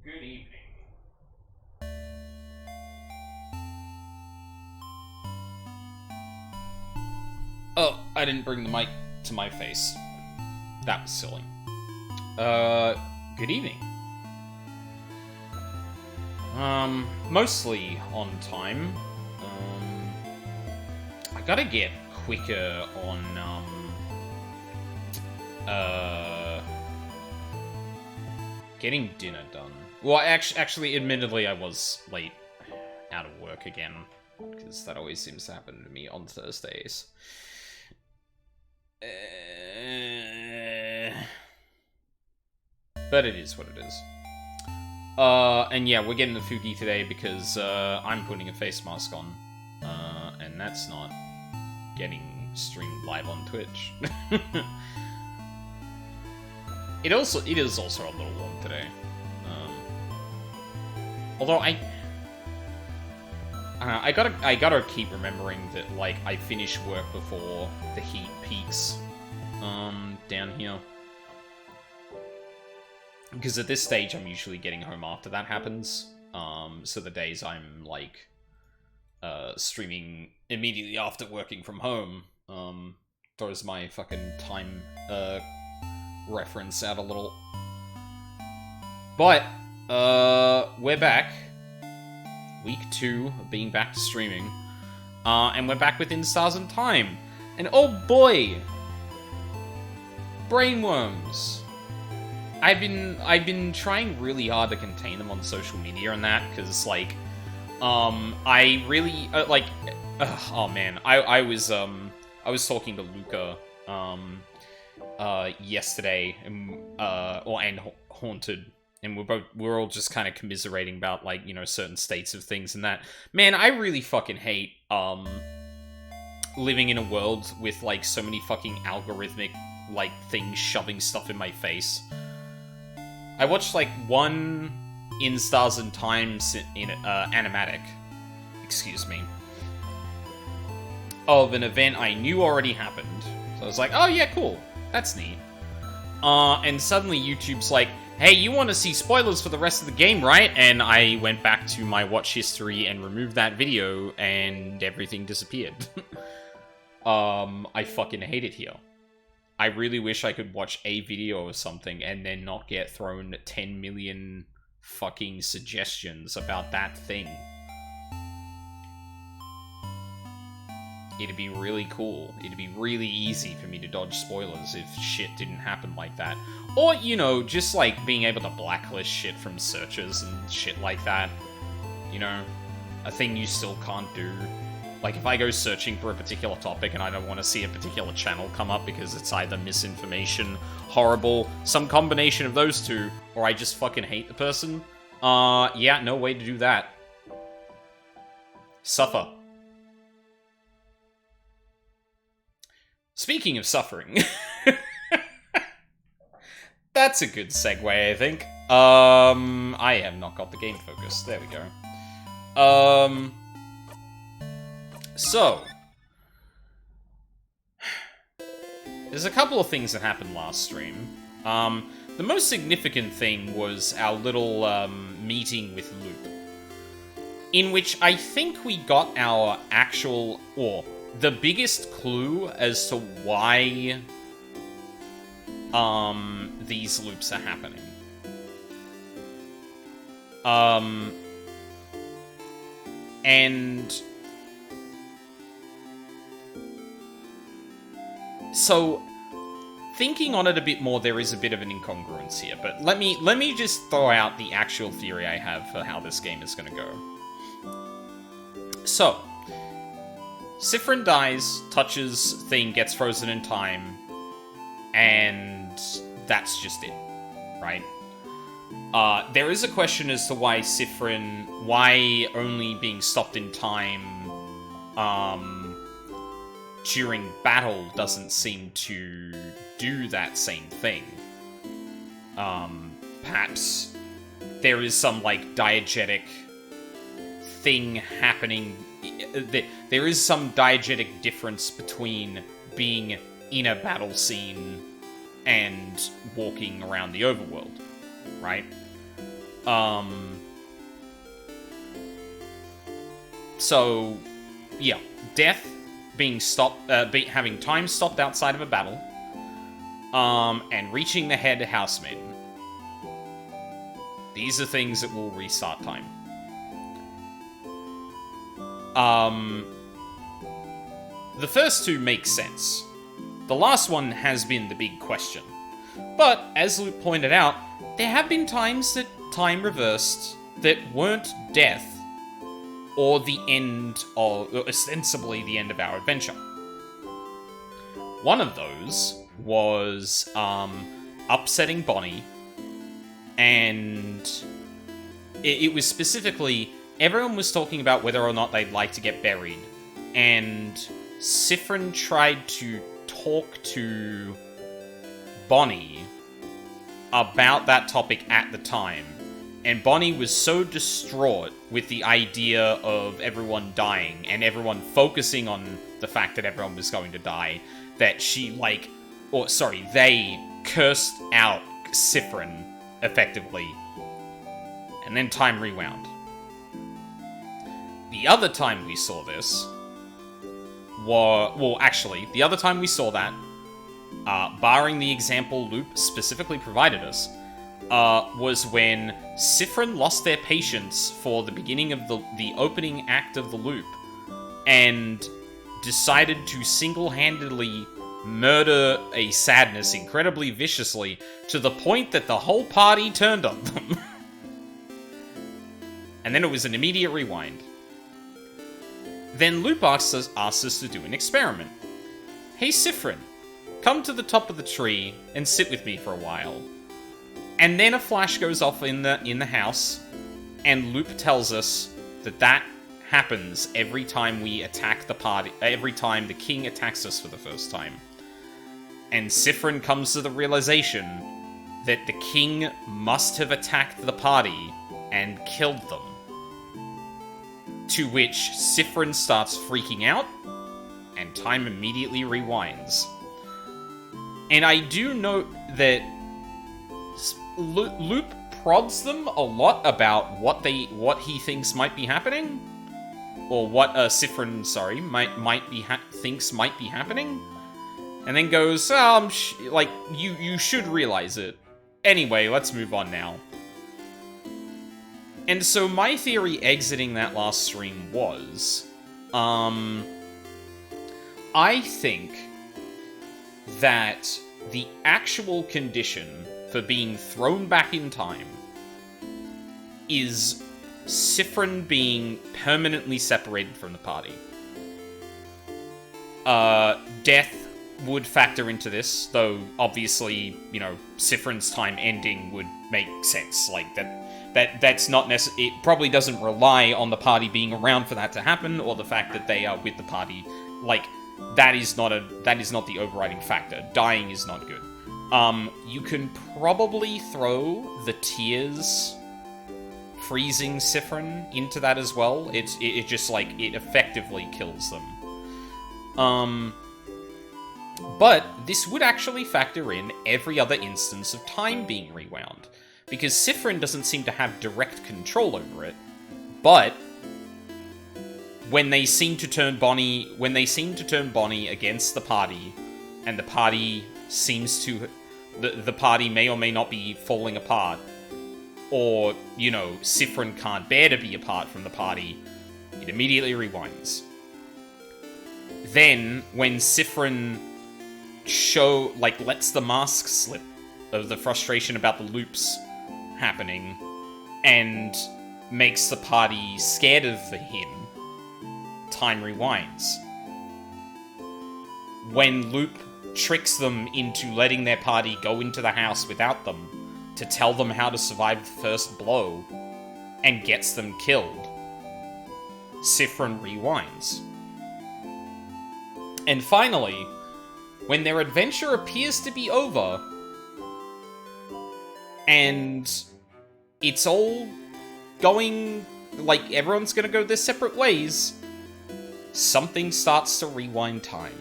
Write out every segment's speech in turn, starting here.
Good evening. Oh, I didn't bring the mic to my face. That was silly. Good evening. Mostly on time. I gotta get quicker on, getting dinner done. Well, actually, admittedly, I was late out of work again, because that always seems to happen to me on Thursdays. But it is what it is. And yeah, we're getting the Fuki today because I'm putting a face mask on, and that's not getting streamed live on Twitch. It is also a little warm today. Although I gotta keep remembering that, like, I finish work before the heat peaks down here. Because at this stage, I'm usually getting home after that happens. So the days I'm, like, streaming immediately after working from home, throws my fucking time, reference out a little. But, we're back. Week 2 of being back to streaming. And we're back within Stars and Time. And oh boy! Brainworms! I've been trying really hard to contain them on social media and that, because, like, I really, oh man, I was talking to Luca, yesterday, and Haunted, and we're all just kind of commiserating about, like, you know, certain states of things and that. Man, I really fucking hate, living in a world with, like, so many fucking algorithmic, like, things shoving stuff in my face. I watched, like, one In Stars and Times in animatic, excuse me, of an event I knew already happened. So I was like, oh yeah, cool, that's neat. And suddenly YouTube's like, hey, you want to see spoilers for the rest of the game, right? And I went back to my watch history and removed that video, and everything disappeared. I fucking hate it here. I really wish I could watch a video or something and then not get thrown 10 million fucking suggestions about that thing. It'd be really cool. It'd be really easy for me to dodge spoilers if shit didn't happen like that. Or, you know, just, like, being able to blacklist shit from searches and shit like that. You know? A thing you still can't do. Like, if I go searching for a particular topic and I don't want to see a particular channel come up because it's either misinformation, horrible, some combination of those two, or I just fucking hate the person, yeah, no way to do that. Suffer. Speaking of suffering, that's a good segue, I think. I have not got the game focused. There we go. So, there's a couple of things that happened last stream. The most significant thing was our little meeting with Loop, in which I think we got our actual, or the biggest clue as to why these loops are happening. And so, thinking on it a bit more, there is a bit of an incongruence here, but let me just throw out the actual theory I have for how this game is going to go. So, Siffrin dies, touches thing, gets frozen in time, and that's just it, right? There is a question as to why why only being stopped in time, during battle doesn't seem to do that same thing. Perhaps there is some, like, diegetic thing happening. There is some diegetic difference between being in a battle scene and walking around the overworld, right? So, yeah, death being stopped, having time stopped outside of a battle, and reaching the head housemaiden. These are things that will restart time. The first two make sense. The last one has been the big question. But, as Luke pointed out, there have been times that time reversed that weren't death, or the end of, or ostensibly the end of our adventure. One of those was, upsetting Bonnie, and it was specifically, everyone was talking about whether or not they'd like to get buried, and Siffrin tried to talk to Bonnie about that topic at the time, and Bonnie was so distraught with the idea of everyone dying and everyone focusing on the fact that everyone was going to die that they cursed out Siffrin effectively, and then time rewound. The other time we saw this the other time we saw that, barring the example Loop specifically provided us, was when Siffrin lost their patience for the beginning of the opening act of the loop, and decided to single-handedly murder a Sadness incredibly viciously, to the point that the whole party turned on them. And then it was an immediate rewind. Then Loop asked us to do an experiment. Hey Siffrin, come to the top of the tree and sit with me for a while. And then a flash goes off in the house, and Loop tells us that happens every time we attack the party, every time the king attacks us for the first time. And Siffrin comes to the realization that the king must have attacked the party and killed them. To which Siffrin starts freaking out, and time immediately rewinds. And I do note that Loop prods them a lot about what he thinks might be happening, or what Siffrin, thinks might be happening, and then goes, you should realize it. Anyway, let's move on now. And so my theory exiting that last stream was, I think that the actual condition for being thrown back in time is Siffrin being permanently separated from the party. Death would factor into this, though obviously, Siffrin's time ending would make sense. That's not necessary. It probably doesn't rely on the party being around for that to happen, or the fact that they are with the party. That is not the overriding factor. Dying is not good. You can probably throw the tears freezing Siffrin into that as well. It effectively kills them. But this would actually factor in every other instance of time being rewound, because Siffrin doesn't seem to have direct control over it, but when they seem to turn Bonnie against the party, and the party the party may or may not be falling apart, or, Siffrin can't bear to be apart from the party, it immediately rewinds. Then, when Siffrin lets the mask slip of the frustration about the loops happening, and makes the party scared of him, time rewinds. When Loop tricks them into letting their party go into the house without them, to tell them how to survive the first blow, and gets them killed, Siffrin rewinds. And finally, when their adventure appears to be over, and it's all going, everyone's gonna go their separate ways, something starts to rewind time.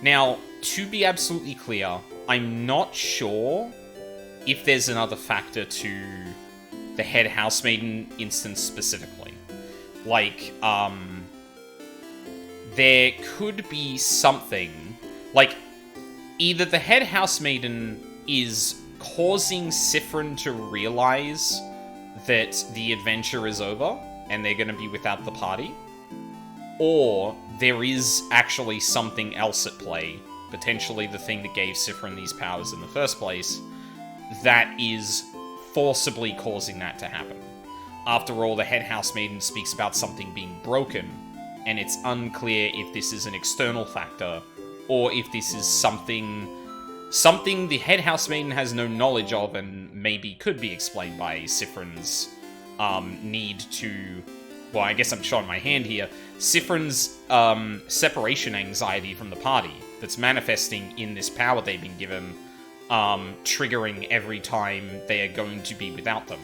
Now, to be absolutely clear, I'm not sure if there's another factor to the head housemaiden instance specifically. Like, there could be something, like, either the head housemaiden is causing Siffrin to realize that the adventure is over and they're going to be without the party, or there is actually something else at play, potentially the thing that gave Siffrin these powers in the first place, that is forcibly causing that to happen. After all, the head housemaiden speaks about something being broken, and it's unclear if this is an external factor, or if this is something the head housemaiden has no knowledge of and maybe could be explained by Siffrin's need to... Well, I guess I'm showing my hand here. Siffrin's separation anxiety from the party that's manifesting in this power they've been given, triggering every time they are going to be without them.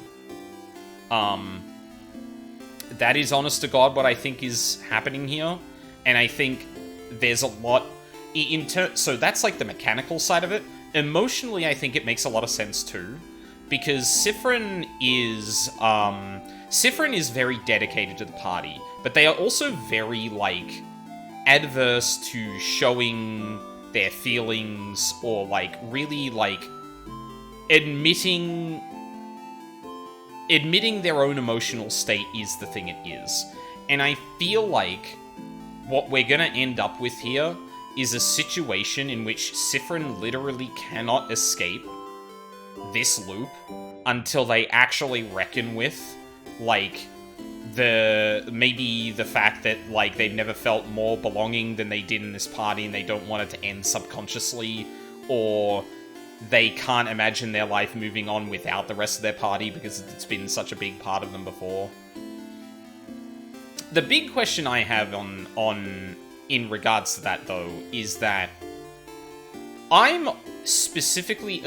That is, honest to God, what I think is happening here. And I think there's a lot... So that's like the mechanical side of it. Emotionally, I think it makes a lot of sense too. Because Siffrin is very dedicated to the party. But they are also very, like, adverse to showing their feelings or, like, really, like, admitting their own emotional state is the thing it is. And I feel like what we're gonna end up with here is a situation in which Siffrin literally cannot escape this loop until they actually reckon with, like, maybe the fact that, like, they've never felt more belonging than they did in this party and they don't want it to end subconsciously, or they can't imagine their life moving on without the rest of their party because it's been such a big part of them before. The big question I have in regards to that, though, is that I specifically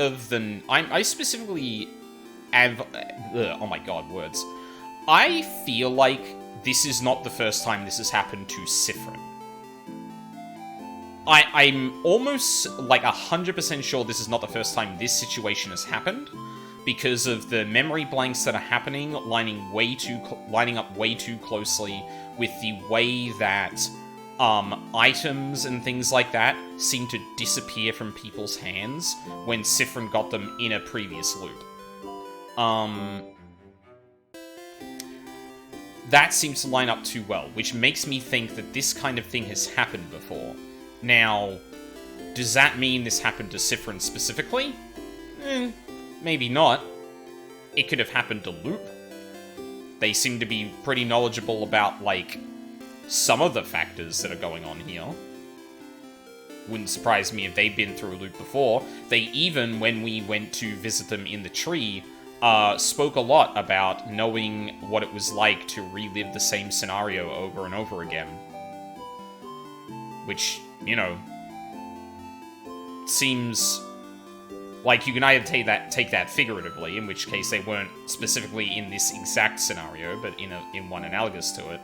have... oh my god, words. I feel like this is not the first time this has happened to Siffrin. I'm almost, like, 100% sure this is not the first time this situation has happened, because of the memory blanks that are happening, lining up way too closely with the way that items and things like that seem to disappear from people's hands when Siffrin got them in a previous loop. That seems to line up too well, which makes me think that this kind of thing has happened before. Now, does that mean this happened to Siffrin specifically? Maybe not. It could have happened to Loop. They seem to be pretty knowledgeable about, like, some of the factors that are going on here. Wouldn't surprise me if they'd been through a loop before. They even, when we went to visit them in the tree, spoke a lot about knowing what it was like to relive the same scenario over and over again. Which, you know, seems like you can either take that figuratively, in which case they weren't specifically in this exact scenario, but in one analogous to it,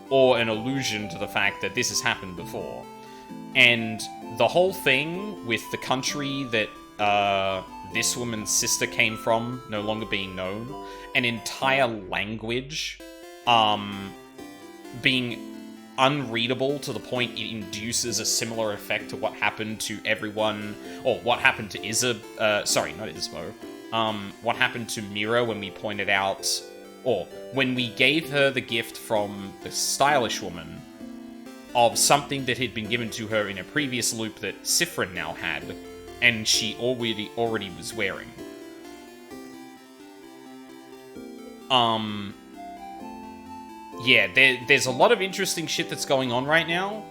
or an allusion to the fact that this has happened before. And the whole thing with the country that this woman's sister came from no longer being known, an entire language being unreadable to the point it induces a similar effect to what happened to everyone, or what happened to sorry, not Ismo, what happened to Mira when we pointed out, or when we gave her the gift from the stylish woman of something that had been given to her in a previous loop that Siffrin now had, and she already was wearing. Yeah, there's a lot of interesting shit that's going on right now.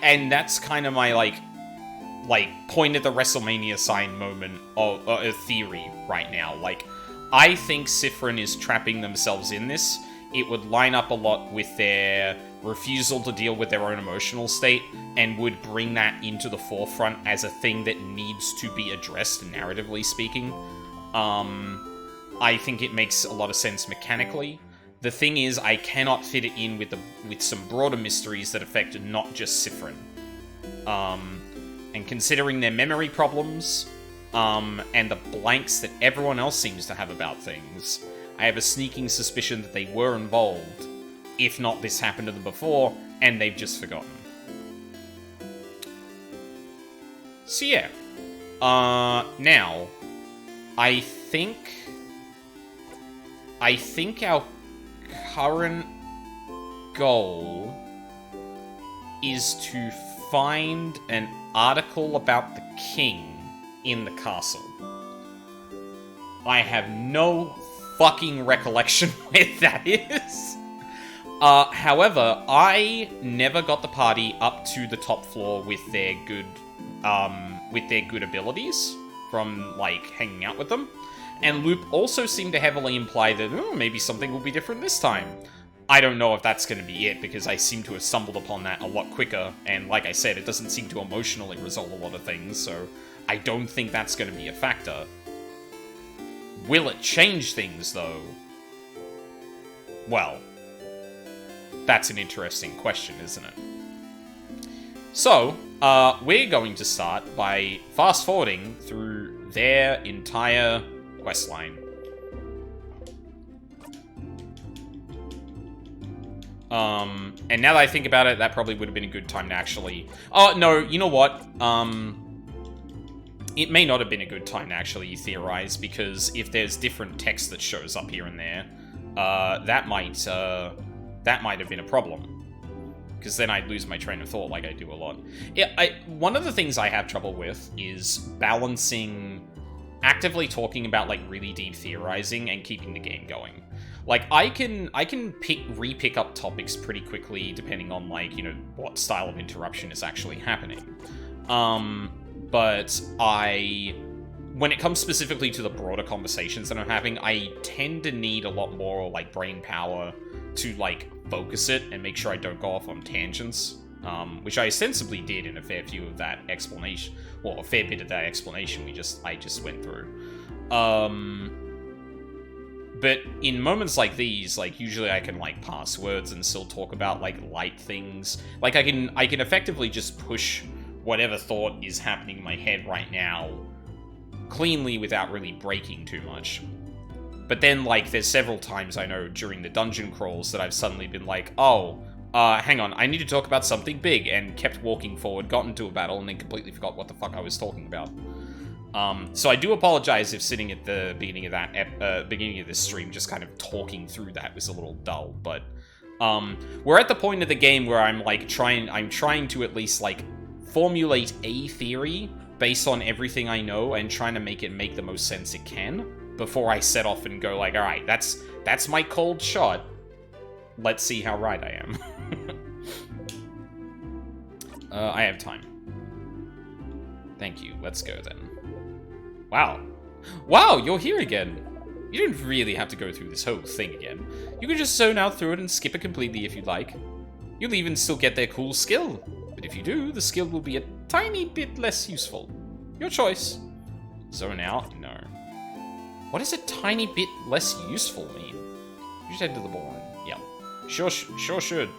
And that's kind of my, like point at the WrestleMania sign moment of a theory right now. Like, I think Siffrin is trapping themselves in this. It would line up a lot with their refusal to deal with their own emotional state, and would bring that into the forefront as a thing that needs to be addressed, narratively speaking. I think it makes a lot of sense mechanically. The thing is, I cannot fit it in with some broader mysteries that affect not just Siffrin. And considering their memory problems, and the blanks that everyone else seems to have about things, I have a sneaking suspicion that they were involved. If not, this happened to them before, and they've just forgotten. So yeah. Now, I think our current goal is to find an article about the king in the castle. I have no fucking recollection where that is. However, I never got the party up to the top floor with their good abilities from, like, hanging out with them. And Loop also seemed to heavily imply that, maybe something will be different this time. I don't know if that's going to be it, because I seem to have stumbled upon that a lot quicker, and like I said, it doesn't seem to emotionally resolve a lot of things, so I don't think that's going to be a factor. Will it change things, though? Well, that's an interesting question, isn't it? So, we're going to start by fast-forwarding through their entire questline. And now that I think about it, that probably would have been a good time to actually... Oh, no, you know what? It may not have been a good time to actually theorize, because if there's different text that shows up here and there, that might have been a problem. Because then I'd lose my train of thought like I do a lot. One of the things I have trouble with is balancing actively talking about, like, really deep theorizing and keeping the game going. Like, I can re-pick up topics pretty quickly depending on, like, you know, what style of interruption is actually happening. But when it comes specifically to the broader conversations that I'm having, I tend to need a lot more, like, brain power to, like, focus it and make sure I don't go off on tangents. Which I ostensibly did in a fair few of that explanation, well, a fair bit of that explanation I just went through. But in moments like these, like, usually I can, like, pass words and still talk about, like, light things. Like, I can effectively just push whatever thought is happening in my head right now cleanly without really breaking too much. But then, like, there's several times I know during the dungeon crawls that I've suddenly been like, oh, hang on, I need to talk about something big, and kept walking forward, got into a battle, and then completely forgot what the fuck I was talking about. So I do apologize if sitting at the beginning of that, beginning of this stream, just kind of talking through that was a little dull, but, we're at the point of the game where I'm trying to at least, like, formulate a theory based on everything I know, and trying to make it make the most sense it can, before I set off and go, like, alright, that's my cold shot. Let's see how right I am. I have time. Thank you. Let's go, then. Wow. Wow, you're here again. You didn't really have to go through this whole thing again. You could just zone out through it and skip it completely if you'd like. You'll even still get their cool skill. But if you do, the skill will be a tiny bit less useful. Your choice. Zone out? No. What does a tiny bit less useful mean? You just head to the ballroom. Yep. Sure should.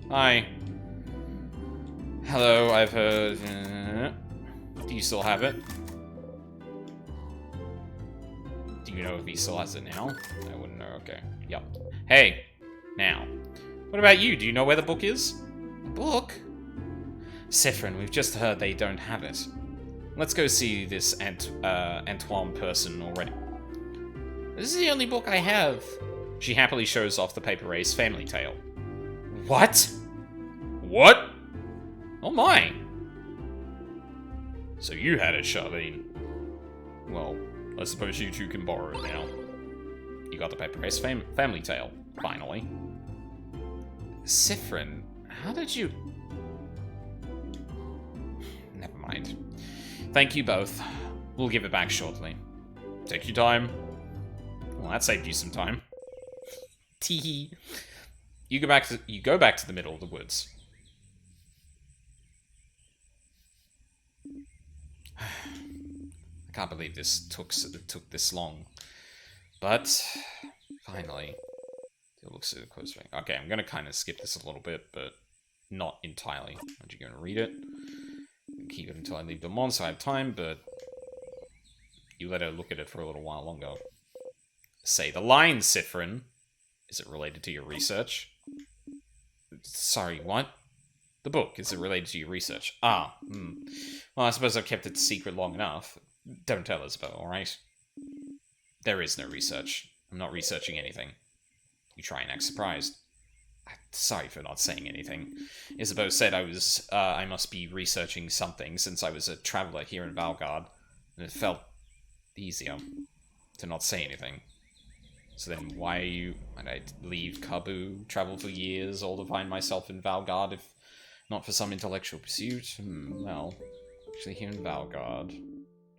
Hi. Hello, I've heard... Do you still have it? Do you know if he still has it now? I wouldn't know, okay. Yep. Hey, now. What about you? Do you know where the book is? Book? Siffrin, we've just heard they don't have it. Let's go see this Antoine person already. This is the only book I have. She happily shows off the paper race family tale. What? What? Oh my. So you had it, Charlene. Well, I suppose you two can borrow it now. You got the paper race family tale, finally. Siffrin, how did you... Never mind. Thank you both. We'll give it back shortly. Take your time. Well, that saved you some time. Teehee. You go back to the middle of the woods. I can't believe this took this long. But finally, it looks so close. Okay, I'm gonna kind of skip this a little bit, but not entirely. Aren't you gonna read it? keep it until I leave Belmont so I have time, but you let her look at it for a little while longer. Say the line, Sifrin. Is it related to your research? Sorry, what? The book. Is it related to your research? Ah, Well, I suppose I've kept it secret long enough. Don't tell Isabel, alright? There is no research. I'm not researching anything. You try and act surprised. Sorry for not saying anything. Isabeau said I must be researching something since I was a traveler here in Valgard, and it felt easier to not say anything. So then why might I leave Kabu, travel for years, all to find myself in Valgard if not for some intellectual pursuit? Well, actually here in Valgard,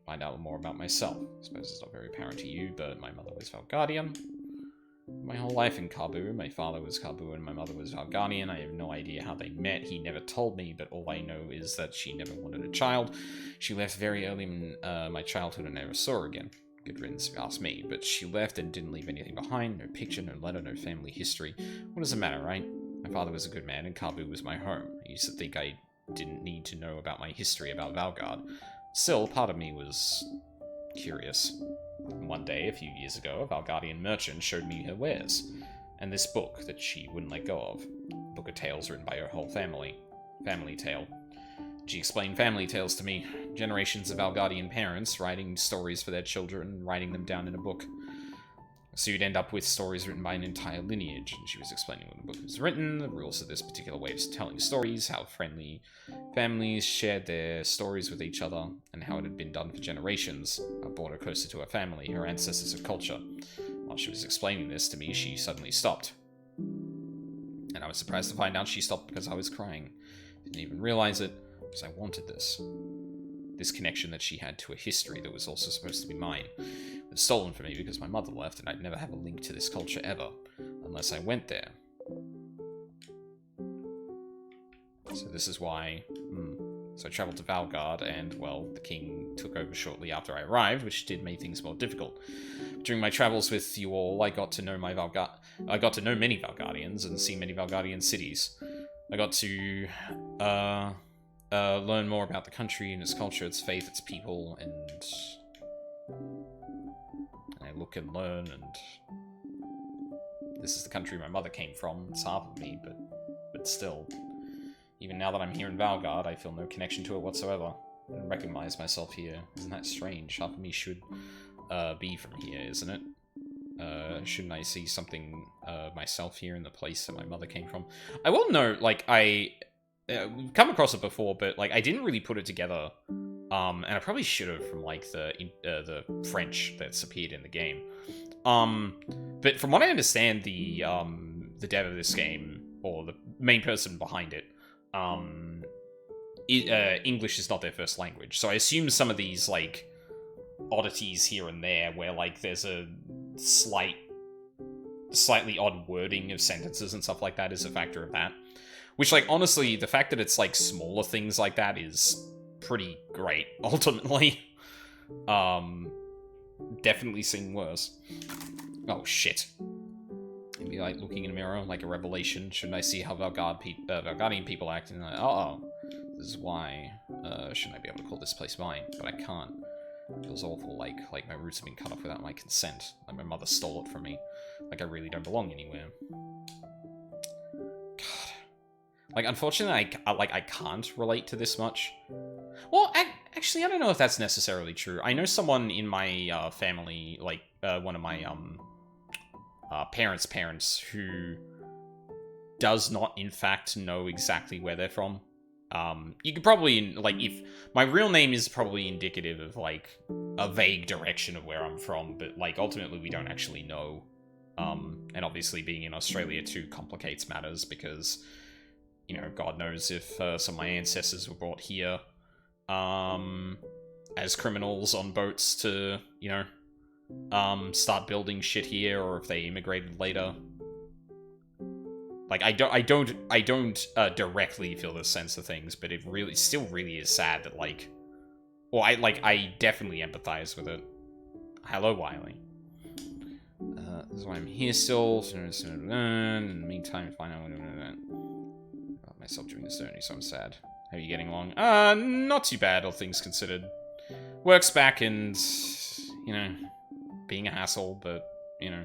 find out more about myself. I suppose it's not very apparent to you, but my mother was Valgardian. My whole life in Kabu, my father was Kabu and my mother was Valgardian. I have no idea how they met, he never told me, but all I know is that she never wanted a child. She left very early in my childhood and never saw her again. Good riddance if you ask me, but she left and didn't leave anything behind, no picture, no letter, no family history. What does it matter, right? My father was a good man and Kabu was my home. I used to think I didn't need to know about my history about Valgard. Still, part of me was curious. One day, a few years ago, a Valgardian merchant showed me her wares, and this book that she wouldn't let go of. A book of tales written by her whole family. Family tale. She explained family tales to me. Generations of Valgardian parents writing stories for their children and writing them down in a book. So you'd end up with stories written by an entire lineage, and she was explaining when the book was written, the rules of this particular way of telling stories, how friendly families shared their stories with each other, and how it had been done for generations. I brought her closer to her family, her ancestors of culture. While she was explaining this to me, she suddenly stopped. And I was surprised to find out she stopped because I was crying. Didn't even realize it, because I wanted this. This connection that she had to a history that was also supposed to be mine. It was stolen from me because my mother left, and I'd never have a link to this culture ever, unless I went there. So this is why... So I travelled to Valgard, and, well, the king took over shortly after I arrived, which did make things more difficult. During my travels with you all, I got to know many Valgardians and see many Valgardian cities. I got to learn more about the country and its culture, its faith, its people, and I look and learn, and this is the country my mother came from. It's half of me, but still. Even now that I'm here in Valgard, I feel no connection to it whatsoever. I don't recognize myself here. Isn't that strange? Half of me should be from here, isn't it? Shouldn't I see something myself here in the place that my mother came from? I will note, like, we've come across it before, but, like, I didn't really put it together. And I probably should have from, like, the French that's appeared in the game. But from what I understand, the dev of this game, or the main person behind it, English is not their first language. So I assume some of these, like, oddities here and there, where, like, there's a slightly odd wording of sentences and stuff like that is a factor of that. Which, like, honestly, the fact that it's, like, smaller things like that is pretty great, ultimately. Definitely seen worse. Oh, shit. It'd be like looking in a mirror, like a revelation. Shouldn't I see how Valgardian people act? And like, this is why. Shouldn't I be able to call this place mine? But I can't. It feels awful, like my roots have been cut off without my consent. Like my mother stole it from me. Like I really don't belong anywhere. God. Like, unfortunately, I can't relate to this much. Well, actually, I don't know if that's necessarily true. I know someone in my family, like, one of my, parents who does not, in fact, know exactly where they're from. You could probably, like, if... My real name is probably indicative of, like, a vague direction of where I'm from, but, like, ultimately we don't actually know. And obviously being in Australia too complicates matters because, you know, God knows if some of my ancestors were brought here, as criminals on boats to, you know, start building shit here, or if they immigrated later. Like, I don't directly feel this sense of things, but it really, still really is sad that, like... Well, I definitely empathize with it. Hello, Wiley. This is why I'm here still. In the meantime, find out what I'm myself doing this journey, so I'm sad. How are you getting along? Not too bad, all things considered. Work's back and, you know, being a hassle, but, you know,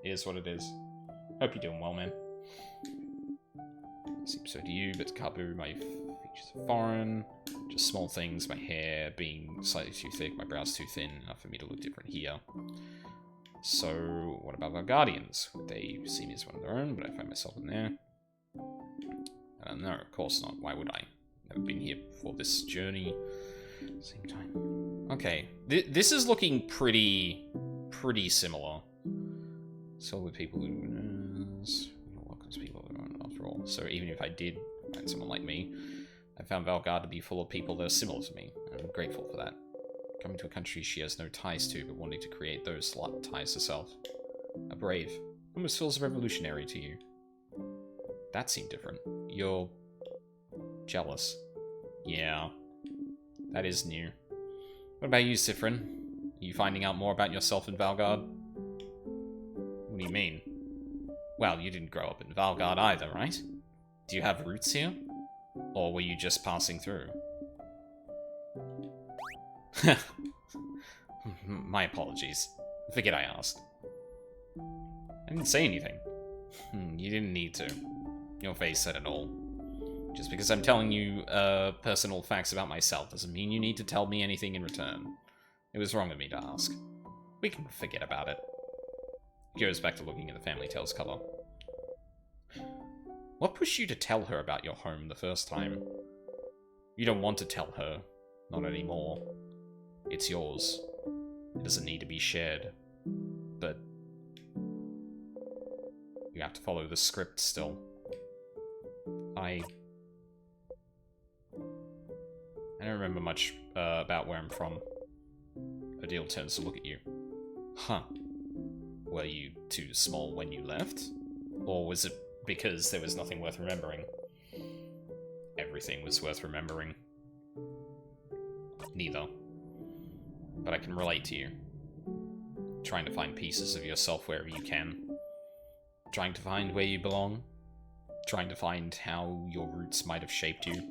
it is what it is. Hope you're doing well, man. Seems so to you, but to Kabu, my features are foreign. Just small things, my hair being slightly too thick, my brows too thin, enough for me to look different here. So, what about our guardians? Would they see me as one of their own? Would I find myself in there? No, of course not. Why would I? Never been here before this journey. Same time. Okay, this is looking pretty similar. So with people who welcomes people after all. So even if I did find someone like me, I found Valgard to be full of people that are similar to me. I'm grateful for that. Coming to a country she has no ties to, but wanting to create those ties herself. A brave. Almost feels revolutionary to you. That seemed different. You're jealous. Yeah. That is new. What about you, Sifrin? Are you finding out more about yourself in Valgard? What do you mean? Well, you didn't grow up in Valgard either, right? Do you have roots here? Or were you just passing through? My apologies. Forget I asked. I didn't say anything. You didn't need to. Your face said it all. Just because I'm telling you personal facts about myself doesn't mean you need to tell me anything in return. It was wrong of me to ask. We can forget about it. He goes back to looking at the Family Tales cover. What pushed you to tell her about your home the first time? You don't want to tell her. Not anymore. It's yours. It doesn't need to be shared. But you have to follow the script still. I don't remember much about where I'm from. Adil turns to look at you. Huh. Were you too small when you left? Or was it because there was nothing worth remembering? Everything was worth remembering. Neither. But I can relate to you. Trying to find pieces of yourself wherever you can. Trying to find where you belong. Trying to find how your roots might have shaped you.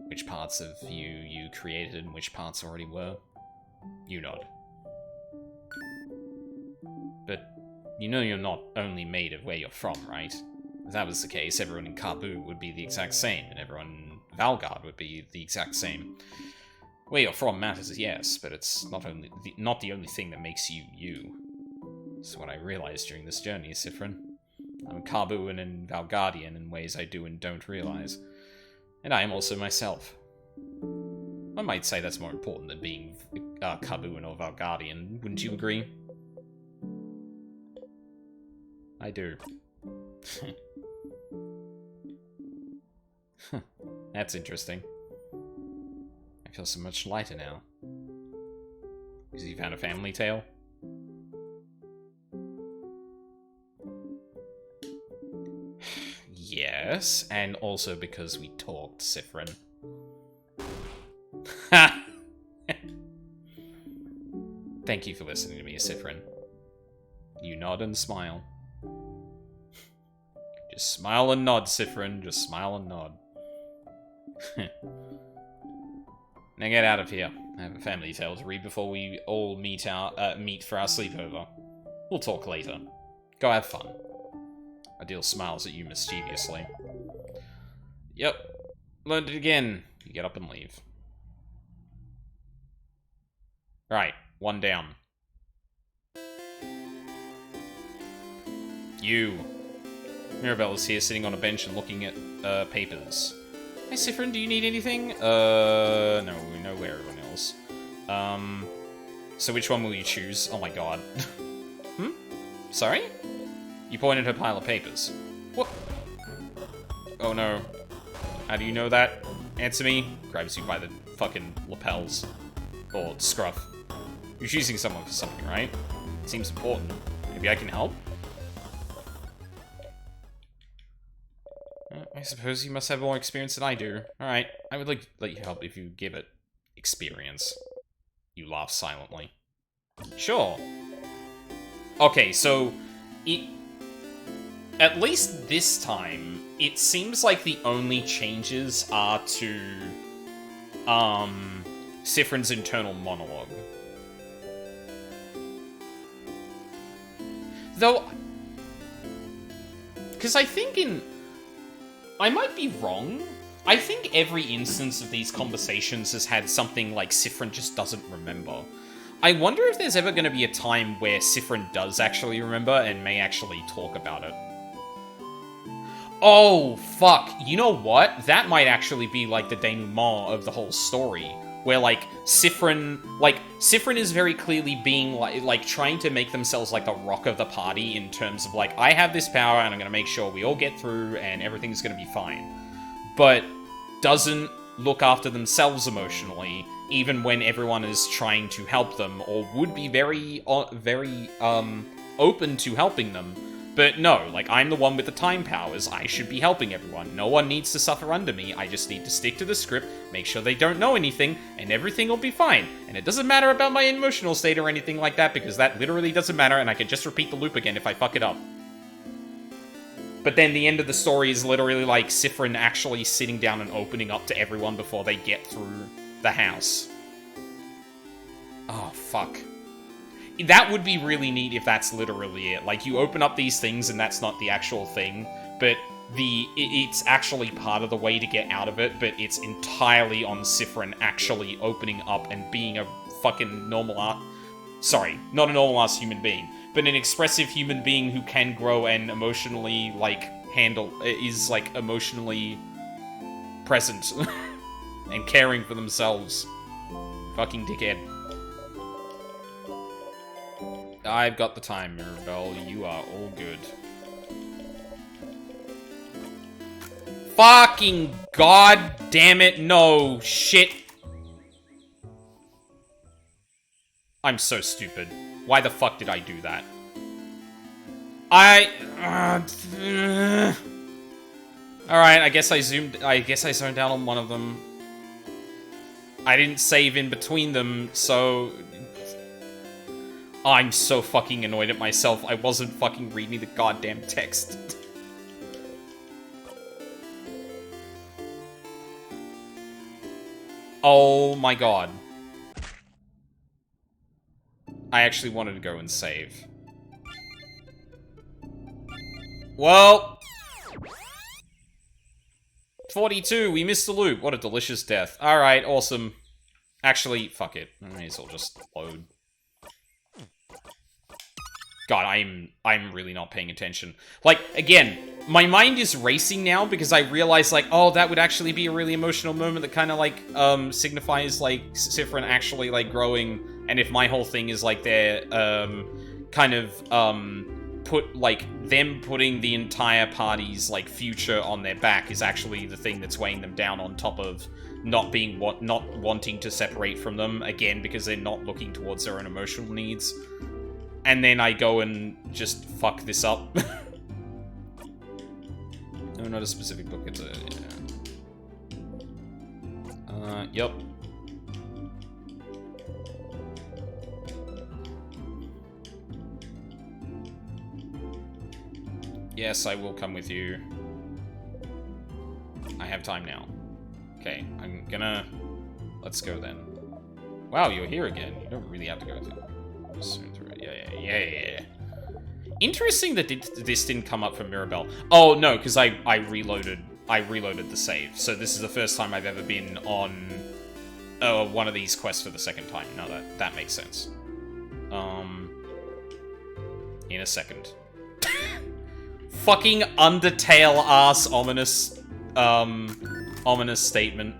Which parts of you created and which parts already were. You nod. But you know you're not only made of where you're from, right? If that was the case, everyone in Kabu would be the exact same, and everyone in Valgard would be the exact same. Where you're from matters, yes, but it's not the only thing that makes you, you. It's what I realized during this journey, Sifrin. I'm a Kabuan and Valgardian in ways I do and don't realize. And I am also myself. One might say that's more important than being Kabuan or Valgardian, wouldn't you agree? I do. That's interesting. I feel so much lighter now. Because you found a family tale? Yes, and also because we talked, Sifrin. Thank you for listening to me, Sifrin. You nod and smile. Just smile and nod, Sifrin. Just smile and nod. Now get out of here. I have a family tale to read before we all meet for our sleepover. We'll talk later. Go have fun. Adil smiles at you mischievously. Yep. Learned it again. You get up and leave. Right. One down. You. Mirabelle is here sitting on a bench and looking at papers. Hey, Sifrin, do you need anything? No, we know where everyone else. So which one will you choose? Oh my god. Sorry? You pointed her pile of papers. What? Oh no. How do you know that? Answer me. Grabs you by the fucking lapels. Or scruff. You're choosing someone for something, right? It seems important. Maybe I can help? I suppose you must have more experience than I do. Alright, I would let you help if you give it experience. You laugh silently. Sure. Okay, so at least this time, it seems like the only changes are to, Sifrin's internal monologue. Though, because I think I might be wrong. I think every instance of these conversations has had something like Sifrin just doesn't remember. I wonder if there's ever going to be a time where Sifrin does actually remember and may actually talk about it. Oh, fuck. You know what? That might actually be, like, the denouement of the whole story. Where, like, Sifrin is very clearly being, like, trying to make themselves, like, the rock of the party in terms of, like, I have this power and I'm gonna make sure we all get through and everything's gonna be fine. But doesn't look after themselves emotionally, even when everyone is trying to help them, or would be very open to helping them. But no, like, I'm the one with the time powers, I should be helping everyone. No one needs to suffer under me, I just need to stick to the script, make sure they don't know anything, and everything will be fine. And it doesn't matter about my emotional state or anything like that, because that literally doesn't matter, and I can just repeat the loop again if I fuck it up. But then the end of the story is literally, like, Sifrin actually sitting down and opening up to everyone before they get through the house. Oh, fuck. That would be really neat if that's literally it. Like, you open up these things and that's not the actual thing, but it's actually part of the way to get out of it, but it's entirely on Sifrin actually opening up and being a fucking normal sorry, not a normal-ass human being, but an expressive human being who can grow and emotionally, like, is, like, emotionally present and caring for themselves. Fucking dickhead. I've got the time, Mirabelle. You are all good. Fucking god damn it, no shit. I'm so stupid. Why the fuck did I do that? Alright, I guess I zoned out on one of them. I didn't save in between them, so... I'm so fucking annoyed at myself. I wasn't fucking reading the goddamn text. Oh my god. I actually wanted to go and save. Well... 42, we missed the loop. What a delicious death. Alright, awesome. Actually, fuck it. I may as well just load. God, I'm really not paying attention. Like, again, my mind is racing now because I realize, like, oh, that would actually be a really emotional moment that kind of, like, signifies, like, Sifrin actually, like, growing, and if my whole thing is, like, they're, kind of, them putting the entire party's, like, future on their back is actually the thing that's weighing them down on top of not wanting to separate from them, again, because they're not looking towards their own emotional needs. And then I go and just fuck this up. No, not a specific book, it's a... Yeah. Yep. Yes, I will come with you. I have time now. Okay, I'm gonna... Let's go then. Wow, you're here again. You don't really have to go through. Yeah. Interesting that this didn't come up from Mirabelle. Oh, no, because I reloaded the save. So this is the first time I've ever been on one of these quests for the second time. No, that makes sense. In a second. Fucking Undertale-ass ominous statement.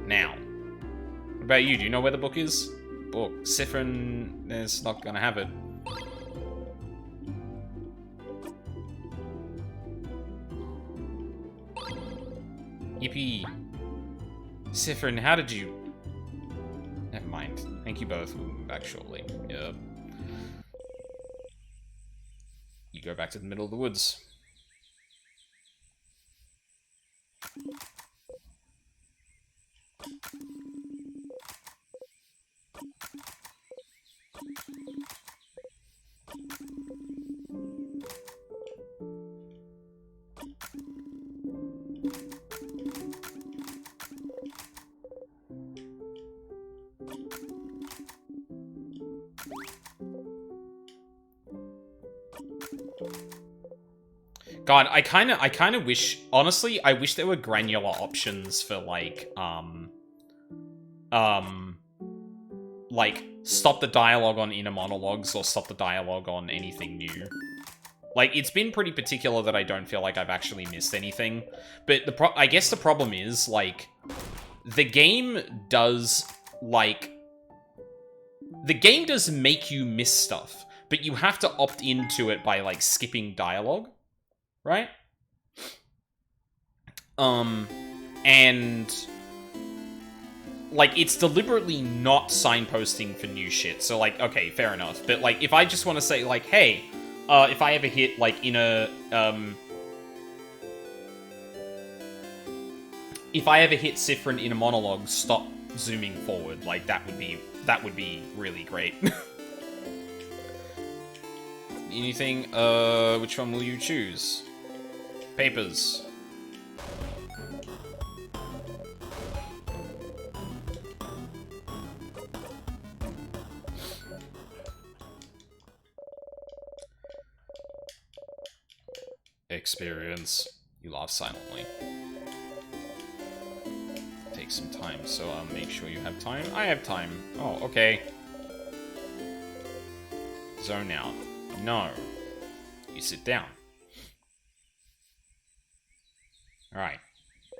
Now. What about you? Do you know where the book is? Book. Sifrin is not gonna have it. Yippee. Sifrin, how did you... Never mind. Thank you both. We'll be back shortly. Yep. You go back to the middle of the woods. God, I kind of wish, honestly, I wish there were granular options for, like, stop the dialogue on inner monologues or stop the dialogue on anything new. Like, it's been pretty particular that I don't feel like I've actually missed anything. But I guess the problem is, like, the game does, like... The game does make you miss stuff, but you have to opt into it by, like, skipping dialogue, right? And... like, it's deliberately not signposting for new shit. So, like, okay, fair enough. But, like, if I just want to say, like, hey... if I ever hit, like, in a, if I ever hit Siffrin in a monologue, stop zooming forward. Like, that would be really great. Anything, which one will you choose? Papers. Experience. You laugh silently. Take some time, so make sure you have time. I have time. Oh, okay. Zone out. No. You sit down. Alright.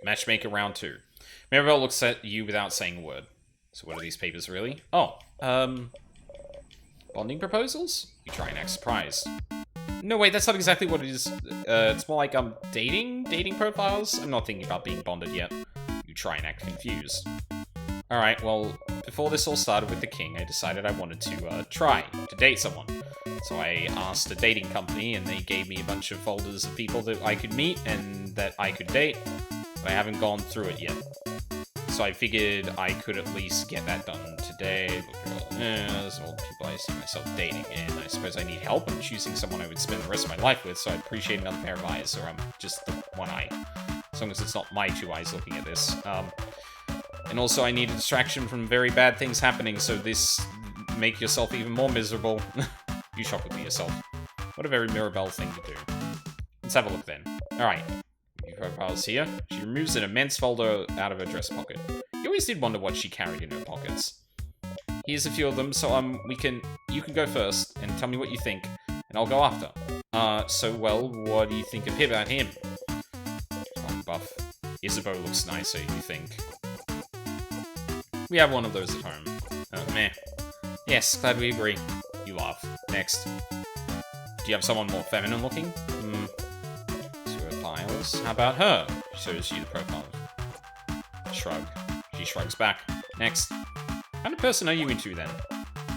Matchmaker round 2. Mirabelle looks at you without saying a word. So what are these papers really? Oh, bonding proposals? You try and act surprised. No, wait, that's not exactly what it is. It's more like, dating profiles? I'm not thinking about being bonded yet. You try and act confused. Alright, well, before this all started with the king, I decided I wanted to, try to date someone. So I asked a dating company, and they gave me a bunch of folders of people that I could meet and that I could date, but I haven't gone through it yet. So I figured I could at least get that done today. There's all the people I see myself dating, and I suppose I need help in choosing someone I would spend the rest of my life with, so I'd appreciate another pair of eyes, or just the one eye. As long as it's not my 2 eyes looking at this. And also I need a distraction from very bad things happening, so this make yourself even more miserable. You shop with me yourself. What a very Mirabelle thing to do. Let's have a look then. Alright. Profiles here. She removes an immense folder out of her dress pocket. You always did wonder what she carried in her pockets. Here's a few of them, so you can go first and tell me what you think, and I'll go after. Well, what do you think of him about him? I'm buff. Isabeau looks nicer, you think? We have one of those at home. Meh. Yes, glad we agree. You laugh. Next. Do you have someone more feminine looking? How about her? She shows you the profile. Shrug. She shrugs back. Next. What kind of person are you into then?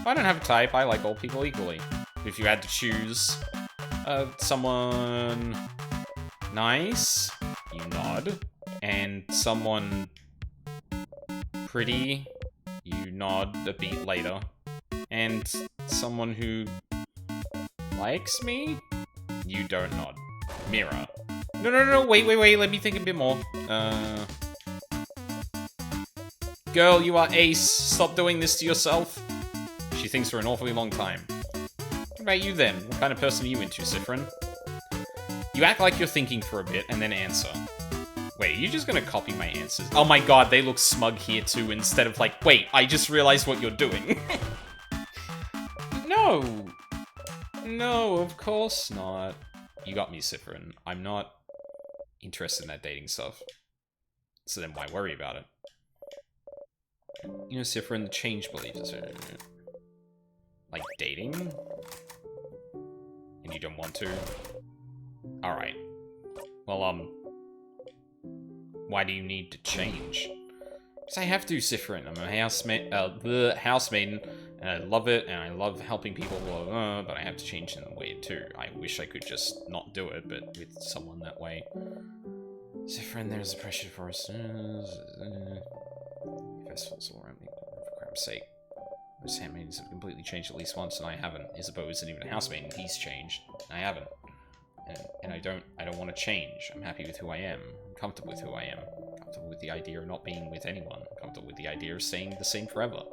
I don't have a type. I like all people equally. If you had to choose someone nice, you nod, and someone pretty, you nod a beat later, and someone who likes me, you don't nod. Mirror. No, wait, let me think a bit more. Girl, you are ace. Stop doing this to yourself. She thinks for an awfully long time. What about you then? What kind of person are you into, Siffrin? You act like you're thinking for a bit, and then answer. Wait, are you just gonna copy my answers? Oh my god, they look smug here too, instead of like, wait, I just realized what you're doing. No, of course not. You got me, Siffrin. I'm not interested in that dating stuff. So then why worry about it? You know, Siffrin, the change beliefs are... like, dating? And you don't want to? Alright. Well, why do you need to change? Because I have to, Siffrin. I'm a housemaiden, and I love it, and I love helping people, but I have to change in a way too. I wish I could just not do it, but with someone that way. Siffrin, there's a pressure for us. Festivals all around me, for crap's sake. Most handmaidens have completely changed at least once, and I haven't. Isabeau isn't even a housemaiden, he's changed. I haven't. And I don't want to change. I'm happy with who I am. I'm comfortable with who I am. I'm comfortable with the idea of not being with anyone. I'm comfortable with the idea of staying the same forever.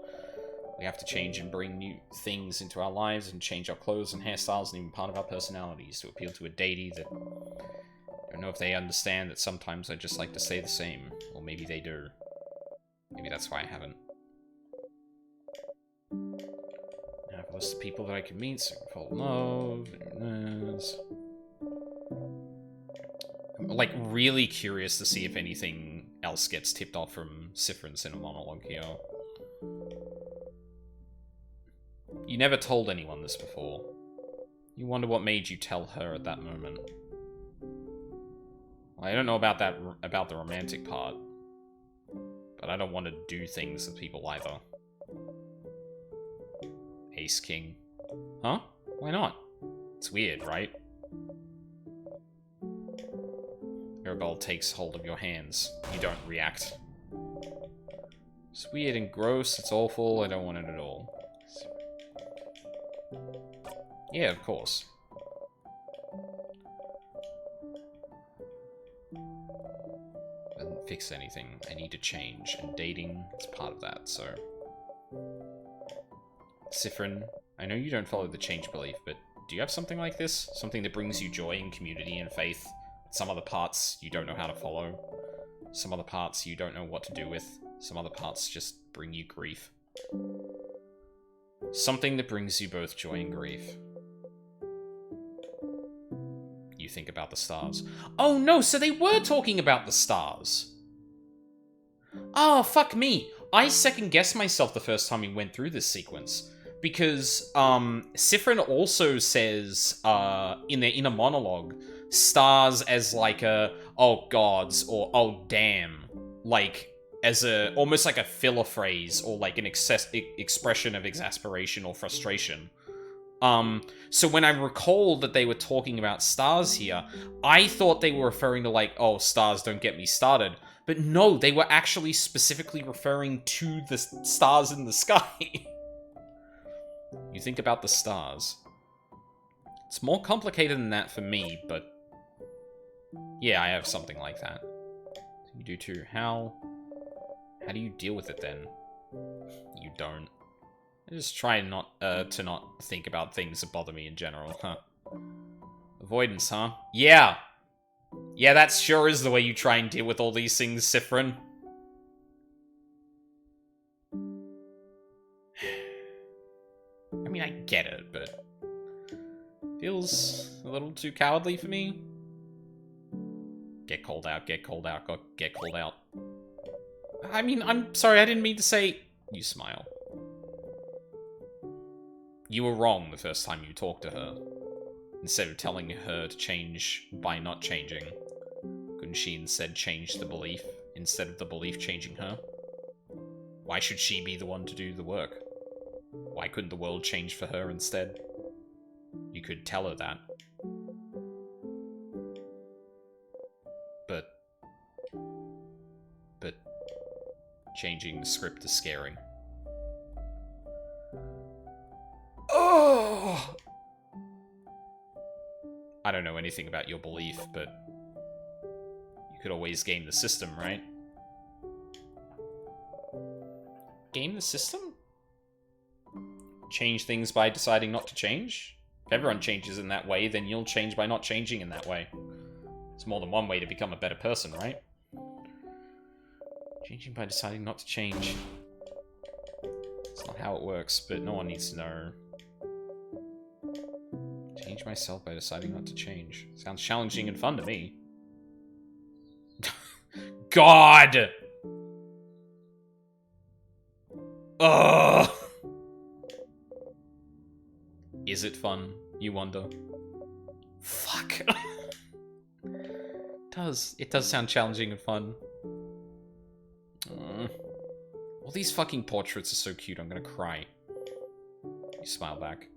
We have to change and bring new things into our lives and change our clothes and hairstyles and even part of our personalities to appeal to a deity that don't know if they understand that sometimes I just like to stay the same. Or maybe they do. Maybe that's why I haven't. I have a list of people that I can meet, so I can fall in love. I'm, like, really curious to see if anything else gets tipped off from Sifrin's inner monologue here. You never told anyone this before. You wonder what made you tell her at that moment. Well, I don't know about that, about the romantic part. But I don't want to do things with people either. Ace King. Huh? Why not? It's weird, right? Mirabelle takes hold of your hands. You don't react. It's weird and gross. It's awful. I don't want it at all. Yeah, of course. Doesn't fix anything. I need to change, and dating is part of that, so... Sifrin, I know you don't follow the change belief, but do you have something like this? Something that brings you joy and community and faith? Some other parts you don't know how to follow. Some other parts you don't know what to do with. Some other parts just bring you grief. Something that brings you both joy and grief. You think about the stars. Oh no, so they were talking about the stars. Oh, fuck me. I second-guessed myself the first time we went through this sequence. Because, Sifrin also says, in their inner monologue, stars as like a, oh gods, or oh damn. Like, as a, almost like a filler phrase, or like an expression of exasperation or frustration. So when I recalled that they were talking about stars here, I thought they were referring to like, oh, stars don't get me started. But no, they were actually specifically referring to the stars in the sky. You think about the stars. It's more complicated than that for me, but... yeah, I have something like that. You do too. How do you deal with it then? You don't. I just try not to not think about things that bother me in general, huh? Avoidance, huh? Yeah! Yeah, that sure is the way you try and deal with all these things, Sifrin. I mean, I get it, but... feels a little too cowardly for me. Get called out, get called out, get called out. I mean, I'm sorry, I didn't mean to say... You smile. You were wrong the first time you talked to her. Instead of telling her to change by not changing, couldn't she instead change the belief, instead of the belief changing her? Why should she be the one to do the work? Why couldn't the world change for her instead? You could tell her that. But changing the script is scary. Oh! I don't know anything about your belief, but you could always game the system, right? Game the system? Change things by deciding not to change? If everyone changes in that way, then you'll change by not changing in that way. There's more than one way to become a better person, right? Changing by deciding not to change. It's not how it works, but no one needs to know. Change myself by deciding not to change. Sounds challenging and fun to me. God! Ugh! Is it fun, you wonder? Fuck. It does sound challenging and fun. All these fucking portraits are so cute, I'm gonna cry. You smile back.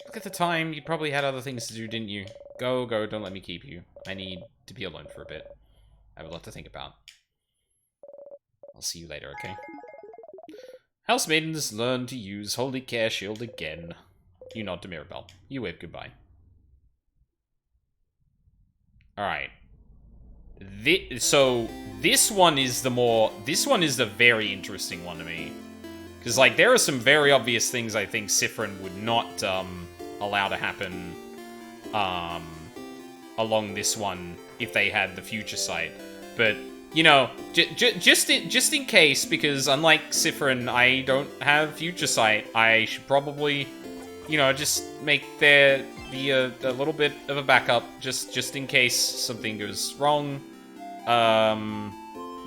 Look at the time, you probably had other things to do, didn't you? Go, don't let me keep you. I need to be alone for a bit. I have a lot to think about. I'll see you later, okay? House maidens learn to use Holy Care Shield again. You nod to Mirabelle. You wave goodbye. Alright. So, this one is the very interesting one to me. Because, like, there are some very obvious things I think Siffrin would not allow to happen along this one if they had the future sight. But, you know, just in case, because unlike Siffrin, I don't have future sight, I should probably, you know, just make there be a little bit of a backup, just in case something goes wrong.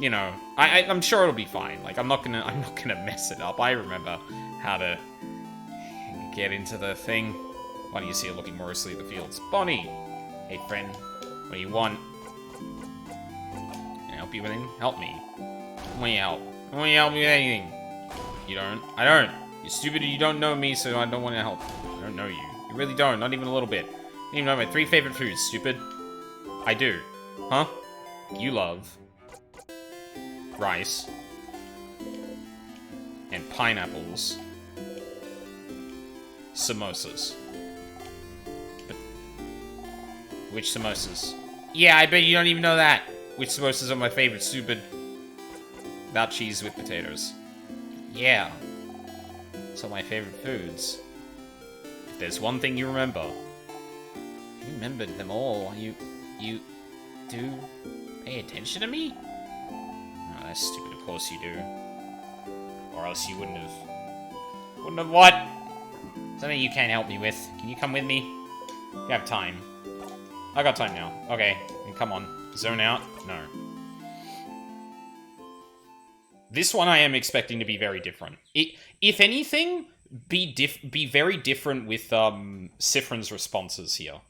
You know, I'm sure it'll be fine. Like, I'm not gonna mess it up. I remember how to get into the thing. Why do you see her looking morosely at the fields? Bonnie! Hey, friend. What do you want? Can I help you with anything? Help me. I want you help. I want you help me with anything. You don't? I don't. You're stupid and you don't know me, so I don't want to help. I don't know you. You really don't. Not even a little bit. You don't even know my 3 favorite foods, stupid. I do. Huh? You love rice and pineapples, samosas. But which samosas? Yeah, I bet you don't even know that. Which samosas are my favorite, stupid? Without cheese, with potatoes. Yeah. So my favorite foods. If there's one thing you remember, you remembered them all. You do pay attention to me? Oh, that's stupid. Of course you do. Or else you wouldn't have. Wouldn't have what? Something you can't help me with. Can you come with me? You have time. I got time now. Okay, come on. Zone out? No. This one I am expecting to be very different. If anything, be very different with Siffrin's responses here.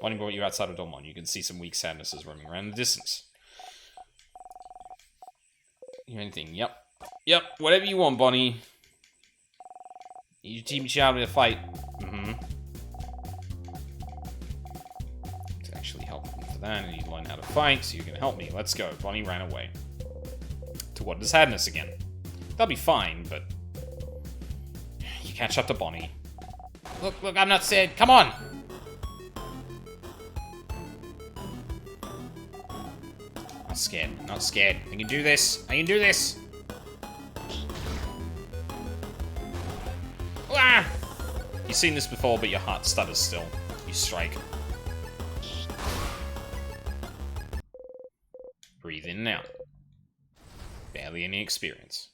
Bonnie brought you outside of Dormont. You can see some weak sadnesses roaming around in the distance. Anything? Yep. Yep. Whatever you want, Bonnie. You teach me how to fight. Mm-hmm. To actually help me for that, I need to learn how to fight, so you're gonna help me. Let's go. Bonnie ran away. To what is sadness again? They'll be fine, but you catch up to Bonnie. Look, I'm not sad. Come on! Not scared. Not scared. I can do this. I can do this. Ah! You've seen this before, but your heart stutters still. You strike. Breathe in and out. Barely any experience.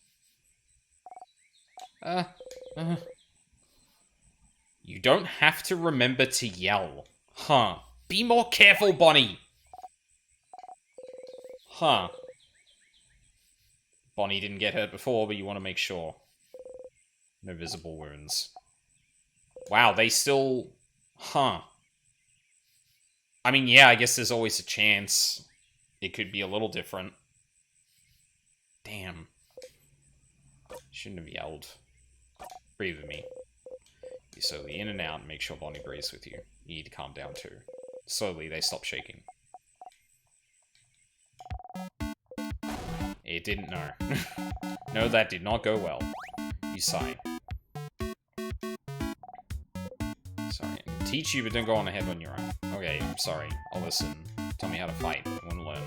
You don't have to remember to yell. Huh. Be more careful, Bonnie! Huh. Bonnie didn't get hurt before, but you want to make sure. No visible wounds. Wow, they still... Huh. I mean, yeah, I guess there's always a chance. It could be a little different. Damn. Shouldn't have yelled. Breathe with me. You slowly in and out and make sure Bonnie breathes with you. You need to calm down too. Slowly, they stop shaking. It didn't know. No, that did not go well. You sigh. Sorry. I can teach you, but don't go on ahead on your own. Okay, I'm sorry. I'll listen. Tell me how to fight. I want to learn.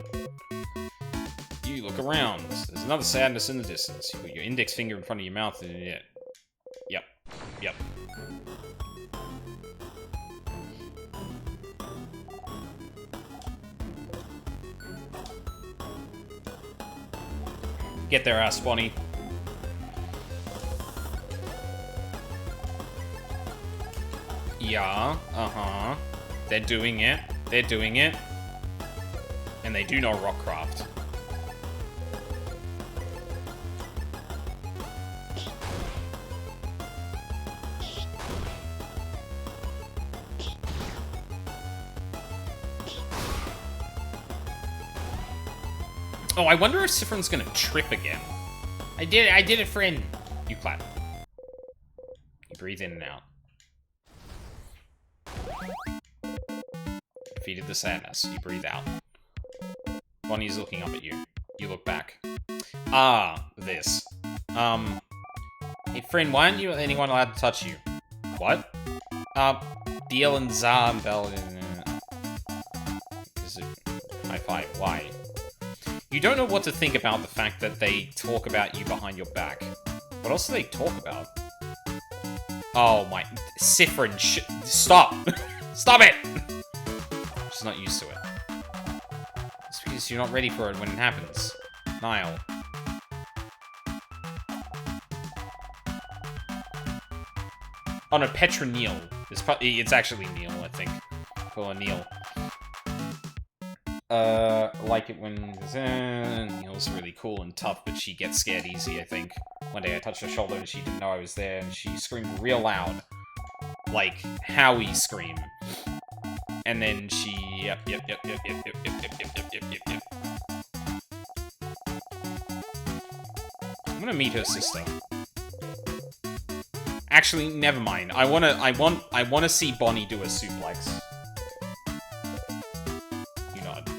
You look around. There's another sadness in the distance. You put your index finger in front of your mouth and it... Yep. Yep. Get their ass, Bonnie. Yeah, uh-huh. They're doing it. They're doing it. And they do know Rockcraft. Oh, I wonder if Siffrin's gonna trip again. I did it, friend. You clap. You breathe in and out. Defeated the sadness. You breathe out. Bonnie's looking up at you. You look back. Ah, this. Hey friend, why aren't you anyone allowed to touch you? What? Biel and Zah, Bell, high five. Why? You don't know what to think about the fact that they talk about you behind your back. What else do they talk about? Oh my... Siffrin, stop! Stop it! Just not used to it. It's because you're not ready for it when it happens. Niall. Oh no, Petra Neil. It's actually Neil, I think. Call her Neil. Like it when... Neil's really cool and tough, but she gets scared easy, I think. One day I touched her shoulder and she didn't know I was there, and she screamed real loud. Like, Howie scream. And then she... Yep. I'm gonna meet her sister. Actually, never mind. I wanna see Bonnie do a suplex. You nod.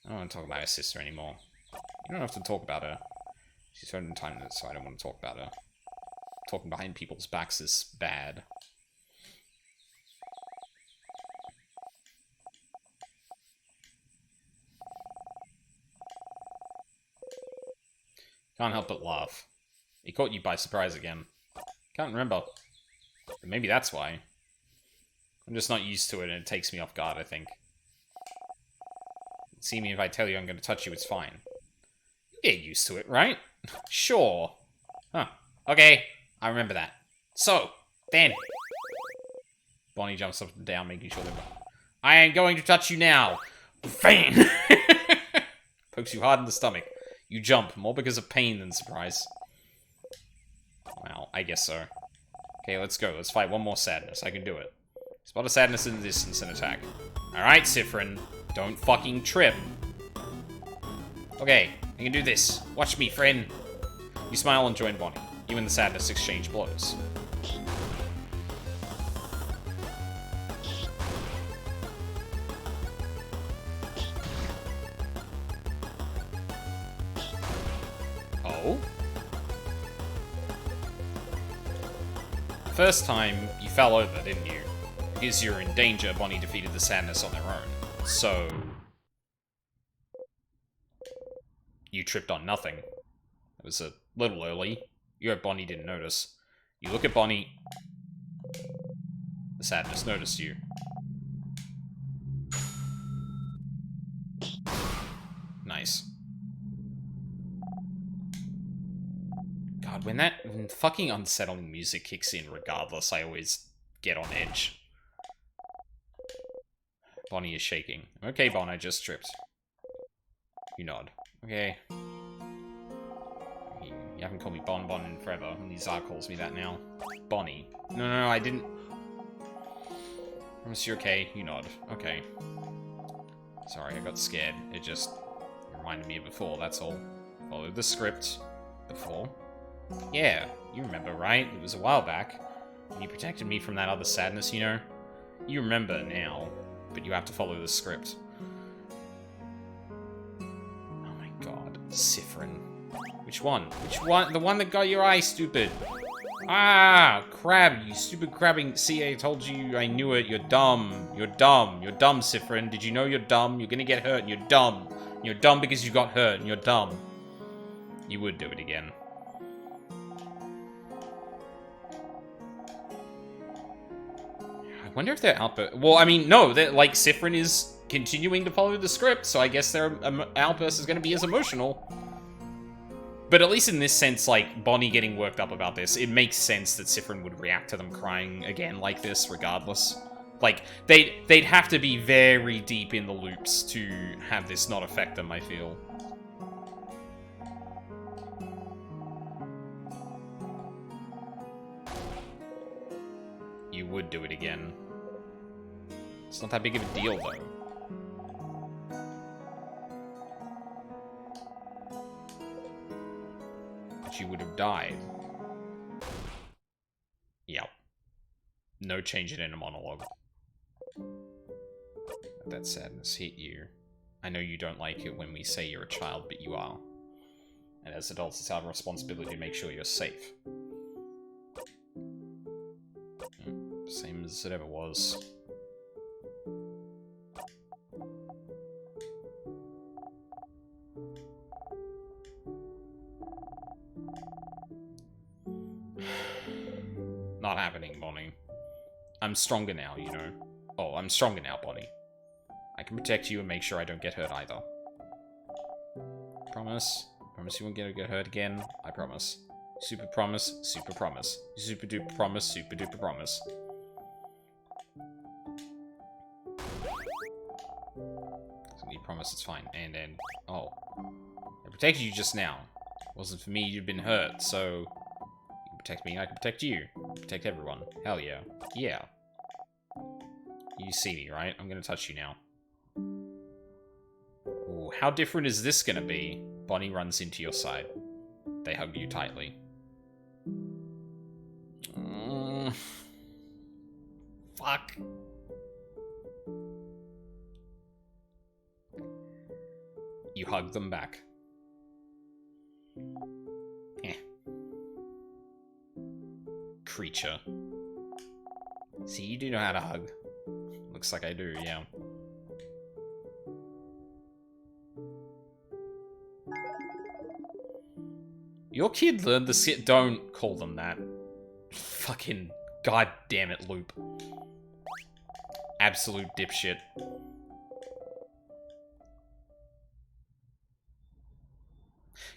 I don't want to talk about her sister anymore. You don't have to talk about her. She's heard in time, so I don't want to talk about her. Talking behind people's backs is bad. Can't help but laugh. He caught you by surprise again. Can't remember. But maybe that's why. I'm just not used to it and it takes me off guard, I think. See me if I tell you I'm going to touch you, it's fine. You get used to it, right? Sure. Huh. Okay, I remember that. So, then. Bonnie jumps up and down, making sure they're... I am going to touch you now. Bang! Pokes you hard in the stomach. You jump, more because of pain than surprise. Well, I guess so. Okay, let's go. Let's fight one more sadness. I can do it. Spot a sadness in the distance and attack. Alright, Siffrin. Don't fucking trip. Okay, I can do this. Watch me, friend. You smile and join Bonnie. You and the sadness exchange blows. Oh? First time, you fell over, didn't you? Because you're in danger, Bonnie defeated the sadness on their own. So... you tripped on nothing. It was a little early. You hope Bonnie didn't notice. You look at Bonnie. The sadness noticed you. Nice. God, when fucking unsettling music kicks in regardless, I always get on edge. Bonnie is shaking. Okay, Bon, I just tripped. You nod. Okay. You haven't called me Bon in forever. Only Zar calls me that now. Bonnie. No, I didn't... Promise you're okay. You nod. Okay. Sorry, I got scared. It just reminded me of before, that's all. Followed the script. Before. Yeah, you remember, right? It was a while back. And you protected me from that other sadness, you know? You remember now, but you have to follow the script. Oh my god. Siffrin. Which one? Which one? The one that got your eye, stupid. Ah, crab, you stupid crabbing. See, I told you, I knew it. You're dumb. You're dumb. You're dumb, Siffrin. Did you know you're dumb? You're gonna get hurt and you're dumb. You're dumb because you got hurt and you're dumb. You would do it again. I wonder if they're outburst. Well, I mean, no, like, Siffrin is continuing to follow the script, so I guess their outburst is gonna be as emotional. But at least in this sense, like, Bonnie getting worked up about this, it makes sense that Siffrin would react to them crying again like this, regardless. Like, they'd have to be very deep in the loops to have this not affect them, I feel. You would do it again. It's not that big of a deal, though. You would have died. Yep. No change in inner monologue. Let that sadness hit you. I know you don't like it when we say you're a child, but you are. And as adults, it's our responsibility to make sure you're safe. Same as it ever was. Not happening, Bonnie. I'm stronger now, you know. Oh, I'm stronger now, Bonnie. I can protect you and make sure I don't get hurt either. Promise? Promise you won't get hurt again? I promise. Super promise, super promise. Super duper promise, super duper promise. So you promise it's fine. And then, oh. I protected you just now. It wasn't for me, you'd been hurt, so... You can protect me and I can protect you. Protect everyone. Hell yeah. Yeah. You see me, right? I'm gonna touch you now. Ooh, how different is this gonna be? Bonnie runs into your side. They hug you tightly. Fuck. You hug them back. Eh. Creature. See, you do know how to hug. Looks like I do, yeah. Your kid learned the skit. Don't call them that. Fucking goddamn it, Loop. Absolute dipshit.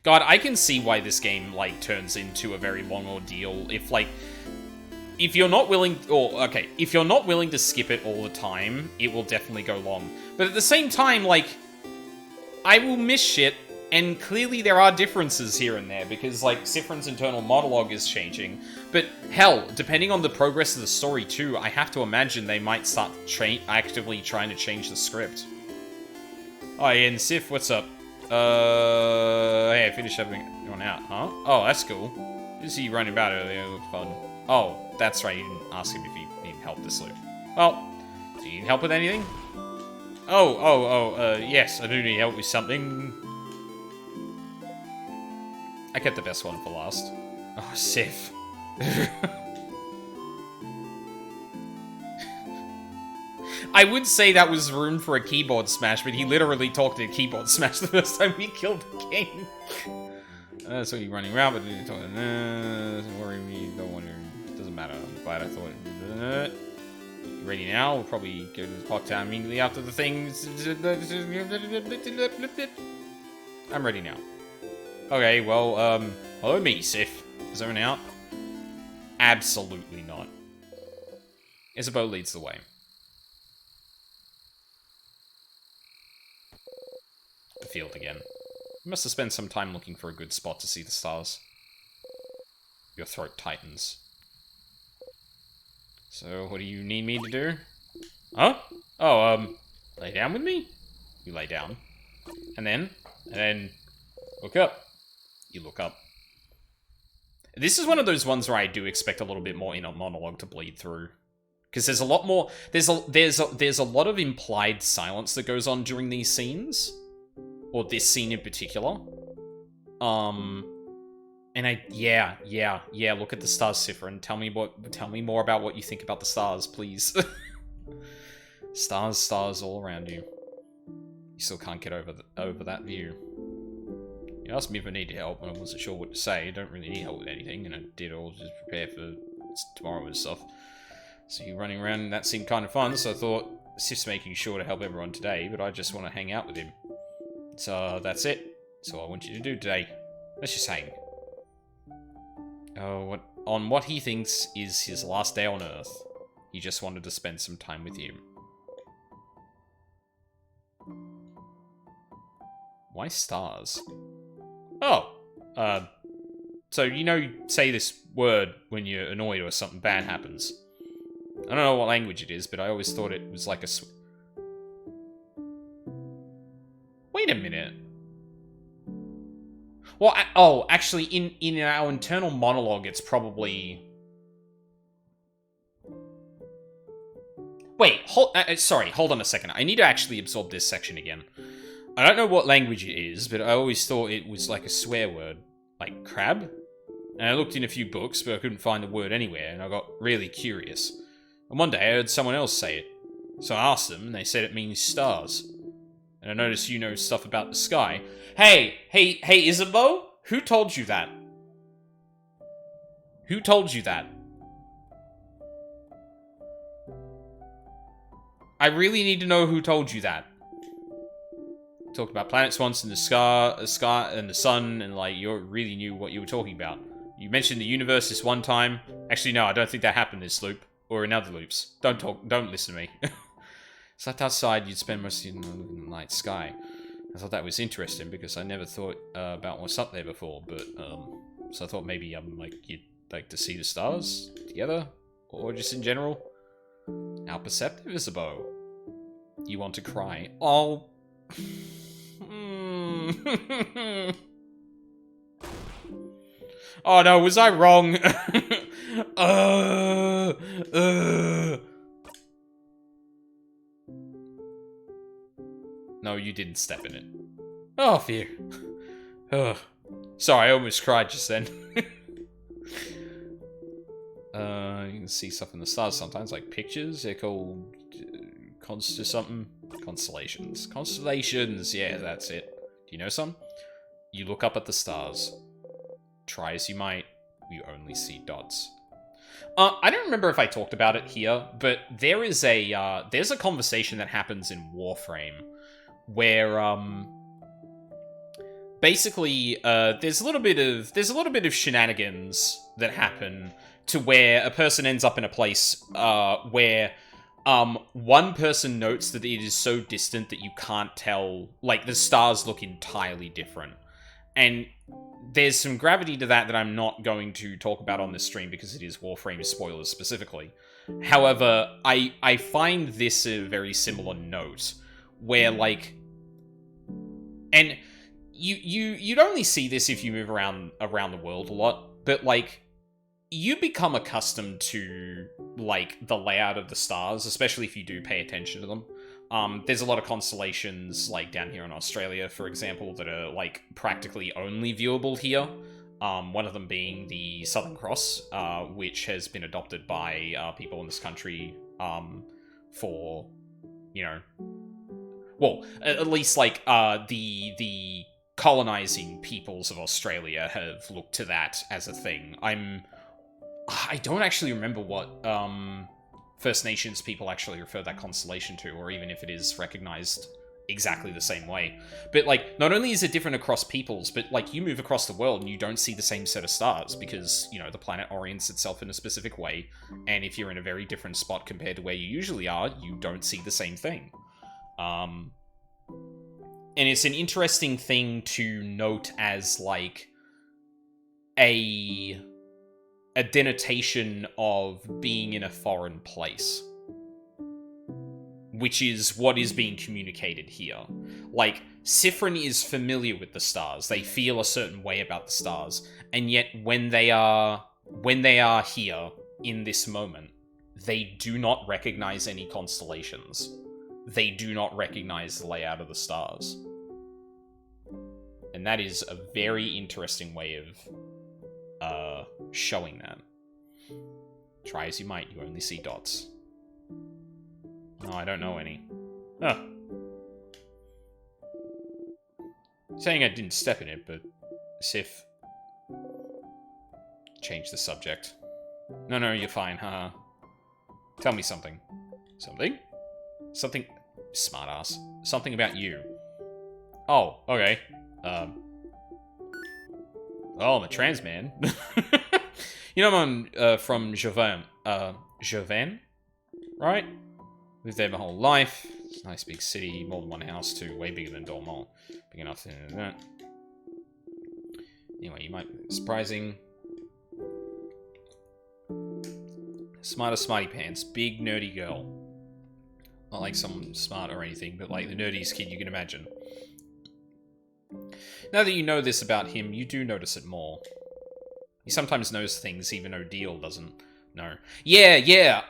God, I can see why this game, like, turns into a very long ordeal. If, like, if you're not willing, or, okay, if you're not willing to skip it all the time, it will definitely go long. But at the same time, like, I will miss shit, and clearly there are differences here and there, because, like, Sifrin's internal monologue is changing. But, hell, depending on the progress of the story, too, I have to imagine they might start actively trying to change the script. Oh, yeah, and Sif, what's up? Hey, I finished everyone out, huh? Oh, that's cool. Did see you running about earlier, it looked fun. Oh, that's right, you didn't ask him if he needed help this loop. Well, do you need help with anything? Yes, I do need help with something. I kept the best one for last. Oh, Sif. I would say that was room for a keyboard smash, but he literally talked a keyboard smash the first time we killed the game. So you're running around, but you're talking, doesn't worry me, don't want to, doesn't matter. I'm glad I thought it. You ready now? We'll probably go to the clock town immediately after the thing. I'm ready now. Okay, well, hello me, Sif. Zone out? Absolutely not. Isabeau leads the way. The field again. You must have spent some time looking for a good spot to see the stars. Your throat tightens. So, what do you need me to do? Huh? Oh, lay down with me? You lay down. And then, look up. You look up. This is one of those ones where I do expect a little bit more inner monologue to bleed through. Because there's a lot more, there's a lot of implied silence that goes on during these scenes. Or this scene in particular. And yeah, look at the stars, Sifrin. Tell me more about what you think about the stars, please. Stars all around you. You still can't get over that view. You asked me if I needed help, and I wasn't sure what to say. I don't really need help with anything, and I did all just prepare for tomorrow and stuff. So you running around, and that seemed kind of fun, so I thought, Sif's making sure to help everyone today, but I just want to hang out with him. So that's it. That's all I want you to do today. Let's just hang. On what he thinks is his last day on Earth. He just wanted to spend some time with you. Why stars? Oh, so you know you say this word when you're annoyed or something bad happens. I don't know what language it is, but I always thought it was like a Wait a minute. Well, actually, in our internal monologue, it's probably... Wait, sorry, hold on a second. I need to actually absorb this section again. I don't know what language it is, but I always thought it was like a swear word. Like crab? And I looked in a few books, but I couldn't find the word anywhere, and I got really curious. And one day I heard someone else say it. So I asked them, and they said it means stars. And I noticed you know stuff about the sky. Hey, Isabeau? Who told you that? Who told you that? I really need to know who told you that. Talked about planets once in the sky and the sun, and like you really knew what you were talking about. You mentioned the universe this one time. Actually, no, I don't think that happened this loop or in other loops. Don't listen to me. Slept outside, you'd spend most of the night sky. I thought that was interesting because I never thought about what's up there before, but so I thought maybe like you'd like to see the stars together, or just in general. How perceptive is a bow? You want to cry? Oh. Oh no, was I wrong? No, you didn't step in it. Oh, phew. Sorry, I almost cried just then. You can see stuff in the stars sometimes, like pictures. They're called Constellations. Constellations, yeah, that's it. Do you know some? You look up at the stars. Try as you might, you only see dots. I don't remember if I talked about it here, but there's a conversation that happens in Warframe where basically there's a little bit of shenanigans that happen to where a person ends up in a place where one person notes that it is so distant that you can't tell, like, the stars look entirely different. And there's some gravity to that I'm not going to talk about on this stream because it is Warframe spoilers specifically. However, I find this a very similar note where, like, and you'd only see this if you move around the world a lot, but, like, you become accustomed to, like, the layout of the stars, especially if you do pay attention to them. There's a lot of constellations, like, down here in Australia, for example, that are, like, practically only viewable here. One of them being the Southern Cross, which has been adopted by people in this country for, you know... Well, at least, like, the colonizing peoples of Australia have looked to that as a thing. I don't actually remember what First Nations people actually refer that constellation to, or even if it is recognized exactly the same way. But, like, not only is it different across peoples, but, like, you move across the world and you don't see the same set of stars because, you know, the planet orients itself in a specific way, and if you're in a very different spot compared to where you usually are, you don't see the same thing. And it's an interesting thing to note as, like, a denotation of being in a foreign place, which is what is being communicated here. Like, Sifrin is familiar with the stars. They feel a certain way about the stars, and yet when they are here in this moment, they do not recognize any constellations. They do not recognize the layout of the stars. And that is a very interesting way of showing that. Try as you might, you only see dots. No, I don't know any. Oh. Saying I didn't step in it, but Sif... Change the subject. No, you're fine, haha. Tell me something. Something? Something... Smartass. Something about you. Oh, okay. Oh, I'm a trans man. You know, I'm from Jovan. Jovan? Right? Lived there my whole life. It's a nice big city, more than one house too. Way bigger than Dormont. Big enough to that. Anyway, you might... Surprising. Smarty pants. Big nerdy girl. Not like someone smart or anything, but like the nerdiest kid you can imagine. Now that you know this about him, you do notice it more. He sometimes knows things even Odile doesn't know. Yeah,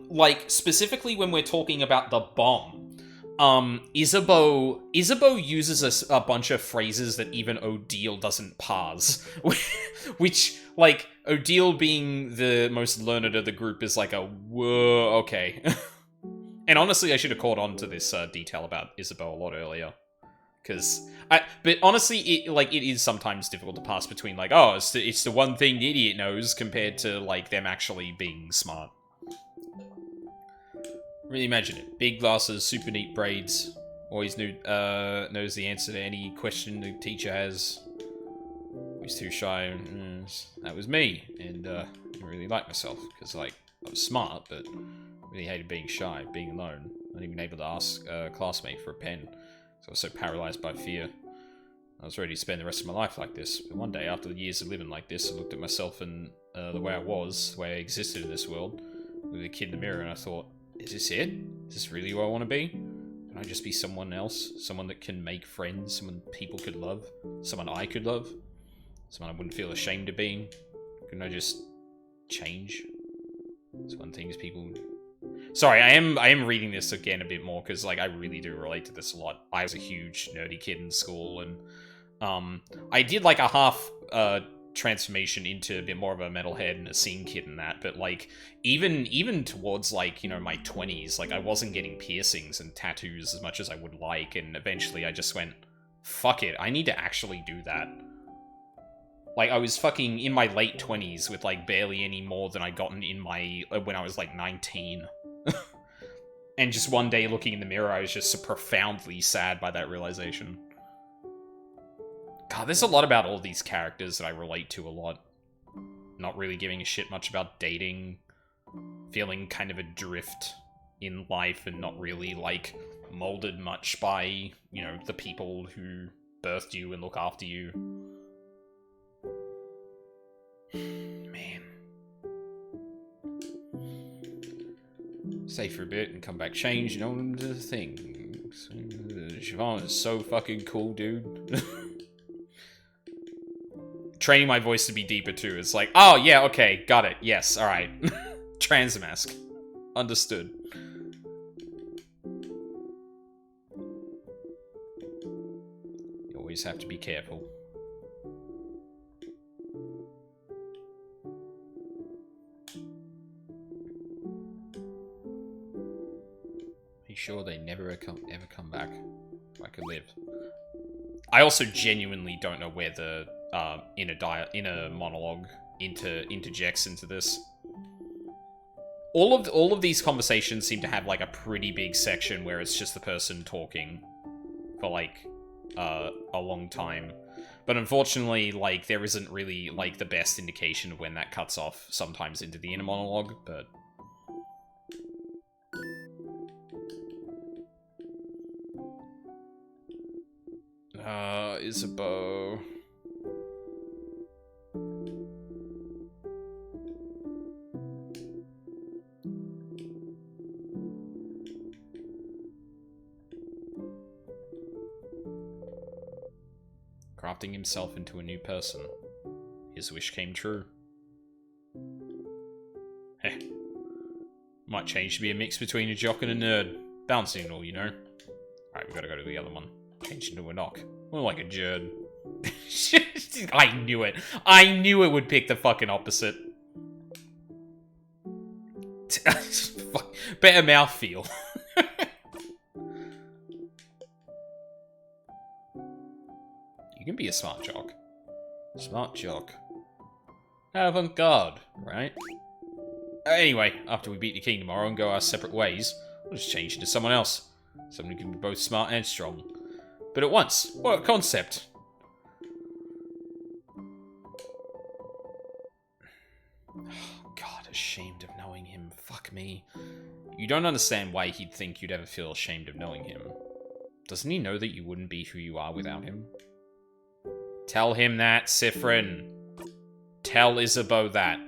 like, specifically when we're talking about the bomb, Isabeau uses a bunch of phrases that even Odile doesn't parse. Which, like, Odile being the most learned of the group is like a, whoa, okay. And honestly, I should have caught on to this detail about Isabeau a lot earlier. But honestly, it is sometimes difficult to pass between, like, oh, it's the one thing the idiot knows, compared to, like, them actually being smart. Really imagine it. Big glasses, super neat braids. Always knows the answer to any question the teacher has. Always too shy. That was me. And I didn't really like myself. Because, like, I was smart, but really hated being shy, being alone. Not even able to ask a classmate for a pen. So I was so paralyzed by fear. I was ready to spend the rest of my life like this. But one day, after the years of living like this, I looked at myself and the way I was, the way I existed in this world, with a kid in the mirror, and I thought, is this it? Is this really who I want to be? Can I just be someone else? Someone that can make friends? Someone people could love? Someone I could love? Someone I wouldn't feel ashamed of being? Couldn't I just change? It's one thing is people... Sorry, I am reading this again a bit more, because, like, I really do relate to this a lot. I was a huge nerdy kid in school, and I did, like, a half transformation into a bit more of a metalhead and a scene kid and that, but, like, even towards, like, you know, my 20s, like, I wasn't getting piercings and tattoos as much as I would like, and eventually I just went, fuck it, I need to actually do that. Like, I was fucking in my late 20s with, like, barely any more than I'd gotten in my... when I was, like, 19. And just one day looking in the mirror, I was just so profoundly sad by that realization. God, there's a lot about all these characters that I relate to a lot. Not really giving a shit much about dating. Feeling kind of adrift in life and not really, like, molded much by, you know, the people who birthed you and look after you. Man. Stay for a bit and come back change, you know, the thing. Siobhan is so fucking cool, dude. Training my voice to be deeper, too. It's like, oh, yeah, okay, got it. Yes, alright. Transmask. Understood. You always have to be careful. Be sure they never ever come back. If I could live. I also genuinely don't know where the inner monologue interjects into this. All of these conversations seem to have, like, a pretty big section where it's just the person talking for, like, a long time. But unfortunately, like, there isn't really, like, the best indication of when that cuts off sometimes into the inner monologue, but... Isabeau... Crafting himself into a new person. His wish came true. Heh. Might change to be a mix between a jock and a nerd. Bouncing and all, you know. Alright, we gotta go to the other one. Change into a knock. More like a jerd. I knew it. I knew it would pick the fucking opposite. Better mouthfeel. You can be a smart jock. Smart jock. Avant-garde, right? Anyway, after we beat the king tomorrow and go our separate ways, we'll just change into someone else. Someone who can be both smart and strong. But at once. What a concept. God, ashamed of knowing him. Fuck me. You don't understand why he'd think you'd ever feel ashamed of knowing him. Doesn't he know that you wouldn't be who you are without him? Tell him that, Sifrin. Tell Isabeau that.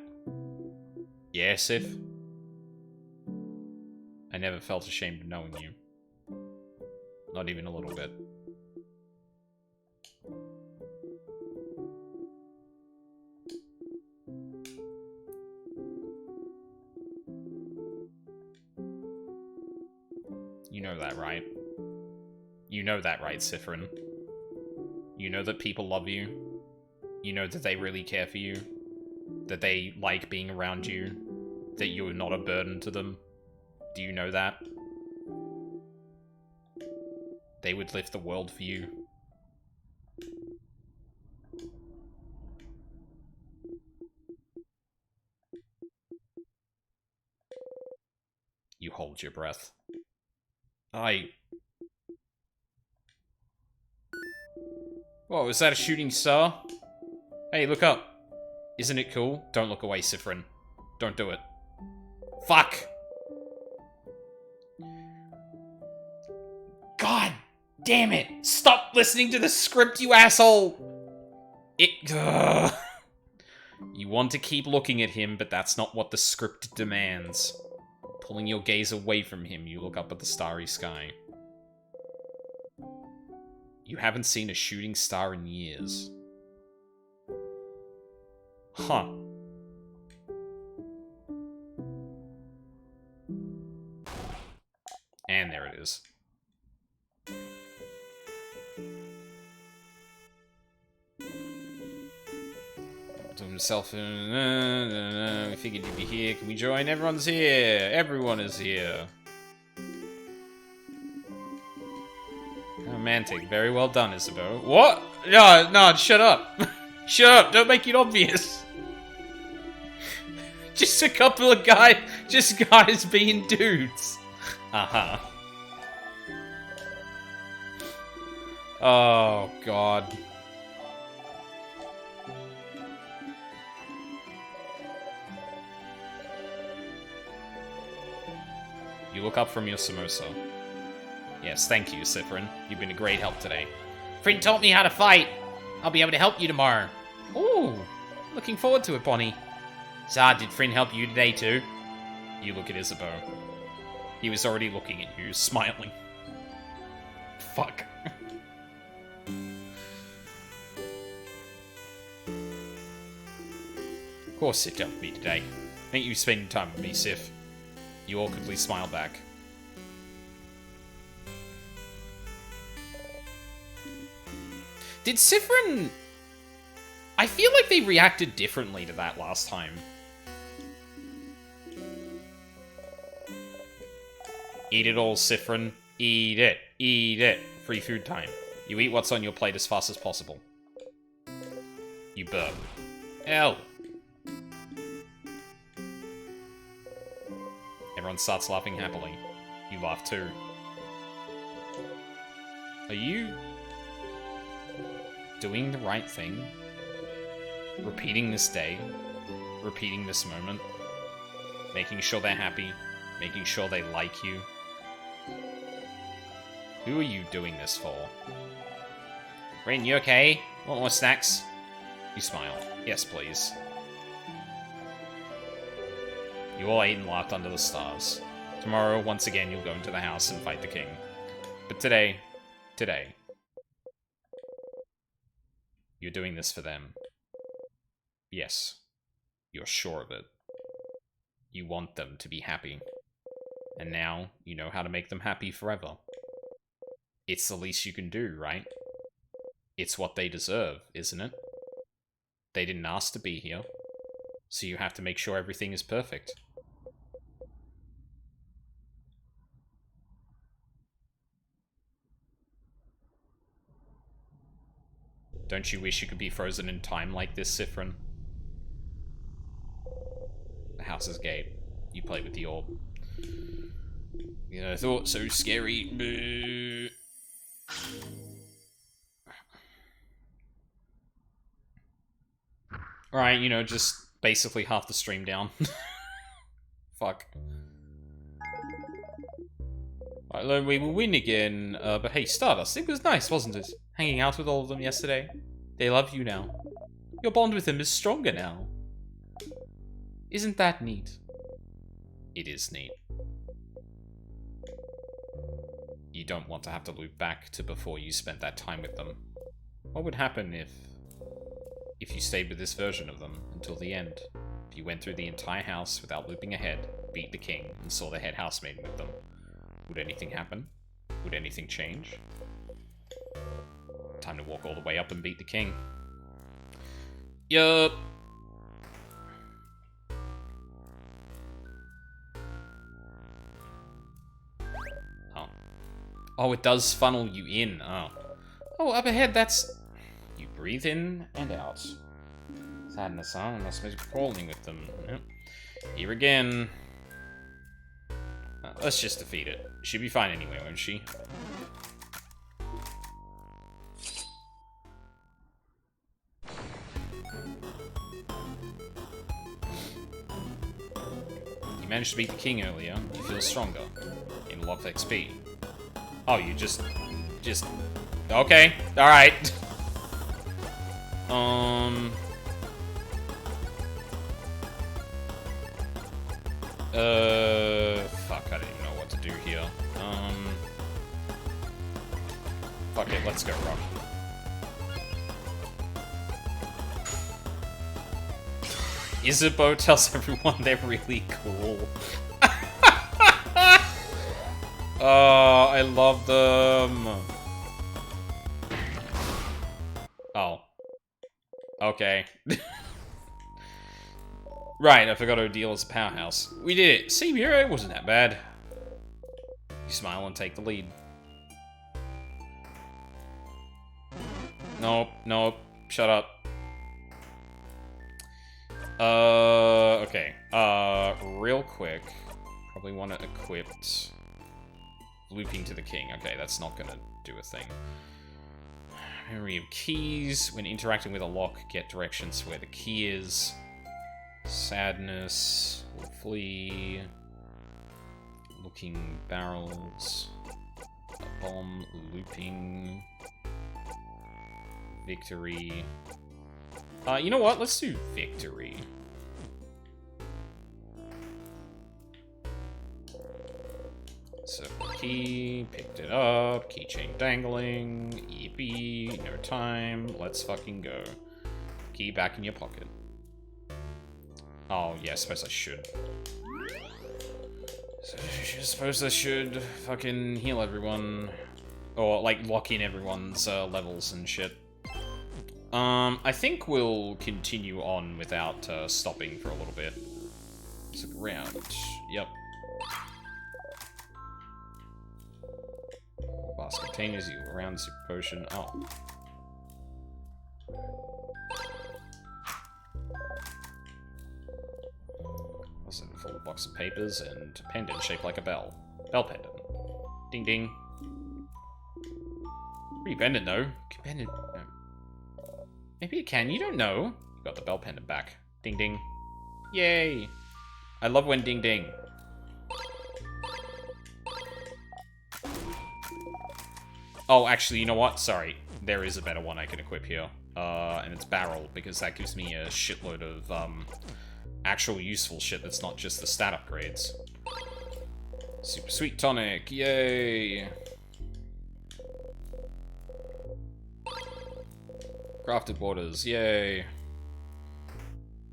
Yeah, Sif? I never felt ashamed of knowing you. Not even a little bit. You know that, right? You know that, right, Sifrin? You know that people love you. You know that they really care for you. That they like being around you. That you're not a burden to them. Do you know that? They would lift the world for you. You hold your breath. Whoa, is that a shooting star? Hey, look up. Isn't it cool? Don't look away, Sifrin. Don't do it. Fuck! God damn it! Stop listening to the script, you asshole! You want to keep looking at him, but that's not what the script demands. Pulling your gaze away from him, you look up at the starry sky. You haven't seen a shooting star in years. Huh. And there it is. To himself, we figured you'd be here. Can we join? Everyone's here. Everyone is here. Romantic. Very well done, Isabeau. What? No, shut up. Shut up. Don't make it obvious. Just a couple of guys being dudes. Uh-huh. Oh, God. You look up from your samosa. Yes, thank you, Sifrin. You've been a great help today. Frin taught me how to fight. I'll be able to help you tomorrow. Ooh, looking forward to it, Bonnie. Zard, did Frin help you today, too? You look at Isabeau. He was already looking at you, smiling. Fuck. Of course Sif helped me today. Thank you for spending time with me, Sif. You awkwardly smile back. Did Sifrin... I feel like they reacted differently to that last time. Eat it all, Sifrin. Eat it. Eat it. Free food time. You eat what's on your plate as fast as possible. You burp. L. Everyone starts laughing happily. You laugh too. Are you doing the right thing? Repeating this day? Repeating this moment? Making sure they're happy? Making sure they like you? Who are you doing this for? Rin, you okay? Want more snacks? You smile. Yes, please. You all ate and laughed under the stars. Tomorrow, once again, you'll go into the house and fight the king. But today, you're doing this for them. Yes, you're sure of it. You want them to be happy. And now, you know how to make them happy forever. It's the least you can do, right? It's what they deserve, isn't it? They didn't ask to be here, so you have to make sure everything is perfect. Don't you wish you could be frozen in time like this, Sifrin? The house is gay. You play with the orb. Yeah, I thought so scary. Boo. Alright, you know, just basically half the stream down. Fuck. Alright, we will win again. But hey, Stardust, it was nice, wasn't it? Hanging out with all of them yesterday. They love you now. Your bond with them is stronger now. Isn't that neat? It is neat. You don't want to have to loop back to before you spent that time with them. What would happen if you stayed with this version of them until the end? If you went through the entire house without looping ahead, beat the king, and saw the head housemaid with them? Would anything happen? Would anything change? Time to walk all the way up and beat the king. Yup. Oh. Oh, it does funnel you in. Oh. Oh, up ahead, that's... You breathe in and out. Sadness, huh? I must be crawling with them. Yep. Here again. Let's just defeat it. She'll be fine anyway, won't she? You managed to beat the king earlier. You feel stronger. In a lot of XP. Oh, you just... Okay. Alright. Fuck, I don't even know what to do here. Fuck it, let's go, Rock. Isabeau tells everyone they're really cool. Oh, I love them. Oh. Okay. Right, I forgot Odile is a powerhouse. We did it. See, it wasn't that bad. You smile and take the lead. Nope, nope. Shut up. Okay. Real quick. Probably want to equip looping to the king. Okay, that's not gonna do a thing. Memory of keys. When interacting with a lock, get directions to where the key is. Sadness. Will flee. Looking barrels. A bomb. Looping. Victory. You know what? Let's do victory. So, key, picked it up, keychain dangling, yippee, no time, let's fucking go. Key back in your pocket. Oh, yeah, I suppose I should. So, I suppose I should fucking heal everyone. Or, like, lock in everyone's levels and shit. I think we'll continue on without stopping for a little bit. Let's look around. Yep. Basket containers, you around super potion. Oh. Also a full box of papers and a pendant shaped like a bell. Bell pendant. Ding ding. Pretty pendant though. Pendant. No. Maybe it can, you don't know. You got the bell pendant back. Ding ding. Yay! I love when ding ding. Oh, actually, you know what? Sorry. There is a better one I can equip here. And it's barrel, because that gives me a shitload of, actual useful shit that's not just the stat upgrades. Super sweet tonic, yay! Crafted waters, yay!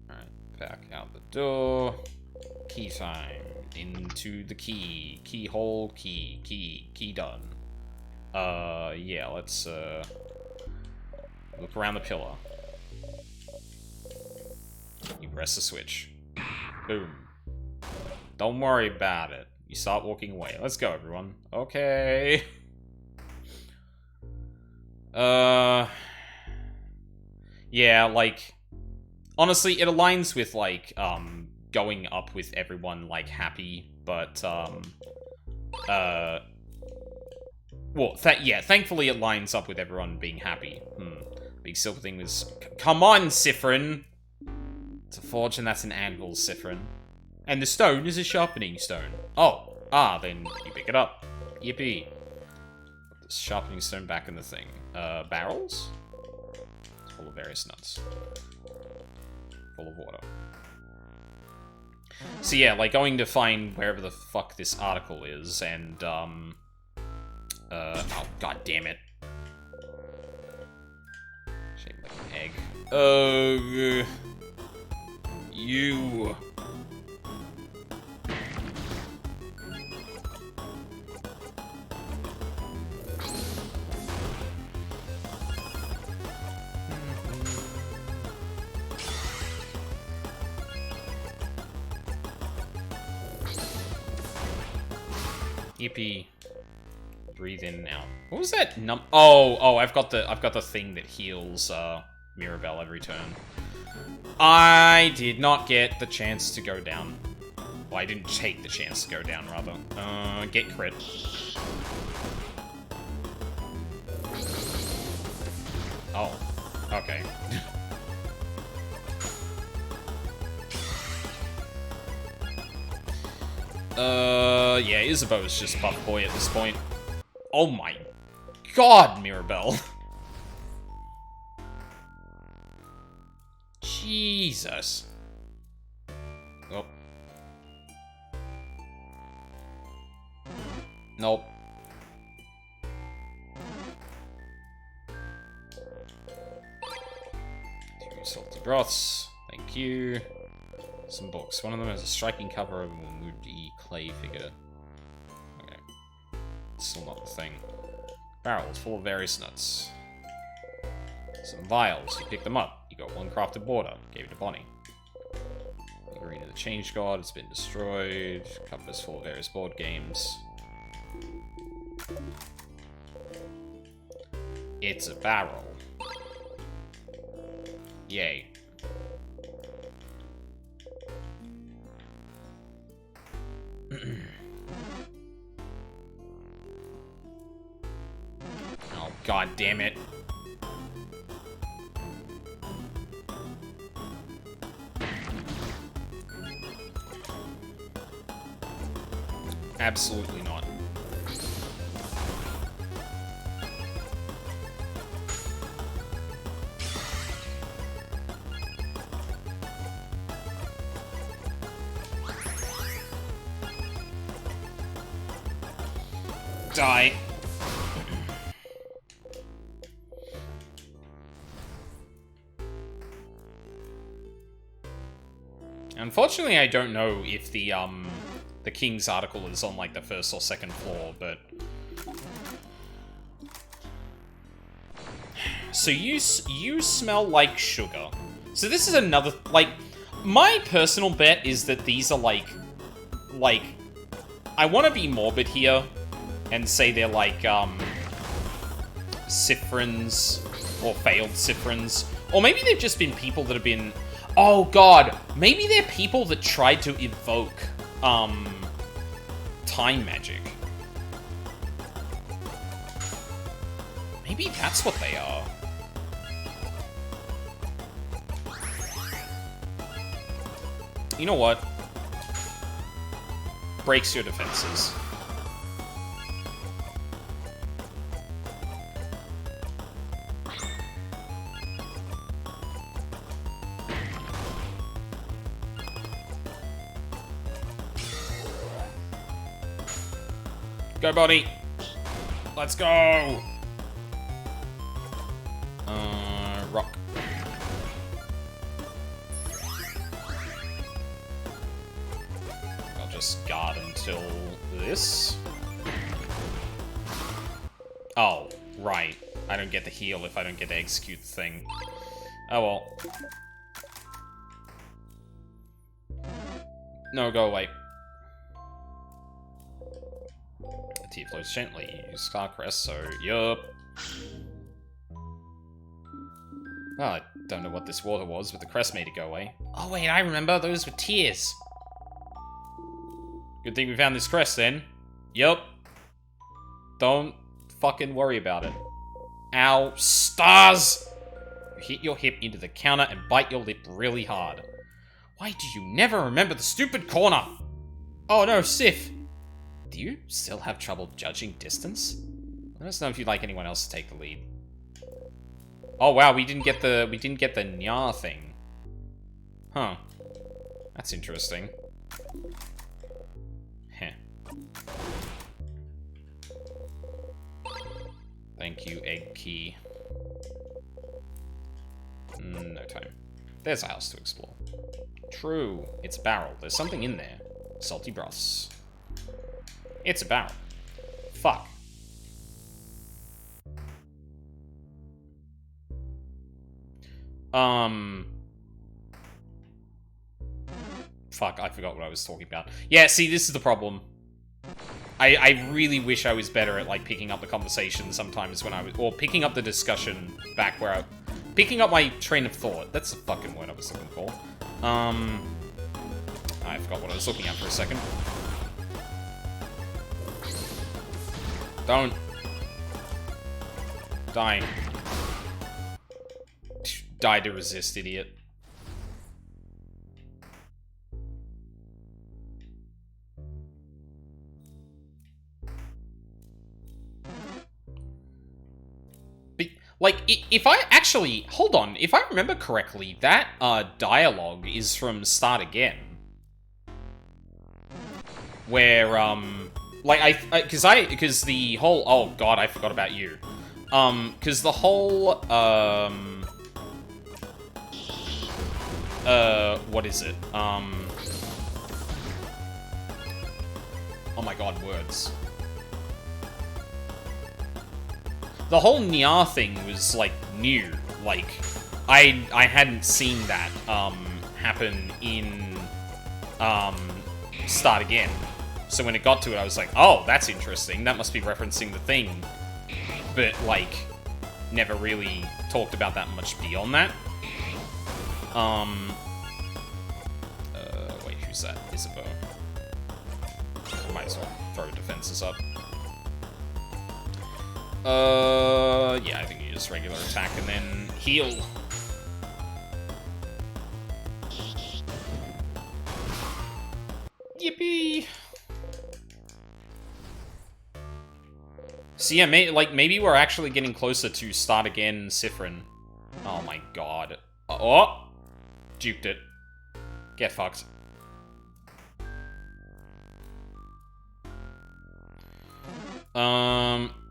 Alright, back out the door. Key time. Into the key. Keyhole, key done. Yeah, let's, look around the pillar. You press the switch. Boom. Don't worry about it. You start walking away. Let's go, everyone. Okay. Yeah, like, honestly, it aligns with, like, going up with everyone, like, happy, but, well, yeah, thankfully it lines up with everyone being happy. Big silver thing was... Come on, Siffrin! It's a forge and that's an anvil, Siffrin. And the stone is a sharpening stone. Oh, then you pick it up. Yippee. Put the sharpening stone back in the thing. Barrels? It's full of various nuts. Full of water. So yeah, like, going to find wherever the fuck this article is, and, oh, god damn it. Shaped like an egg. You. Yippee. Breathe in and out. What was that Oh, I've got the thing that heals Mirabelle every turn. I did not get the chance to go down. Well, I didn't take the chance to go down, rather. Get crit. Oh, okay. Yeah, Isabeau is just buff boy at this point. Oh my god, Mirabelle. Jesus. Oh. Nope. Two salty broths. Thank you. Some books. One of them has a striking cover of a moody clay figure. Okay. Still not the thing. Barrels full of various nuts. Some vials. You pick them up. You got one crafted border. Gave it to Bonnie. The Arena of the Change God has been destroyed. Cupboard full of various board games. It's a barrel. Yay. Oh, god damn it. Absolutely not. Die. Unfortunately, I don't know if the King's article is on, like, the first or second floor, but... So you smell like sugar. So this is another, like... My personal bet is that these are, like... I want to be morbid here and say they're, like, Sifrins or failed Sifrins. Or maybe they've just been people that have been... Oh, God. Maybe they're people that tried to evoke, time magic. Maybe that's what they are. You know what? Breaks your defenses. Go, Bonnie. Let's go. Rock. I'll just guard until this. Oh, right. I don't get the heal if I don't get to execute the thing. Oh well. No, go away. The tea flows gently. Use Scar Crest, so yup. Well, I don't know what this water was, but the crest made it go away. Oh wait, I remember. Those were tears. Good thing we found this crest then. Yup. Don't fucking worry about it. Ow. Stars! You hit your hip into the counter and bite your lip really hard. Why do you never remember the stupid corner? Oh no, Sif. Do you still have trouble judging distance? Let us know if you'd like anyone else to take the lead. Oh wow, we didn't get the Nya thing. Huh. That's interesting. Heh. Thank you, egg key. No time. There's a house to explore. True. It's a barrel. There's something in there. Salty broths. It's a barrel. Fuck. Fuck, I forgot what I was talking about. Yeah, see, this is the problem. I really wish I was better at, like, picking up the conversation sometimes when I was... Or picking up the discussion back where I... Picking up my train of thought. That's the fucking word I was looking for. I forgot what I was looking at for a second. Don't. Die. Die to resist, idiot. Like, if I actually... Hold on. If I remember correctly, that dialogue is from Start Again. Where, like, because the whole... Oh, God, I forgot about you. Because the whole, what is it? Oh my God, words. The whole Nya thing was, like, new. Like, I hadn't seen that, happen in, Start Again. So when it got to it, I was like, oh, that's interesting. That must be referencing the thing. But, like, never really talked about that much beyond that. Wait, who's that? Isabeau. Might as well throw defenses up. Yeah, I think you just regular attack and then heal. Yippee! So yeah, maybe we're actually getting closer to Start Again, Siffrin. Oh my God. Oh! Duped it. Get fucked.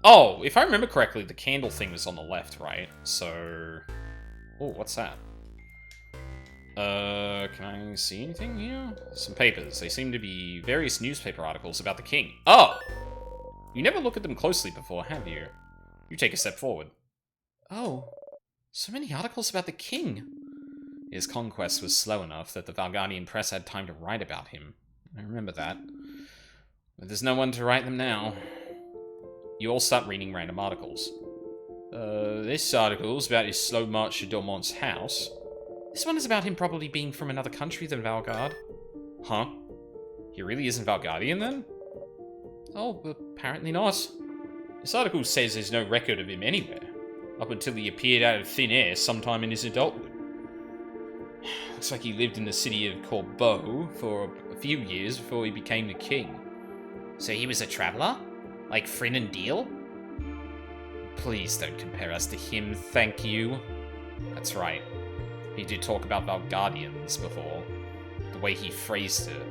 Oh, if I remember correctly, the candle thing was on the left, right? So... Oh, what's that? Can I see anything here? Some papers. They seem to be various newspaper articles about the king. Oh! You never looked at them closely before, have you? You take a step forward. Oh, so many articles about the king. His conquest was slow enough that the Valgardian press had time to write about him. I remember that. But there's no one to write them now. You all start reading random articles. This article's about his slow march to Dormont's house. This one is about him probably being from another country than Valgard. Huh? He really isn't Valgardian, then? Oh, apparently not. This article says there's no record of him anywhere, up until he appeared out of thin air sometime in his adulthood. Looks like he lived in the city of Corbeau for a few years before he became the king. So he was a traveller? Like Fryn and Deal? Please don't compare us to him, thank you. That's right. He did talk about Valgardians before. The way he phrased it.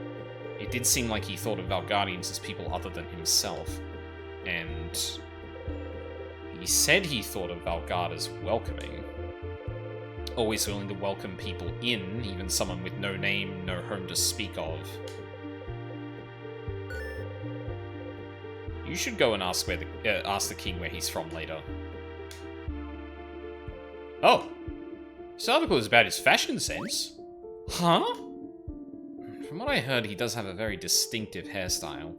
It did seem like he thought of Valgardians as people other than himself. And... he said he thought of Valgard as welcoming. Always willing to welcome people in, even someone with no name, no home to speak of. You should go and ask the king where he's from later. Oh! This article is about his fashion sense. Huh? From what I heard, he does have a very distinctive hairstyle.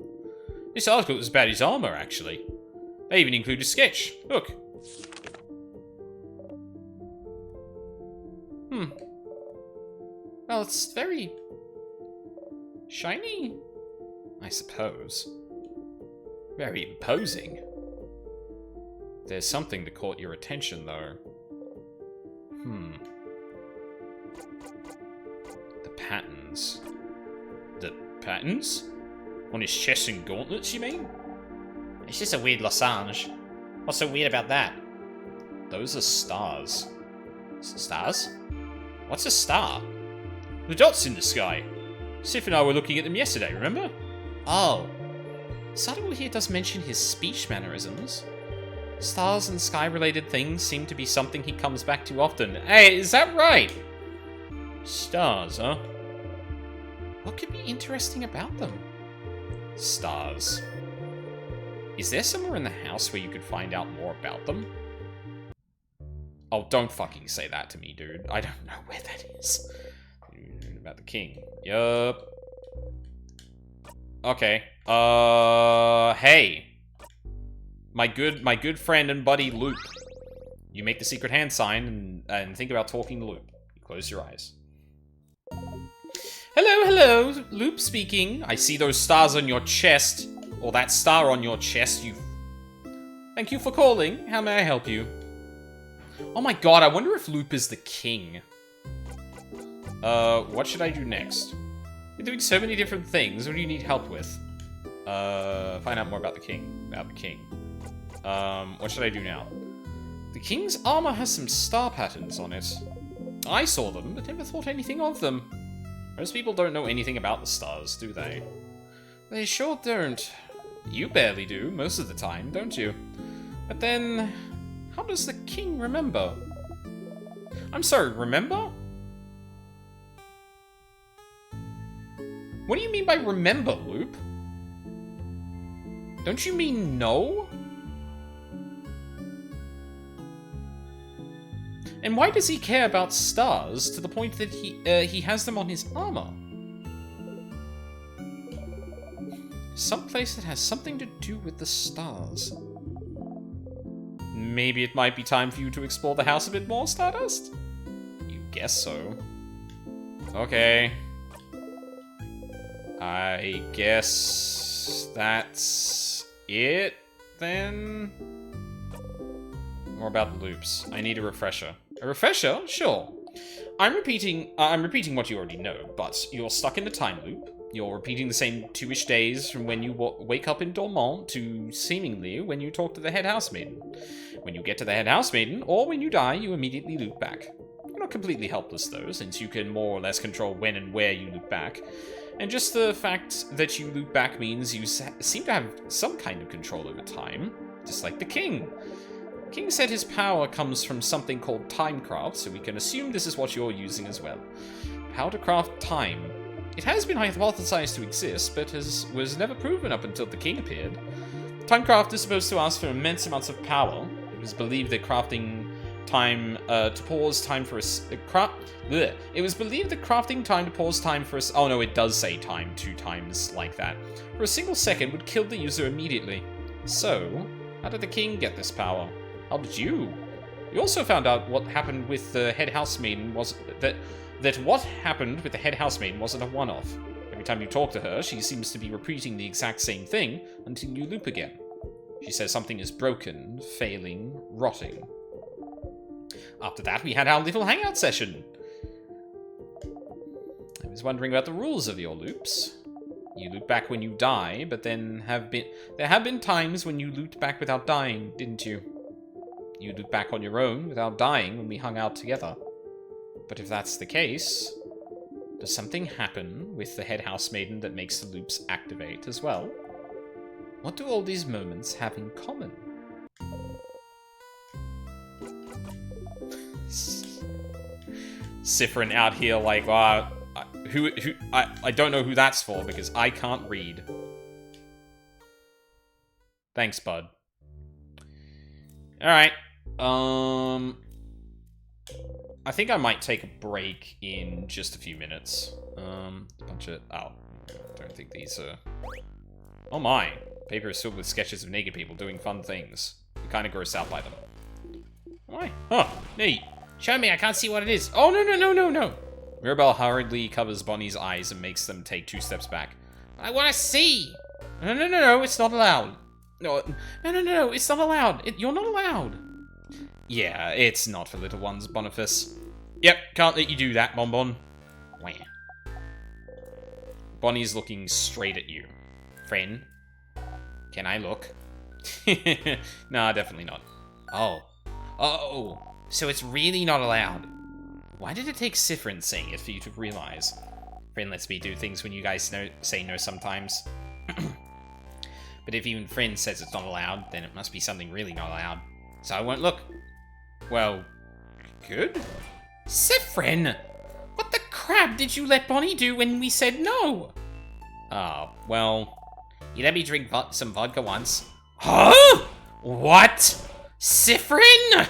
This article is about his armor, actually. They even include a sketch. Look. Well, it's very... shiny? I suppose. Very imposing. There's something that caught your attention, though. The patterns. The patterns? On his chest and gauntlets, you mean? It's just a weird losange. What's so weird about that? Those are stars. Stars? What's a star? The dots in the sky. Sif and I were looking at them yesterday, remember? Oh. This article here does mention his speech mannerisms. Stars and sky-related things seem to be something he comes back to often. Hey, is that right? Stars, huh? What could be interesting about them? Stars. Is there somewhere in the house where you could find out more about them? Oh, don't fucking say that to me, dude. I don't know where that is. About the king. Yup. Okay. Hey. My good friend and buddy, Loop. You make the secret hand sign and think about talking to Loop. You close your eyes. Hello, hello, Loop speaking. I see those stars on your chest. Or that star on your chest, you... Thank you for calling. How may I help you? Oh my god, I wonder if Loop is the king. What should I do next? You're doing so many different things. What do you need help with? Find out more about the king. What should I do now? The king's armor has some star patterns on it. I saw them, but never thought anything of them. Most people don't know anything about the stars, do they? They sure don't. You barely do, most of the time, don't you? But then, how does the king remember? I'm sorry, remember? What do you mean by remember, Loop? Don't you mean know? And why does he care about stars to the point that he has them on his armor? Someplace that has something to do with the stars. Maybe it might be time for you to explore the house a bit more, Stardust? You guess so. Okay. I guess that's it, then? More about the loops. I need a refresher. A refresher? Sure. I'm repeating what you already know, but you're stuck in a time loop. You're repeating the same 2-ish days from when you wake up in Dormont to seemingly when you talk to the head housemaiden. When you get to the head housemaiden, or when you die, you immediately loop back. You're not completely helpless though, since you can more or less control when and where you loop back. And just the fact that you loop back means you seem to have some kind of control over time, just like the king. King said his power comes from something called timecraft, so we can assume this is what you're using as well. How to craft time. It has been hypothesized to exist, but was never proven up until the king appeared. Timecraft is supposed to ask for immense amounts of power. It was believed that crafting time to pause time for It was believed that crafting time to pause time for oh no, it does say time 2 times like that. For a single second would kill the user immediately. So, how did the king get this power? How did you? You also found out what happened with the head housemaiden was that what happened with the head housemaiden wasn't a one-off. Every time you talk to her, she seems to be repeating the exact same thing until you loop again. She says something is broken, failing, rotting. After that, we had our little hangout session. I was wondering about the rules of your loops. You loop back when you die, but then there have been times when you looped back without dying, didn't you? You looped back on your own without dying when we hung out together. But if that's the case, does something happen with the head housemaiden that makes the loops activate as well? What do all these moments have in common? Sifrin out here like, I don't know who that's for because I can't read. Thanks, bud. Alright. I think I might take a break in just a few minutes. I don't think these are... Oh my. Paper is filled with sketches of naked people doing fun things. You're kind of grossed out by them. Why? Huh. Neat. Show me, I can't see what it is. Oh, no. Mirabelle hurriedly covers Bonnie's eyes and makes them take 2 steps back. I want to see! No, it's not allowed. No, it's not allowed. You're not allowed. Yeah, it's not for little ones, Boniface. Yep, can't let you do that, Bonbon. Wah. Bonnie's looking straight at you. Friend, can I look? Nah, definitely not. Oh, so it's really not allowed. Why did it take Sifrin saying it for you to realize? Friend lets me do things when you guys say no sometimes. But if even Friend says it's not allowed, then it must be something really not allowed. So I won't look. Well, good. Sifrin! What the crap did you let Bonnie do when we said no? Oh, well, you let me drink some vodka once. Huh? What? Sifrin?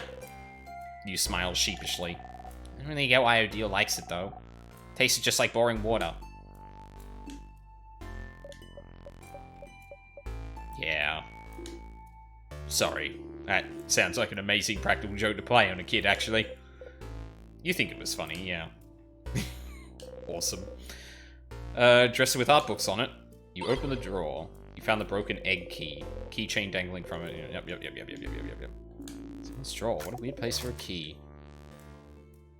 You smile sheepishly. I don't really get why Odile likes it, though. Tastes just like boring water. Yeah. Sorry. That sounds like an amazing practical joke to play on a kid, actually. You think it was funny, yeah. Awesome. Dresser with art books on it. You open the drawer. You found the broken egg key. Keychain dangling from it. Yep. Someone's drawer. What a weird place for a key.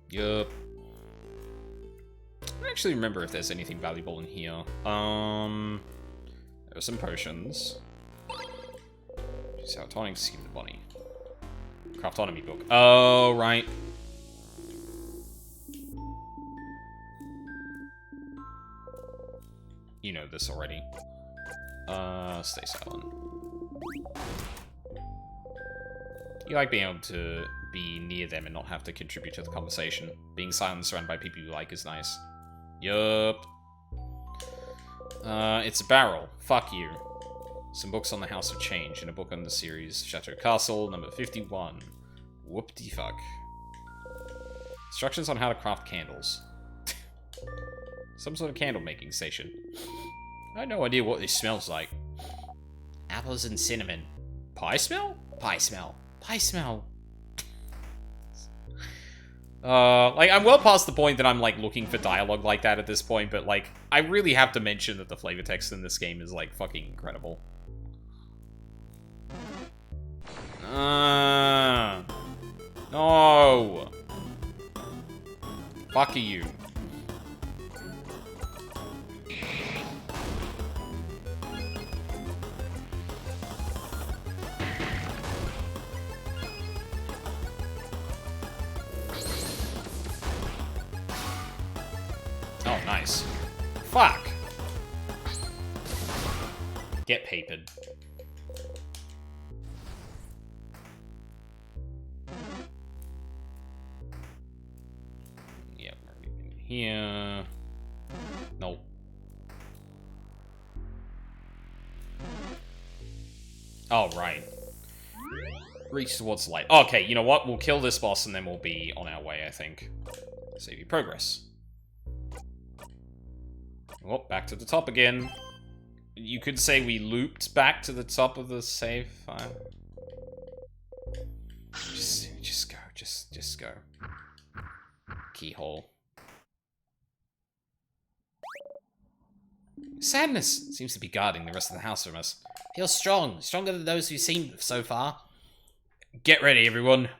Yup. I don't actually remember if there's anything valuable in here. There are some potions. So tonics, keep the bunny. Craftonomy book. Oh, right. You know this already. Stay silent. You like being able to be near them and not have to contribute to the conversation. Being silent and surrounded by people you like is nice. Yup. It's a barrel. Fuck you. Some books on the House of Change and a book on the series Chateau Castle, number 51. Whoop-de-fuck. Instructions on how to craft candles. Some sort of candle making station. I have no idea what this smells like. Apples and cinnamon. Pie smell? Pie smell. Pie smell. Like, I'm well past the point that I'm, like, looking for dialogue like that at this point, but, like, I really have to mention that the flavor text in this game is, like, fucking incredible. No! Fuck you. Oh, nice. Fuck! Get papered. Yep, in here. Nope. Oh, right. Reach towards the light. Okay, you know what? We'll kill this boss and then we'll be on our way, I think. Save you progress. Oh, back to the top again. You could say we looped back to the top of the save file. Just go. Just go. Keyhole. Sadness seems to be guarding the rest of the house from us. Feels strong. Stronger than those we've seen so far. Get ready, everyone.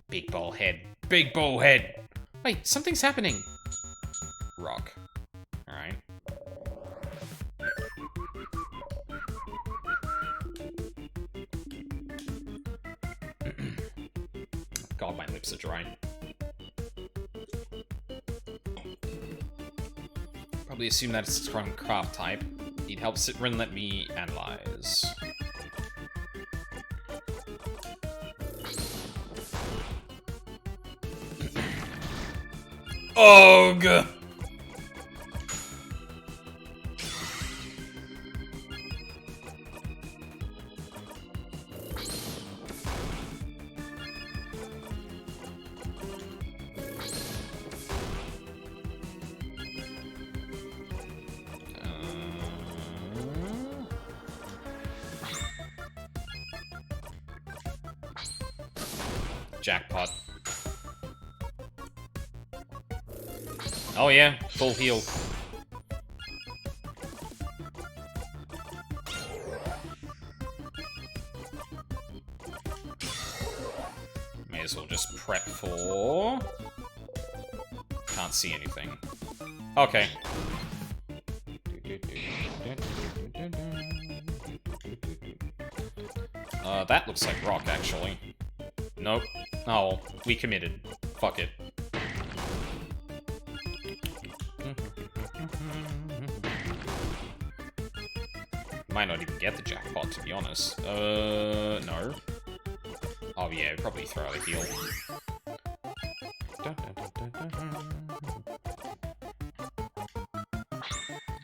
Big ball head. Big ball head. Wait, something's happening. Rock. Alright. God, my lips are dry. Probably assume that it's from craft type. It helps it run, let me analyze. Ugh! Jackpot. Oh yeah, full heal. May as well just prep for... Can't see anything. Okay. That looks like rock, actually. Nope. Oh, we committed. Fuck it. Might not even get the jackpot, to be honest. No. Oh yeah, probably throw out a heal.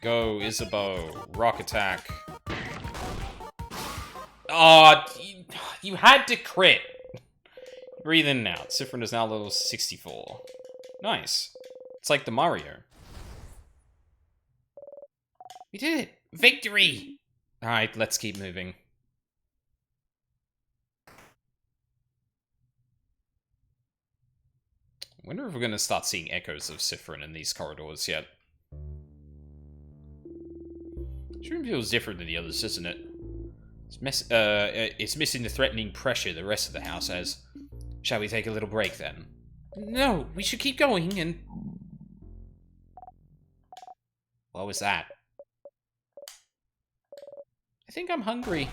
Go, Isabeau. Rock attack. Oh, you had to crit. Breathe in and out. Sifrin is now level 64. Nice. It's like the Mario. We did it! Victory! Alright, let's keep moving. I wonder if we're going to start seeing echoes of Siffrin in these corridors yet. This room feels different than the others, doesn't it? It's missing the threatening pressure the rest of the house has. Shall we take a little break, then? No, we should keep going and... What was that? I think I'm hungry.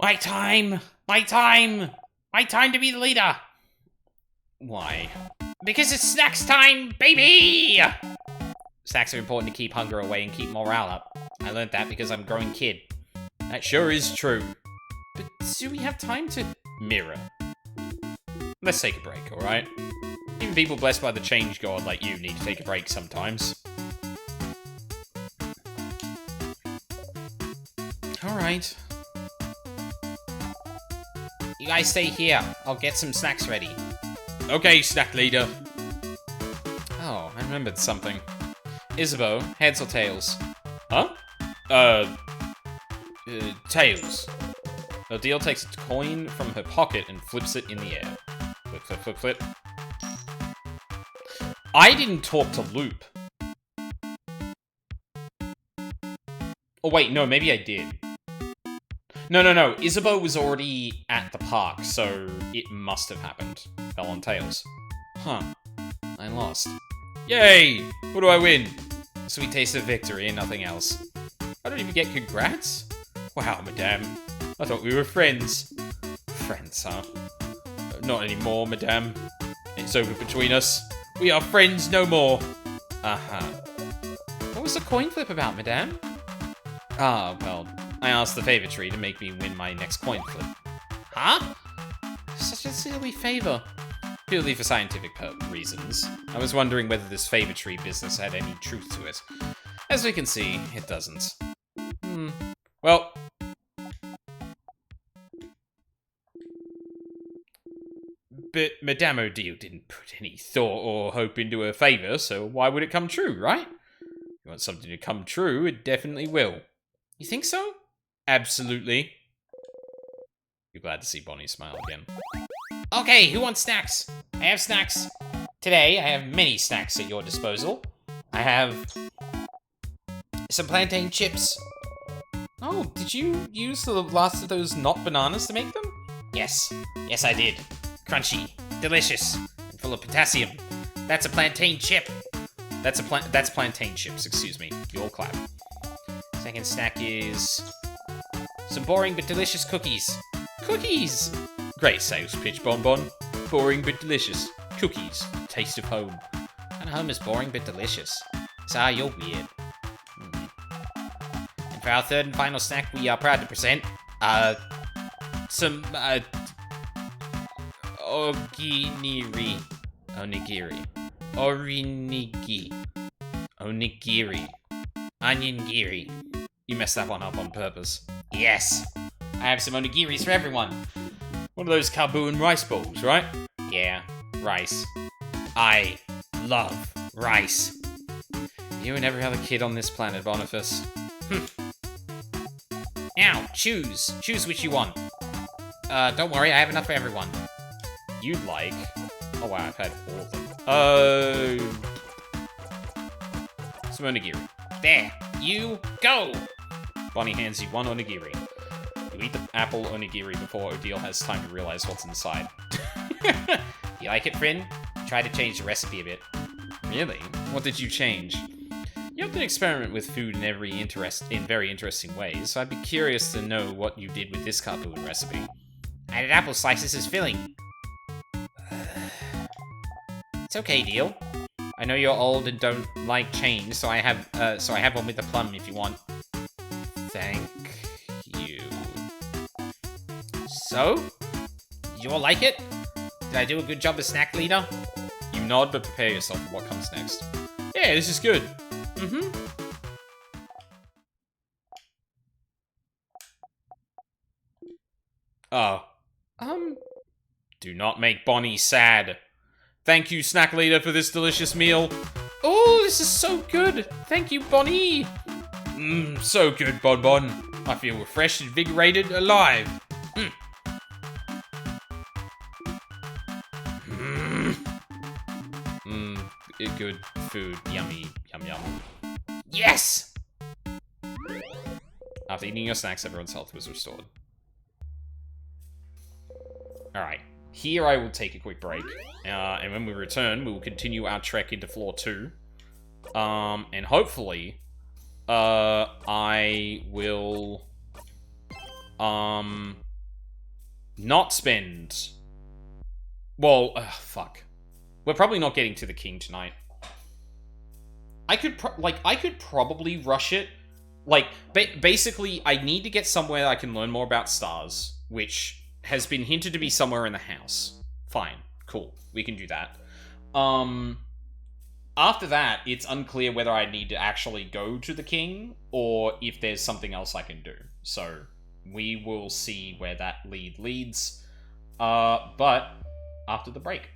My time! My time! My time to be the leader! Why? Because it's snacks time, baby! Snacks are important to keep hunger away and keep morale up. I learned that because I'm a growing kid. That sure is true. But do we have time to... Mirror. Let's take a break, alright? Even people blessed by the change god like you need to take a break sometimes. Alright. You guys stay here. I'll get some snacks ready. Okay, snack leader. Oh, I remembered something. Isabeau, heads or tails? Huh? Tails. Odile takes a coin from her pocket and flips it in the air. Flip, flip, flip, flip. I didn't talk to Loop. Oh wait, no, maybe I did. No. Isabeau was already at the park, so it must have happened. Fell on tails. Huh. I lost. Yay! What do I win? A sweet taste of victory and nothing else. I don't even get congrats? Wow, madame. I thought we were friends. Friends, huh? Not anymore, madame. It's over between us. We are friends no more. Uh-huh. What was the coin flip about, madame? Ah, well, I asked the favor tree to make me win my next coin flip. Huh? Such a silly favor. Purely for scientific reasons. I was wondering whether this favor tree business had any truth to it. As we can see, it doesn't. Well... But Madame Odile didn't put any thought or hope into her favor, so why would it come true, right? If you want something to come true, it definitely will. You think so? Absolutely. You're glad to see Bonnie smile again. Okay, who wants snacks? I have snacks. Today, I have many snacks at your disposal. I have some plantain chips. Oh, did you use the last of those not bananas to make them? Yes. Yes, I did. Crunchy, delicious, and full of potassium. That's a plantain chip. That's plantain chips, excuse me. You'll clap. Second snack is some boring but delicious cookies. Cookies! Great sales pitch, Bonbon. Boring but delicious. Cookies. Taste of home. And home is boring but delicious. So you're weird. And for our third and final snack, we are proud to present, some, Onigiri. Onigiri. Onigiri. You messed that one up on purpose. Yes. I have some onigiris for everyone. One of those carboon and rice bowls, right? Yeah, rice. I love rice. You and every other kid on this planet, Boniface. Now, choose. Choose which you want. Don't worry, I have enough for everyone. You'd like... Oh wow, I've had all of them. Some onigiri. There, you go! Bonnie hands you one onigiri. You eat the apple onigiri before Odile has time to realize what's inside. You like it, friend? Try to change the recipe a bit. Really? What did you change? You often experiment with food in very interesting ways, so I'd be curious to know what you did with this carboon recipe. I added apple slices as filling. It's okay, Deal. I know you're old and don't like change, so I have one with a plum if you want. Thank you. So? You all like it? Did I do a good job as snack leader? You nod, but prepare yourself for what comes next. Yeah, this is good. Oh. Do not make Bonnie sad. Thank you, snack leader, for this delicious meal. Oh, this is so good. Thank you, Bonnie. So good, Bonbon. I feel refreshed, invigorated, alive. good food. Yummy. Yum yum. Yes! After eating your snacks, everyone's health was restored. Alright. Here I will take a quick break. And when we return, we will continue our trek into floor 2. And hopefully, I will, not spend... Well, fuck. We're probably not getting to the king tonight. I could probably rush it. Like, basically, I need to get somewhere I can learn more about stars, which has been hinted to be somewhere in the house. Fine. Cool. We can do that. After that, it's unclear whether I need to actually go to the king, or if there's something else I can do. So, we will see where that leads. But, after the break.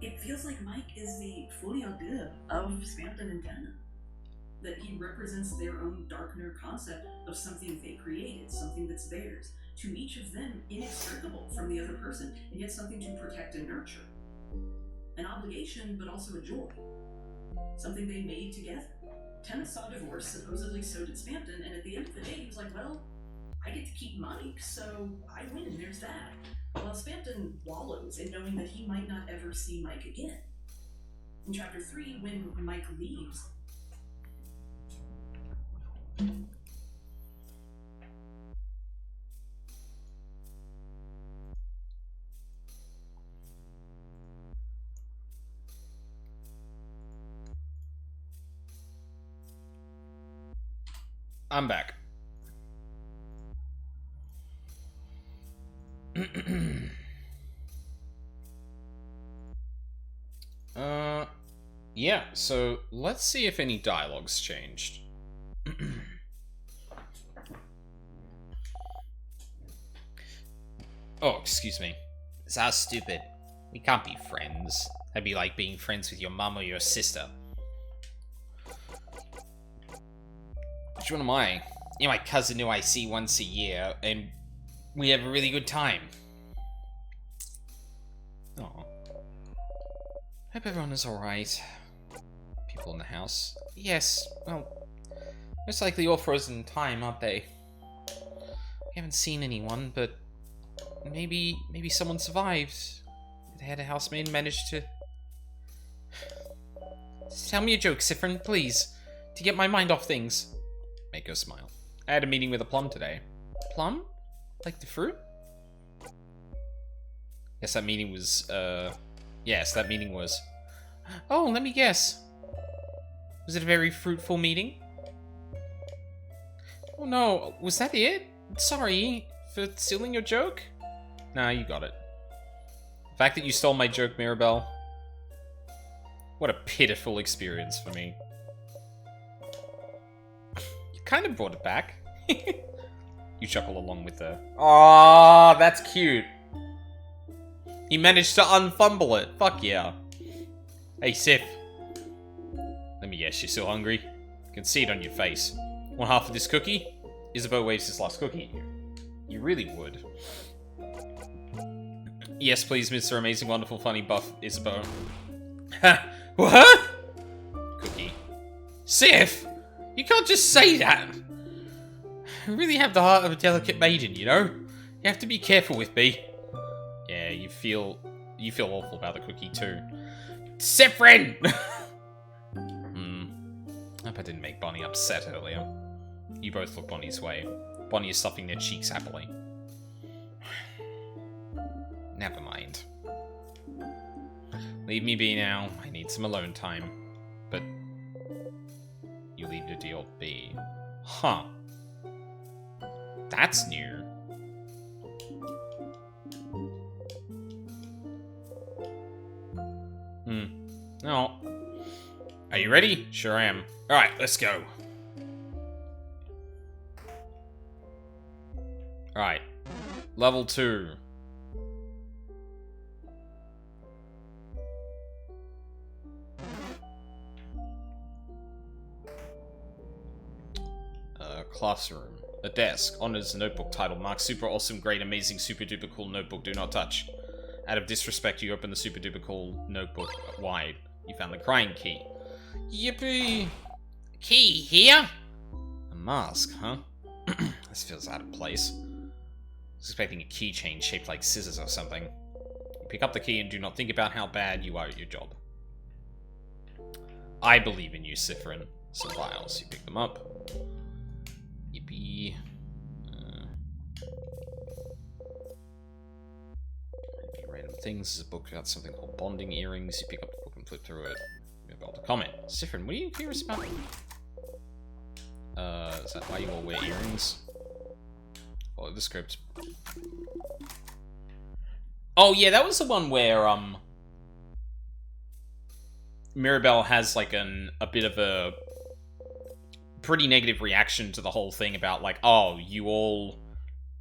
It feels like Mike is the folie à deux of Spampton and Tenna. That he represents their own darkener concept of something they created, something that's theirs, to each of them inextricable from the other person, and yet something to protect and nurture. An obligation, but also a joy. Something they made together. Tenna saw divorce, supposedly so did Spampton, and at the end of the day he was like, well, I get to keep Mike, so I win, there's that. While Spampton wallows in knowing that he might not ever see Mike again. In Chapter 3, when Mike leaves, I'm back. Yeah, so let's see if any dialogue's changed. Oh, excuse me. That's stupid. We can't be friends. That'd be like being friends with your mum or your sister. Which one am I? You're my cousin who I see once a year, and we have a really good time. Oh. Hope everyone is alright. People in the house. Yes, well, most likely all frozen in time, aren't they? We haven't seen anyone, but maybe someone survived. The head housemaid managed to... Tell me a joke, Siffrin, please, to get my mind off things. Make her smile. I had a meeting with a plum today. Plum? Like the fruit? Yes, that meeting was, Yes, that meeting was... Oh, let me guess. Was it a very fruitful meeting? Oh no, was that it? Sorry for stealing your joke? Nah, you got it. The fact that you stole my joke, Mirabelle. What a pitiful experience for me. You kind of brought it back. You chuckle along with her. Aww, that's cute. He managed to unfumble it. Fuck yeah. Hey, Sif. Let me guess, you're still hungry? I can see it on your face. Want half of this cookie? Isabeau waves his last cookie at you. You really would. Yes, please, Mr. Amazing, Wonderful, Funny, Buff, Isabeau. Ha! What? Cookie. Sif! You can't just say that! You really have the heart of a delicate maiden, you know? You have to be careful with me. Yeah, you feel awful about the cookie too. Siffrin! I hope I didn't make Bonnie upset earlier. You both look Bonnie's way. Bonnie is stuffing their cheeks happily. Never mind. Leave me be now. I need some alone time. But you leave the deal be. Huh. That's new. No. Are you ready? Sure am. Alright, let's go. Alright. Level 2. Classroom. A desk. Honors notebook title. Mark super awesome, great, amazing, super duper cool notebook. Do not touch. Out of disrespect, you open the super duper cool notebook wide. You found the crying key. Yippee! Key here? A mask, huh? This feels out of place. I was expecting a keychain shaped like scissors or something. You pick up the key and do not think about how bad you are at your job. I believe in you, Siffrin. Some files. You pick them up. Yippee. Random things. This is a book about something called bonding earrings. You pick up the book and flip through it. You're about to comment. Siffrin, what are you curious about? Is that why you all wear earrings? Follow the script. Oh yeah, that was the one where Mirabelle has like a bit of a pretty negative reaction to the whole thing about like, oh, you all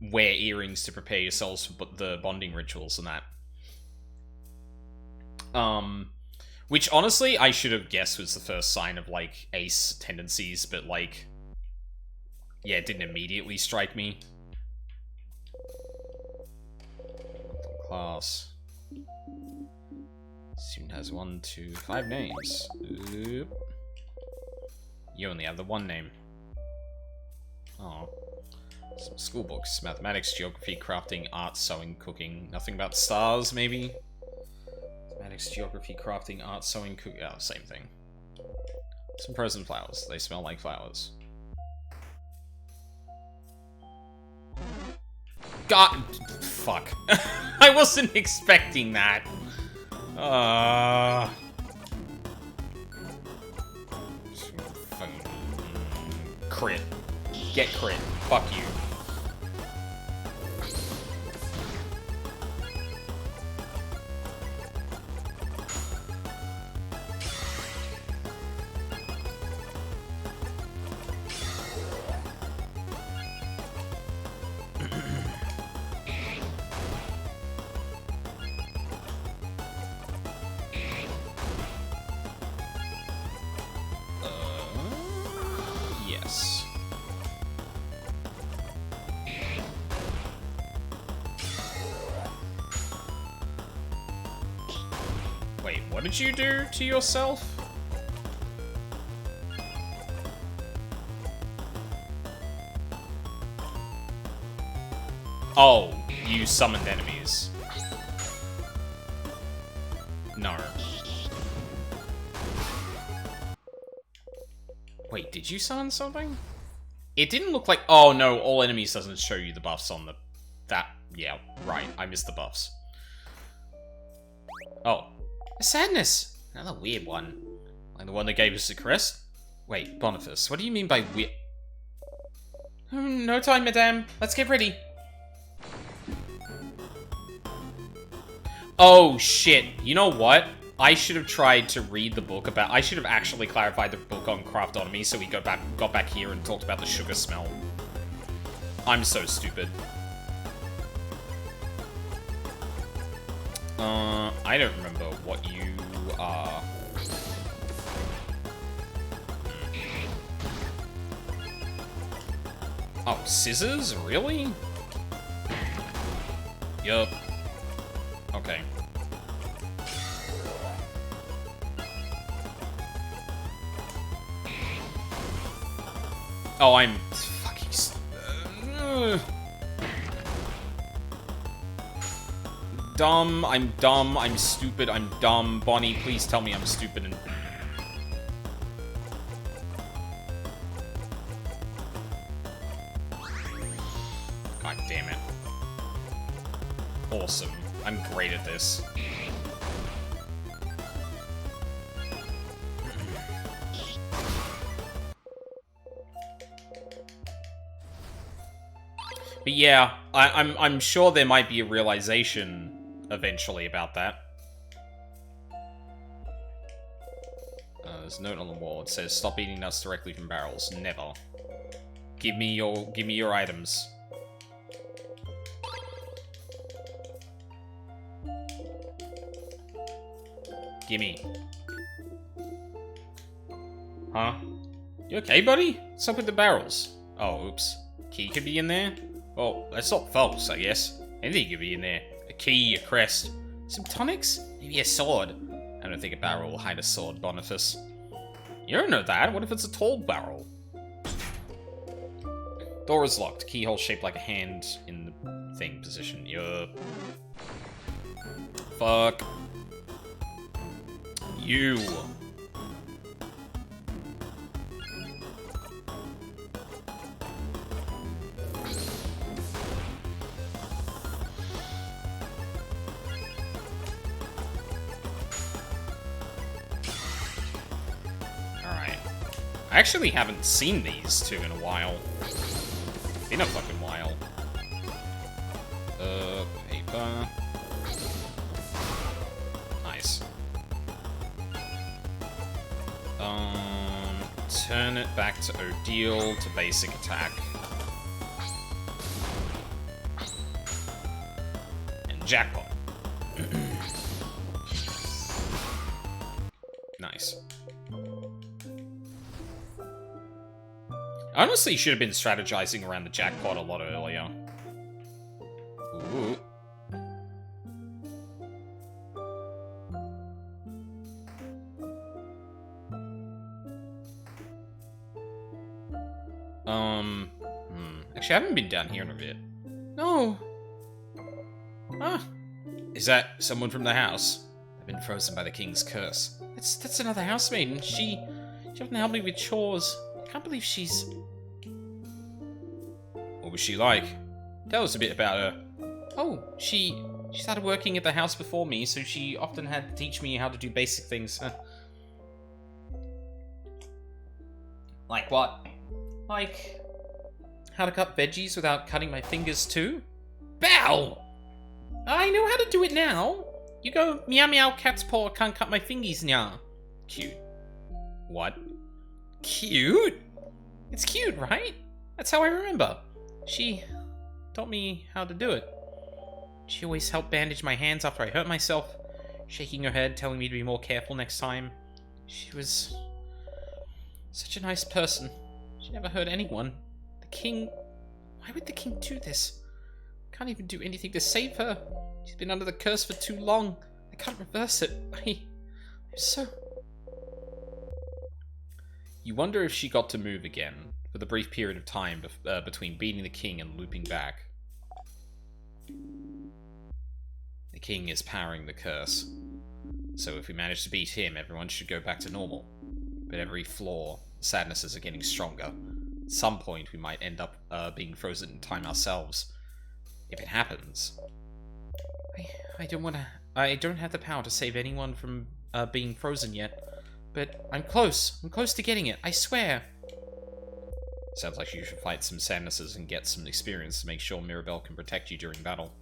wear earrings to prepare yourselves for the bonding rituals and that. Which, honestly, I should have guessed was the first sign of, like, ace tendencies, but, like... Yeah, it didn't immediately strike me. Class. Student has 1, 2, 5 names. Oop. You only have the one name. Oh. Some school books. Mathematics, geography, crafting, art, sewing, cooking. Nothing about stars, maybe? Mathematics, geography, crafting, art, sewing, cooking. Oh, same thing. Some frozen flowers. They smell like flowers. God. Fuck. I wasn't expecting that. Crit. Get crit. Fuck you. Yes. Wait, what did you do to yourself? Oh, you summoned enemies. No. Wait, did you summon something? It didn't look like... Oh, no, all enemies doesn't show you the buffs on the... That... Yeah, right, I missed the buffs. Oh. A sadness! Another weird one. Like the one that gave us the crest? Wait, Boniface, what do you mean by weird... No time, madame. Let's get ready. Oh, shit. You know what? I should have tried to read the book about... I should have actually clarified the book on craftonomy so we got back here and talked about the sugar smell. I'm so stupid. I don't remember what you are. Oh, scissors? Really? Yup. Okay. Oh, I'm fucking... Dumb, I'm stupid, I'm dumb. Bonnie, please tell me I'm stupid and... God damn it. Awesome. I'm great at this. But yeah, I'm sure there might be a realization eventually about that. There's a note on the wall. It says, "Stop eating nuts directly from barrels. Never. Give me your items." Gimme. Huh? You okay, buddy? What's up with the barrels? Oh, oops. Key could be in there? Well, that's not false, I guess. Anything could be in there. A key, a crest. Some tonics? Maybe a sword. I don't think a barrel will hide a sword, Boniface. You don't know that. What if it's a tall barrel? Door is locked. Keyhole shaped like a hand in the thing position. Yup. Fuck. You. Alright. I actually haven't seen these two in a while. Been a fucking while. Paper. Nice. Turn it back to Odile to basic attack. And jackpot. Nice. I honestly should have been strategizing around the jackpot a lot earlier. Ooh. Actually, I haven't been down here in a bit. No. Ah. Is that someone from the house? I've been frozen by the king's curse. That's another housemaid, and she often helped me with chores. I can't believe she's... What was she like? Tell us a bit about her. Oh, she started working at the house before me, so she often had to teach me how to do basic things. Like what? Like how to cut veggies without cutting my fingers too? Bow! I know how to do it now. You go, meow meow, cat's paw, can't cut my fingies now. Cute. What? Cute? It's cute, right? That's how I remember. She taught me how to do it. She always helped bandage my hands after I hurt myself, shaking her head, telling me to be more careful next time. She was such a nice person. She never hurt anyone. The king... Why would the king do this? Can't even do anything to save her. She's been under the curse for too long. I can't reverse it. I'm so... You wonder if she got to move again for the brief period of time between beating the king and looping back. The king is powering the curse. So if we manage to beat him, everyone should go back to normal. But every flaw, sadnesses are getting stronger. At some point, we might end up being frozen in time ourselves. If it happens... I don't have the power to save anyone from being frozen yet. But I'm close. I'm close to getting it. I swear. Sounds like you should fight some sadnesses and get some experience to make sure Mirabelle can protect you during battle.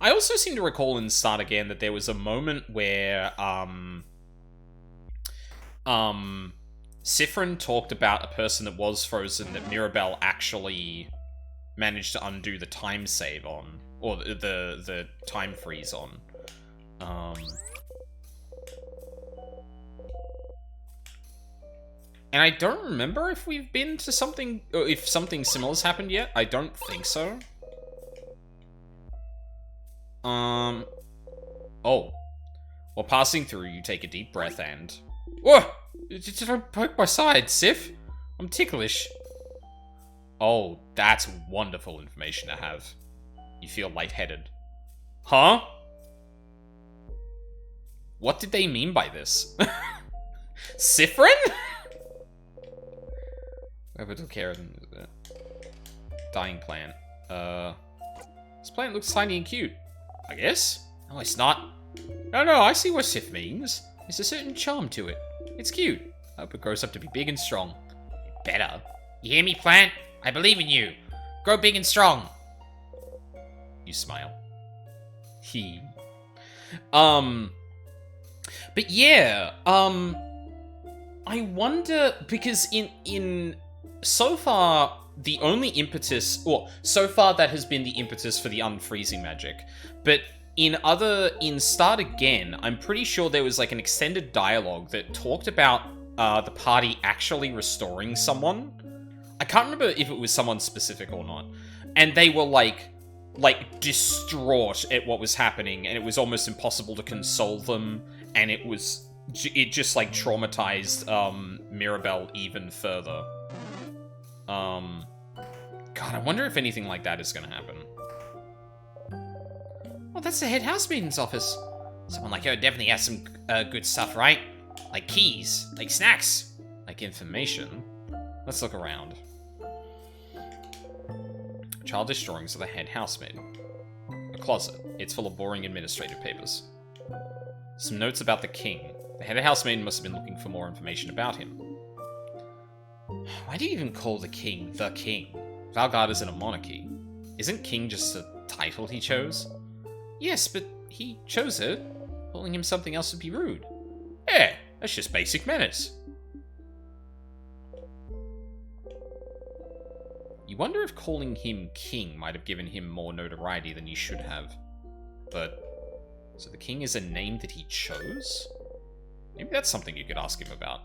I also seem to recall in Start Again that there was a moment where, Siffrin talked about a person that was frozen that Mirabelle actually managed to undo the time save on. Or the time freeze on. And I don't remember if we've been to something, or if something similar's happened yet. I don't think so. Oh. While passing through, you take a deep breath and... Whoa! Just don't poke my side, Sif. I'm ticklish. Oh, that's wonderful information to have. You feel lightheaded. Huh? What did they mean by this? Siffrin? Whoever took care of them. Dying plant. This plant looks tiny and cute. I guess? No, it's not. No, I see what Sif means. There's a certain charm to it. It's cute. I hope it grows up to be big and strong. It better. You hear me, plant? I believe in you. Grow big and strong. You smile. But yeah, I wonder, because in so far, the only impetus, or so far that has been the impetus for the unfreezing magic, but in Start Again, I'm pretty sure there was like an extended dialogue that talked about the party actually restoring someone. I can't remember if it was someone specific or not. And they were like distraught at what was happening, and it was almost impossible to console them, and it just like traumatized Mirabelle even further. God, I wonder if anything like that is gonna happen. Well, that's the head housemaiden's office. Someone like her definitely has some good stuff, right? Like keys, like snacks, like information. Let's look around. Childish drawings of the head housemaid. A closet. It's full of boring administrative papers. Some notes about the king. The head housemaid must have been looking for more information about him. Why do you even call the king the king? Valgard isn't a monarchy. Isn't king just a title he chose? Yes, but he chose it. Calling him something else would be rude. Yeah, that's just basic manners. You wonder if calling him king might have given him more notoriety than he should have. But... so the king is a name that he chose? Maybe that's something you could ask him about.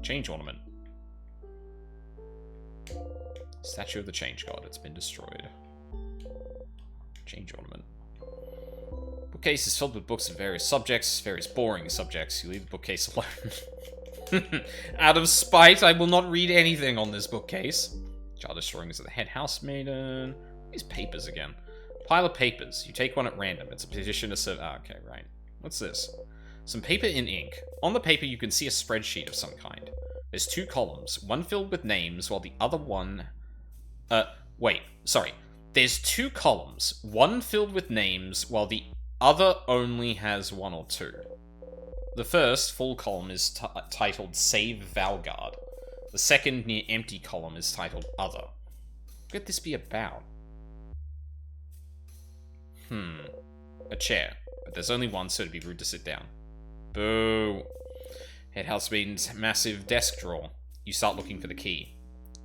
Change ornament. Statue of the Change God. It's been destroyed. Change ornament. Bookcase is filled with books of various subjects, various boring subjects. You leave the bookcase alone. Out of spite, I will not read anything on this bookcase. Childish drawings of the head housemaiden. These papers again. Pile of papers. You take one at random. It's a petition to serve. Ah, okay, right. What's this? Some paper in ink. On the paper, you can see a spreadsheet of some kind. There's 2 columns, one filled with names, while the other one... wait, sorry. There's 2 columns, one filled with names, while the other only has 1 or 2. The first, full column, is titled Save Valgard. The second, near empty column, is titled Other. What could this be about? A chair. But there's only one, so it'd be rude to sit down. Boo. Head housemaiden's massive desk drawer. You start looking for the key.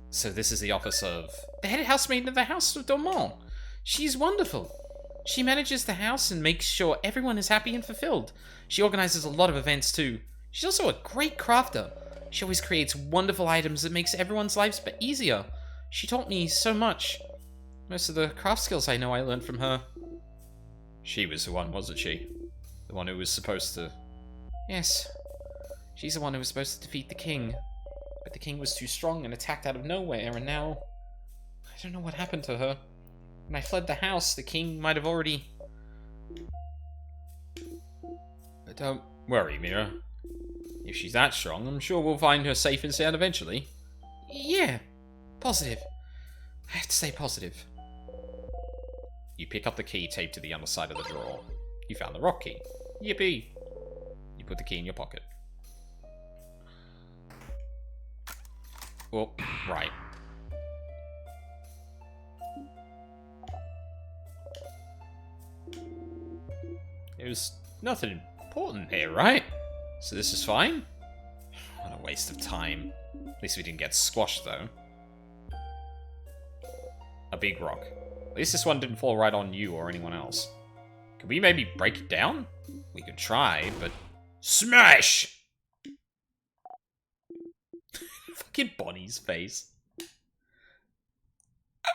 So this is the office of... the head housemaiden of the House of Dormont. She's wonderful. She manages the house and makes sure everyone is happy and fulfilled. She organizes a lot of events too. She's also a great crafter. She always creates wonderful items that makes everyone's lives easier. She taught me so much. Most of the craft skills I know I learned from her. She was the one, wasn't she? The one who was supposed to... Yes. She's the one who was supposed to defeat the king. But the king was too strong and attacked out of nowhere, and now... I don't know what happened to her. When I fled the house, the king might have already... But don't worry, Mira. If she's that strong, I'm sure we'll find her safe and sound eventually. Yeah, positive. I have to stay positive. You pick up the key taped to the underside of the drawer. You found the rock key. Yippee! You put the key in your pocket. Well, right. There's nothing important here, right? So this is fine? What a waste of time. At least we didn't get squashed, though. A big rock. At least this one didn't fall right on you or anyone else. Could we maybe break it down? We could try, but... Smash! Fucking Bonnie's face.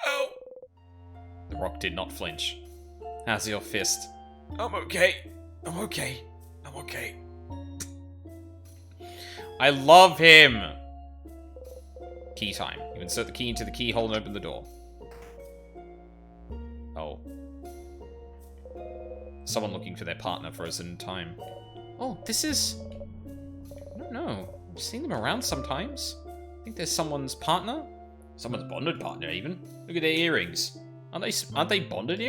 Ow! The rock did not flinch. How's your fist? I'm okay. I'm okay. I'm okay. I love him! Key time. You insert the key into the keyhole and open the door. Oh. Someone looking for their partner frozen in time. Oh, this is... I don't know. I've seen them around sometimes. I think there's someone's partner? Someone's bonded partner, even. Look at their earrings. Aren't they bonding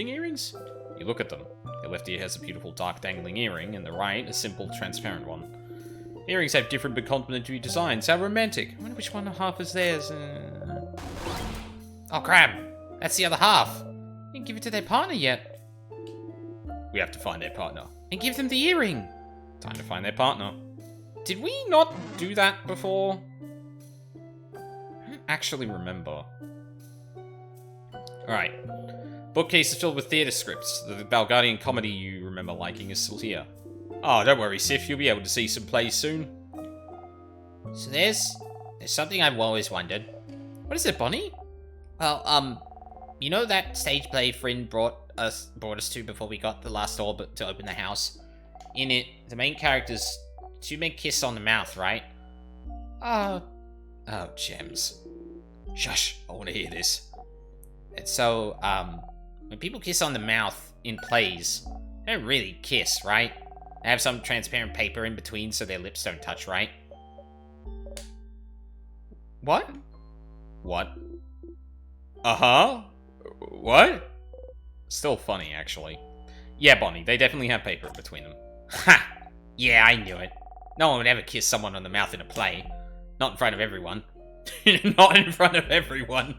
earrings? You look at them. The left ear has a beautiful dark dangling earring, and the right, a simple transparent one. Earrings have different but complementary designs. How romantic. I wonder which one half is theirs. Oh, crap. That's the other half. Didn't give it to their partner yet. We have to find their partner. And give them the earring. Time to find their partner. Did we not do that before? I don't actually remember. Alright. Bookcase is filled with theatre scripts. The Balgardian comedy you remember liking is still here. Oh, don't worry, Sif. You'll be able to see some plays soon. So there's something I've always wondered. What is it, Bonnie? Well, you know that stage play Friend brought us to before we got the last door to open the house? In it, the main characters 2 men kiss on the mouth, right? Oh, gems. Shush, I want to hear this. And so, when people kiss on the mouth in plays, they don't really kiss, right? They have some transparent paper in between so their lips don't touch, right? What? What? Uh-huh? What? Still funny, actually. Yeah, Bonnie, they definitely have paper in between them. Ha! Yeah, I knew it. No one would ever kiss someone on the mouth in a play. Not in front of everyone. Not in front of everyone.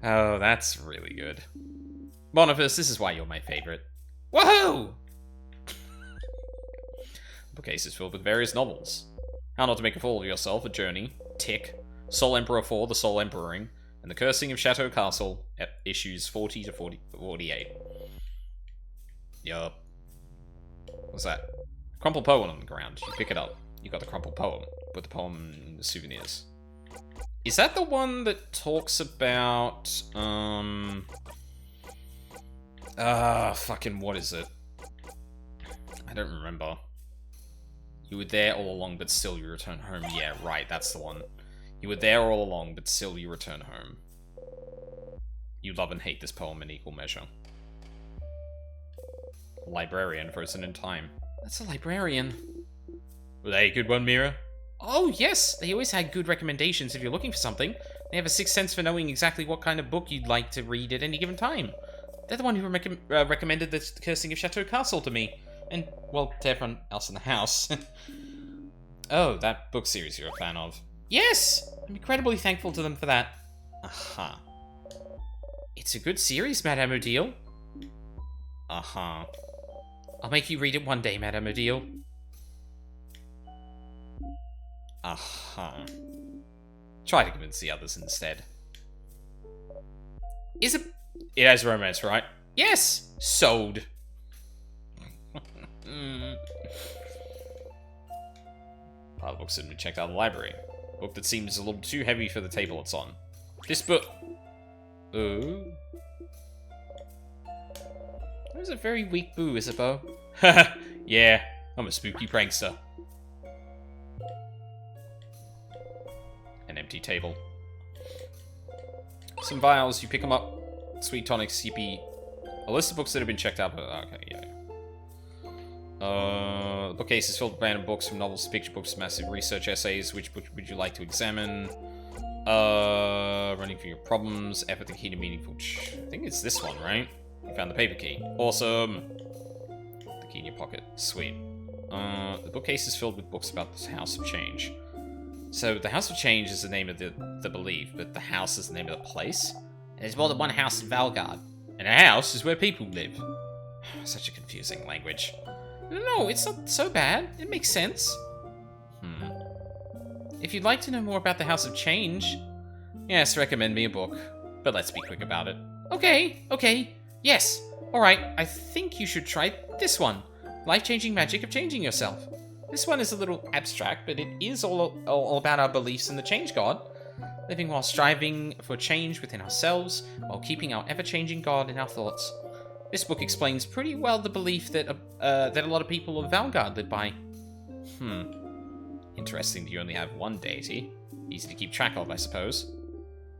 Oh, that's really good. Boniface, this is why you're my favorite. Woohoo! The bookcase is filled with various novels. How Not to Make a Fool of Yourself, A Journey, Tick, Soul Emperor 4, The Soul Emperoring, and The Cursing of Chateau Castle, issues 40 to 48. Yup. What's that? Crumpled poem on the ground. You pick it up. You got the crumpled poem. Put the poem in the souvenirs. Is that the one that talks about, fucking what is it? I don't remember. You were there all along, but still you return home. Yeah, right, that's the one. You were there all along, but still you return home. You love and hate this poem in equal measure. Librarian frozen in time. That's a librarian. Were they a good one, Mira? Oh, yes! They always had good recommendations if you're looking for something. They have a sixth sense for knowing exactly what kind of book you'd like to read at any given time. They're the one who recommended The Cursing of Chateau Castle to me. And, well, to everyone else in the house. Oh, that book series you're a fan of. Yes! I'm incredibly thankful to them for that. Aha. It's a good series, Madame Odile. Aha. I'll make you read it one day, Madame Odile. Aha. Try to convince the others instead. Is it... It has romance, right? Yes! Sold. Pile of books that have been checked out of the library. Book that seems a little too heavy for the table it's on. This book... Ooh. That was a very weak boo, Isabeau. Haha, yeah, I'm a spooky prankster. An empty table. Some vials, you pick them up. Sweet tonic, CP. A list of books that have been checked out. Okay, yeah. The bookcase is filled with random books, from novels to picture books, massive research essays. Which book would you like to examine? Running for your problems, effort the key to meaningful. I think it's this one, right? You found the paper key. Awesome. The key in your pocket. Sweet. The bookcase is filled with books about the House of Change. So the House of Change is the name of the belief, but the house is the name of the place. And there's more than one house in Valgard. And a house is where people live. Such a confusing language. No, it's not so bad. It makes sense. If you'd like to know more about the House of Change, yes, recommend me a book. But let's be quick about it. Okay. Yes. Alright, I think you should try this one. Life-changing magic of changing yourself. This one is a little abstract, but it is all about our beliefs in the change god. Living while striving for change within ourselves, while keeping our ever-changing god in our thoughts. This book explains pretty well the belief that a lot of people of Valgard live by. Interesting that you only have one deity. Easy to keep track of, I suppose.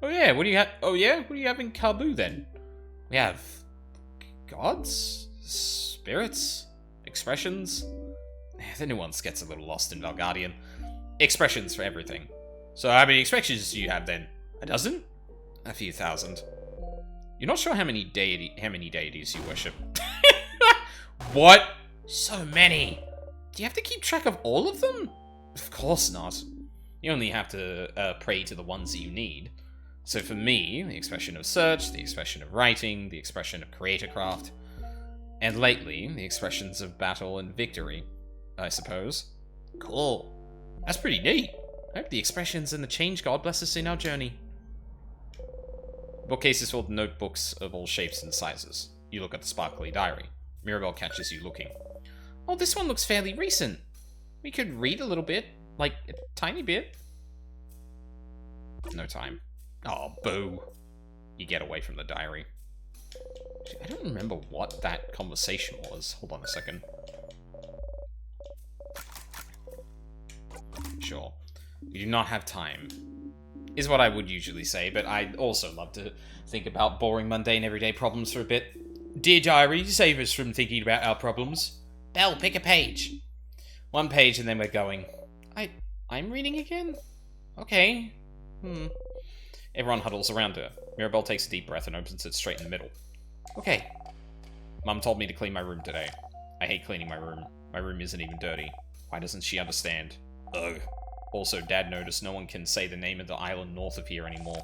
Oh yeah, what do you have? Oh yeah, what do you have in Kabu then? We have gods, spirits, expressions. The nuance gets a little lost in Valgardian. Expressions for everything. So how many expressions do you have then? A dozen? A few thousand. You're not sure how many deities you worship. What? So many. Do you have to keep track of all of them? Of course not. You only have to pray to the ones that you need. So for me, the expression of search, the expression of writing, the expression of creatorcraft, and lately, the expressions of battle and victory, I suppose. Cool. That's pretty neat. I hope the expressions and the change god bless us in our journey. Bookcase is full of notebooks of all shapes and sizes. You look at the sparkly diary. Mirabelle catches you looking. Oh, this one looks fairly recent. We could read a little bit. Like, a tiny bit. No time. Oh, boo. You get away from the diary. I don't remember what that conversation was. Hold on a second. Sure. You do not have time. Is what I would usually say, but I'd also love to think about boring, mundane, everyday problems for a bit. Dear diary, save us from thinking about our problems. Belle, pick a page. One page and then we're going. I'm reading again? Okay. Everyone huddles around her. Mirabelle takes a deep breath and opens it straight in the middle. Okay. Mum told me to clean my room today. I hate cleaning my room. My room isn't even dirty. Why doesn't she understand? Ugh. Also, Dad noticed no one can say the name of the island north of here anymore.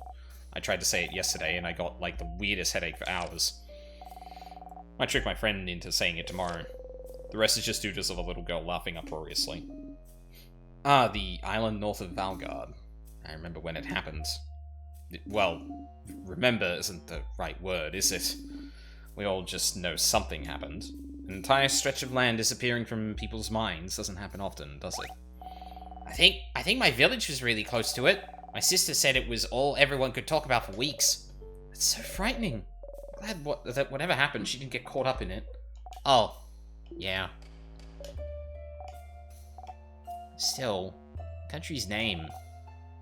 I tried to say it yesterday and I got, like, the weirdest headache for hours. I trick my friend into saying it tomorrow. The rest is just doodles of a little girl laughing uproariously. Ah, the island north of Valgard. I remember when it happened. Well, remember isn't the right word, is it? We all just know something happened. An entire stretch of land disappearing from people's minds doesn't happen often, does it? I think my village was really close to it. My sister said it was all everyone could talk about for weeks. It's so frightening. I'm glad that whatever happened, she didn't get caught up in it. Oh, yeah. Still, country's name.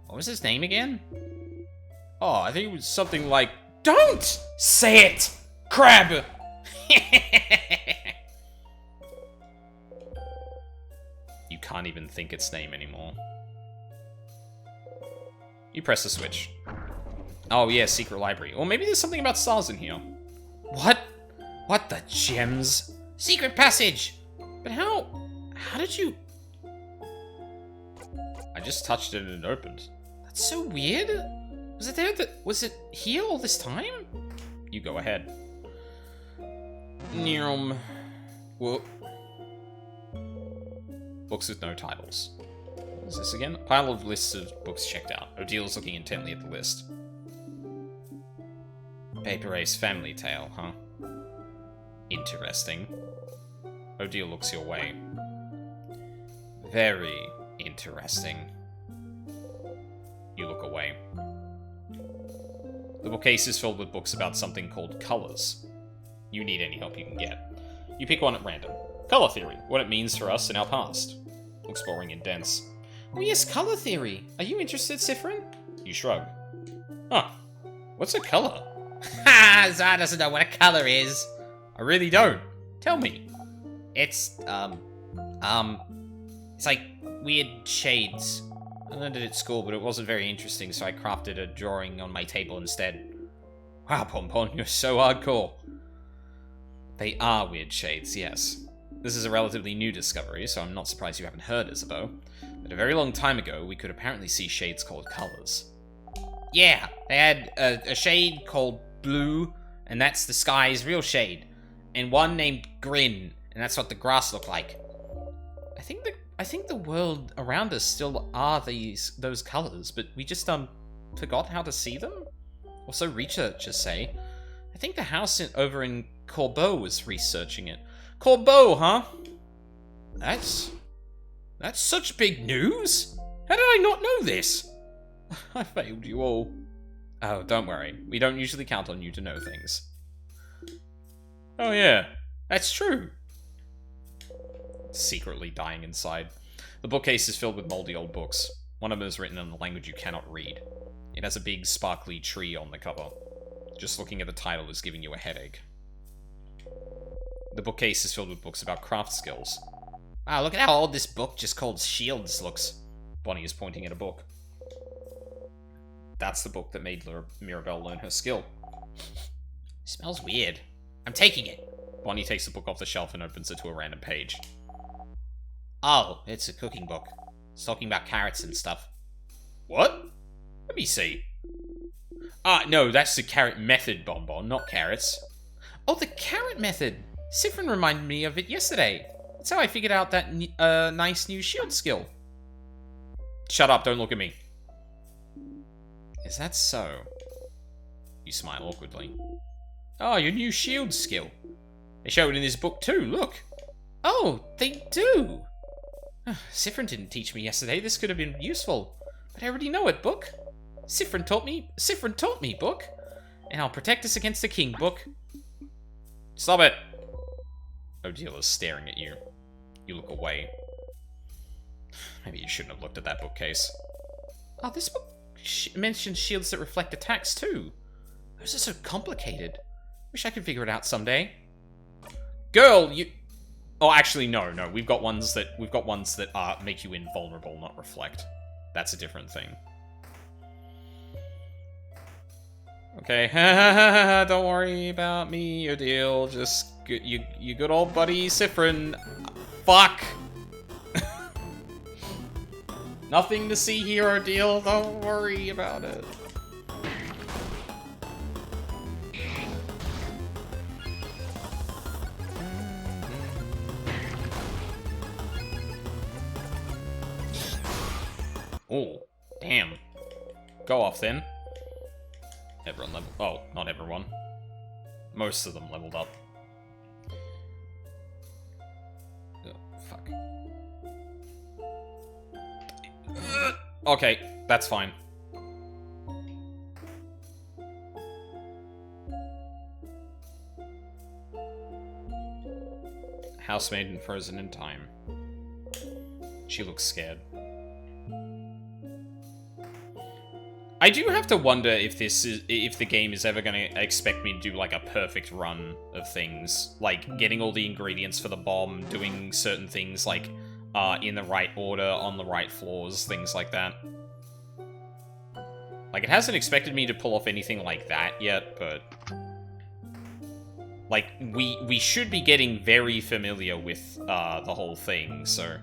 What was his name again? Oh, I think it was something like, don't say it, crab! You can't even think its name anymore. You press the switch. Oh yeah, secret library. Or maybe there's something about stars in here. What? What the gems? Secret passage! But how did you... I just touched it and it opened. That's so weird. Was it here all this time? You go ahead. Whoa. Books with no titles. What is this again? A pile of lists of books checked out. Odile is looking intently at the list. Paper Ace Family Tale, huh? Interesting. Odile looks your way. Very interesting. You look away. The bookcase is filled with books about something called colors. You need any help you can get. You pick one at random. Color theory. What it means for us in our past. Looks boring and dense. Oh yes, color theory. Are you interested, Sifrin? You shrug. Huh. What's a color? Ha! Zara doesn't know what a color is. I really don't. Tell me. It's like weird shades. I learned it at school, but it wasn't very interesting, so I crafted a drawing on my table instead. Wow, Pompon, you're so hardcore. They are weird shades, yes. This is a relatively new discovery, so I'm not surprised you haven't heard, Isabeau. But a very long time ago, we could apparently see shades called colors. Yeah, they had a shade called blue, and that's the sky's real shade. And one named Grin, and that's what the grass looked like. I think the world around us still are those colors, but we just forgot how to see them? Or so researchers say. I think the house over in Corbeau was researching it. Corbeau, huh? That's such big news! How did I not know this? I failed you all. Oh, don't worry. We don't usually count on you to know things. Oh yeah, that's true. Secretly dying inside. The bookcase is filled with moldy old books. One of them is written in a language you cannot read. It has a big, sparkly tree on the cover. Just looking at the title is giving you a headache. The bookcase is filled with books about craft skills. Wow, look at how old this book just called Shields looks. Bonnie is pointing at a book. That's the book that made Mirabelle learn her skill. Smells weird. I'm taking it. Bonnie takes the book off the shelf and opens it to a random page. Oh, it's a cooking book. It's talking about carrots and stuff. What? Let me see. No, that's the carrot method, Bonbon, not carrots. Oh, the carrot method! Sifrin reminded me of it yesterday. That's how I figured out that nice new shield skill. Shut up, don't look at me. Is that so? You smile awkwardly. Oh, your new shield skill. They show it in this book too, look. Oh, they do! Sifrin didn't teach me yesterday, this could have been useful. But I already know it, book. Sifrin taught me, book. And I'll protect us against the king, book. Stop it! Odile is staring at you. You look away. Maybe you shouldn't have looked at that bookcase. Oh, this book mentions shields that reflect attacks too. Those are so complicated. Wish I could figure it out someday. Girl, you... Oh, actually, no. We've got ones that make you invulnerable, not reflect. That's a different thing. Okay, don't worry about me, Odile. Just you good old buddy Sifrin. Fuck. Nothing to see here, Odile. Don't worry about it. Oh, damn. Go off then. Everyone leveled. Oh, not everyone. Most of them leveled up. fuck. Okay, that's fine. Housemaiden frozen in time. She looks scared. I do have to wonder if if the game is ever going to expect me to do like a perfect run of things, like getting all the ingredients for the bomb, doing certain things like in the right order, on the right floors, things like that. Like, it hasn't expected me to pull off anything like that yet, but like we should be getting very familiar with the whole thing. So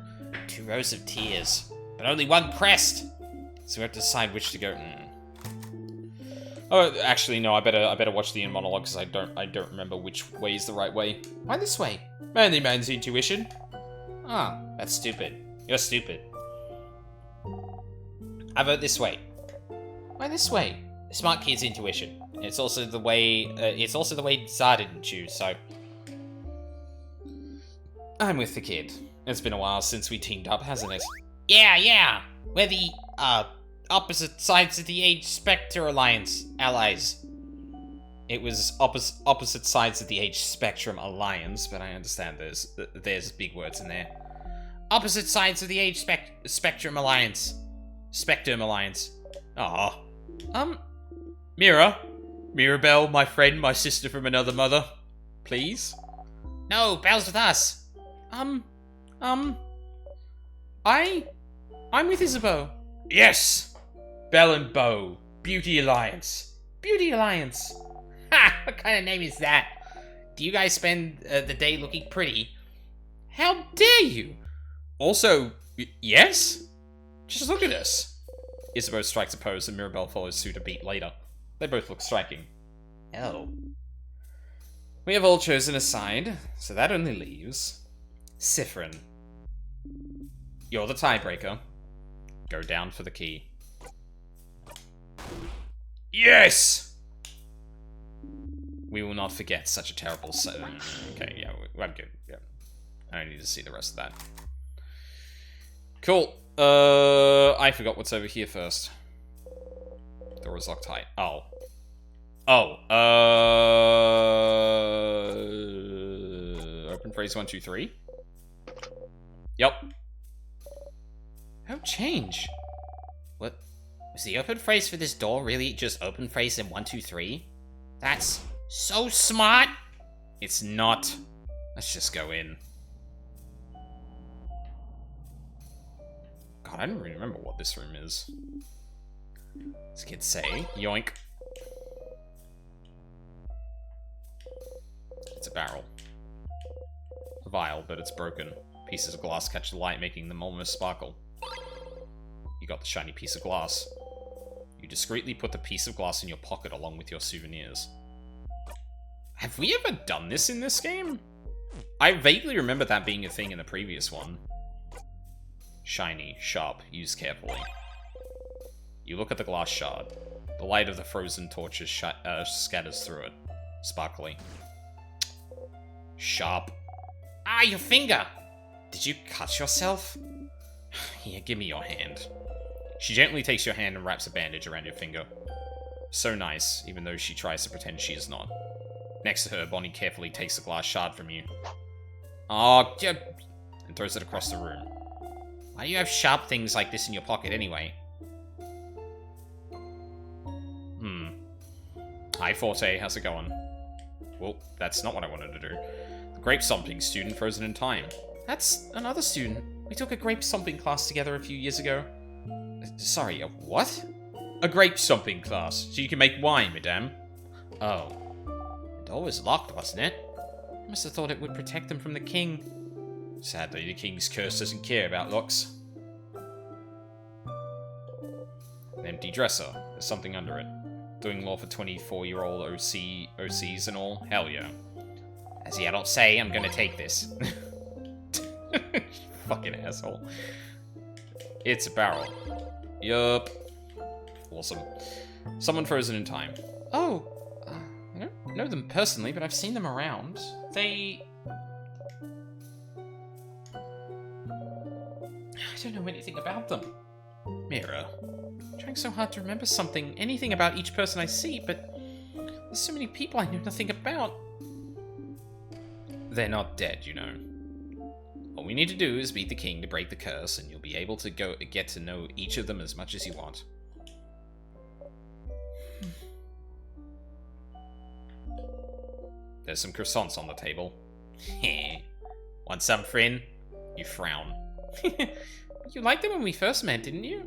2 rows of tiers, but only 1 crest. So we have to decide which to go. Oh, actually, no. I better watch the in monologue because I don't remember which way is the right way. Why this way? Manly man's intuition. Ah, that's stupid. You're stupid. I vote this way. Why this way? The smart kid's intuition. It's also the way. It's also the way Tsar didn't choose. So I'm with the kid. It's been a while since we teamed up, hasn't it? Yeah. We're the opposite sides of the Age Spectre Alliance allies. It was opposite sides of the Age Spectrum Alliance, but I understand there's big words in there. Opposite sides of the Age Spectrum Alliance. Spectrum Alliance. Aw. Mirabelle, my friend, my sister from another mother. Please? No, Belle's with us. I'm with Isabeau. Yes! Belle and Beau. Beauty Alliance. Beauty Alliance. Ha! What kind of name is that? Do you guys spend the day looking pretty? How dare you? Also, yes? Just look at us. Isabeau strikes a pose and Mirabelle follows suit a beat later. They both look striking. Oh. We have all chosen a side, so that only leaves Siffrin. You're the tiebreaker. Go down for the key. Yes! We will not forget such a terrible set. Okay, yeah, I'm good. Yeah. I don't need to see the rest of that. Cool. I forgot what's over here first. The door is locked tight. Oh. Open phrase 1, 2, 3. Yep. Oh, change. What? Was the open phrase for this door really just open phrase in 1, 2, 3? That's so smart! It's not. Let's just go in. God, I don't really remember what this room is. This kid say, yoink. It's a barrel. A vial, but it's broken. Pieces of glass catch the light, making them almost sparkle. You got the shiny piece of glass. You discreetly put the piece of glass in your pocket along with your souvenirs. Have we ever done this in this game? I vaguely remember that being a thing in the previous one. Shiny, sharp, use carefully. You look at the glass shard. The light of the frozen torches scatters through it. Sparkly. Sharp. Ah, your finger! Did you cut yourself? Here, give me your hand. She gently takes your hand and wraps a bandage around your finger. So nice, even though she tries to pretend she is not. Next to her, Bonnie carefully takes the glass shard from you. Oh, and throws it across the room. Why do you have sharp things like this in your pocket anyway? Hi, Forte, how's it going? Well, that's not what I wanted to do. The grape stomping student frozen in time. That's another student. We took a grape stomping class together a few years ago. Sorry, a what? A grape stomping class, so you can make wine, madame. Oh. The door was locked, wasn't it? I must have thought it would protect them from the king. Sadly, the king's curse doesn't care about locks. An empty dresser. There's something under it. Doing law for 24-year-old OCs and all? Hell yeah. As the adults say, I'm gonna take this. Fucking asshole. It's a barrel. Yup. Awesome. Someone frozen in time. Oh, I don't know them personally, but I've seen them around. don't know anything about them. Mira, I'm trying so hard to remember anything about each person I see, but there's so many people I know nothing about. They're not dead, you know. All we need to do is beat the king to break the curse, and you'll be able to get to know each of them as much as you want. There's some croissants on the table. Want some, friend? You frown. You liked them when we first met, didn't you?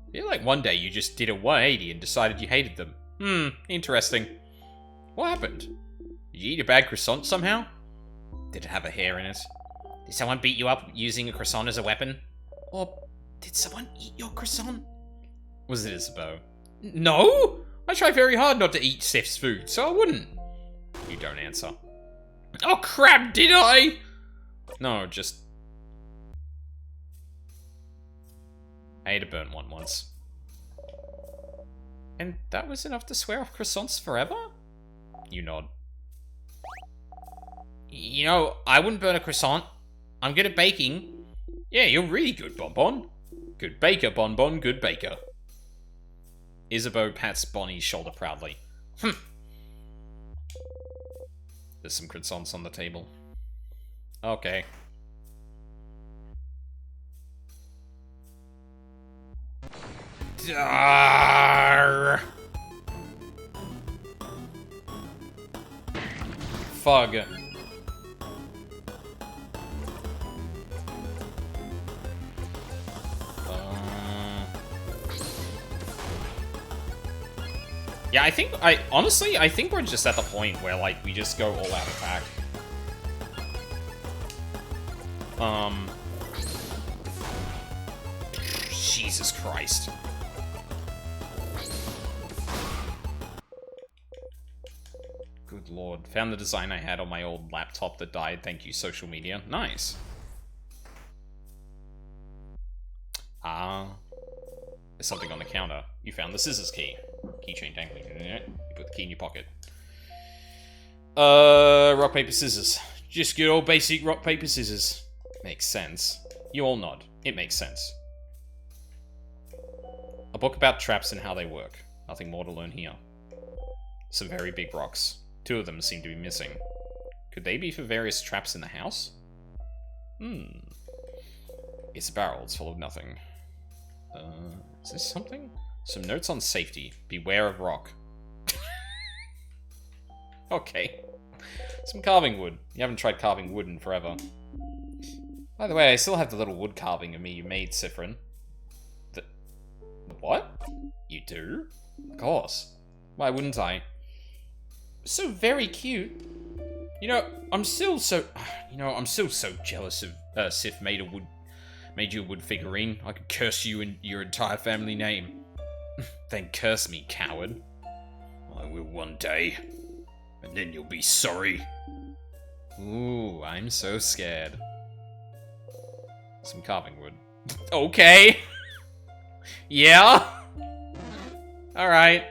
I feel like one day you just did a 180 and decided you hated them. Interesting. What happened? Did you eat a bad croissant somehow? Did it have a hair in it? Did someone beat you up using a croissant as a weapon? Or did someone eat your croissant? Was it Isabeau? No! I try very hard not to eat Sif's food, so I wouldn't. You don't answer. Oh crap, did I? No, just... I ate a burnt one once. And that was enough to swear off croissants forever? You nod. You know, I wouldn't burn a croissant. I'm good at baking. Yeah, you're really good, Bonbon. Good baker, Bonbon, good baker. Isabeau pats Bonnie's shoulder proudly. There's some croissants on the table. Okay. Darr. Fug. Yeah, honestly, I think we're just at the point where, like, we just go all out attack. Jesus Christ. Good lord. Found the design I had on my old laptop that died. Thank you, social media. Nice. There's something on the counter. You found the scissors key. Keychain dangling in it. You put the key in your pocket. Rock, paper, scissors. Just good old basic rock, paper, scissors. Makes sense. You all nod. It makes sense. A book about traps and how they work. Nothing more to learn here. Some very big rocks. 2 of them seem to be missing. Could they be for various traps in the house? It's a barrel. It's full of nothing. Is this something? Some notes on safety. Beware of rock. Okay. Some carving wood. You haven't tried carving wood in forever. By the way, I still have the little wood carving of me you made, Siffrin. The what? You do? Of course. Why wouldn't I? So very cute. You know, I'm still so jealous of Sif made you a wood figurine. I could curse you and your entire family name. Then curse me, coward. I will one day. And then you'll be sorry. Ooh, I'm so scared. Some carving wood. Okay. Yeah. Alright.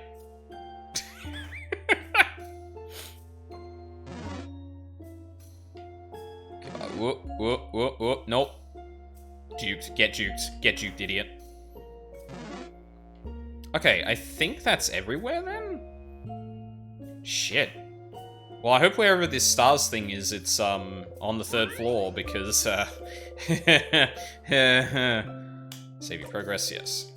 Whoop. Nope. Juked. Get juked. Get juked, idiot. Okay, I think that's everywhere then? Shit. Well, I hope wherever this stars thing is, it's, on the 3rd floor, because, Save your progress, yes.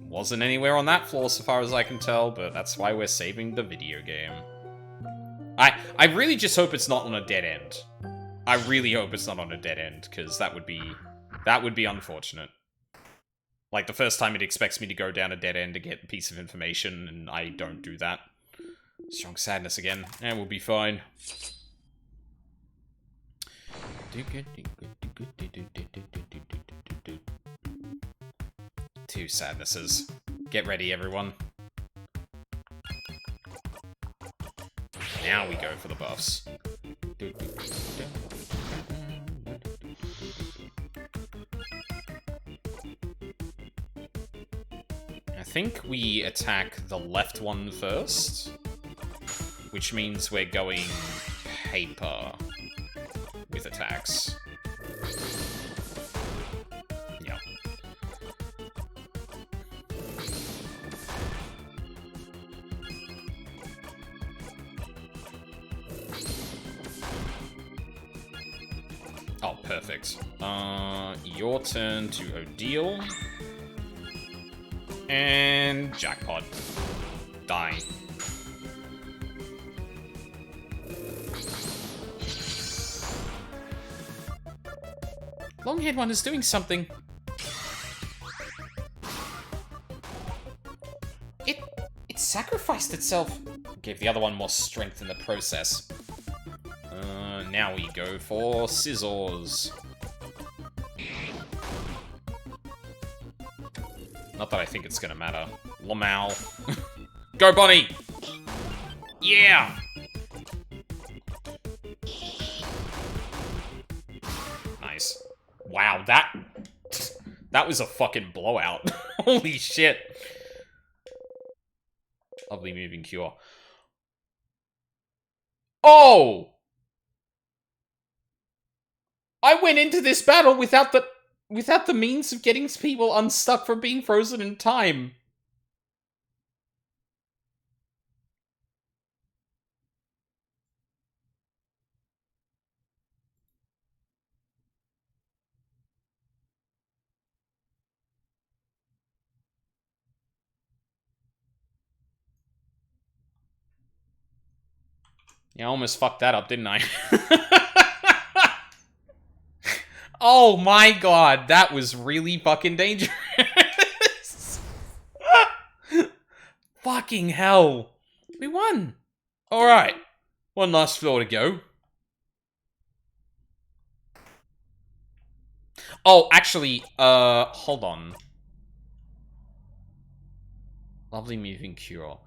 Wasn't anywhere on that floor, so far as I can tell, but that's why we're saving the video game. I really just hope it's not on a dead end. I really hope it's not on a dead end, because that would be unfortunate. Like, the first time it expects me to go down a dead end to get a piece of information, and I don't do that. Strong sadness again. And we'll be fine. Two sadnesses. Get ready, everyone. Now we go for the buffs. I think we attack the left one first, which means we're going paper with attacks. Oh, perfect. Your turn to Odile. And jackpot. Die. Long-haired one is doing something. It sacrificed itself. Gave the other one more strength in the process. Now we go for scissors. Not that I think it's gonna matter. Lamau. Go, Bonnie! Yeah! Nice. Wow, that was a fucking blowout. Holy shit. Lovely moving cure. Oh! I went into this battle without the means of getting people unstuck from being frozen in time. Yeah, I almost fucked that up, didn't I? Oh my god, that was really fucking dangerous. Fucking hell. We won. Alright. One last floor to go. Oh, actually, hold on. Lovely moving cure.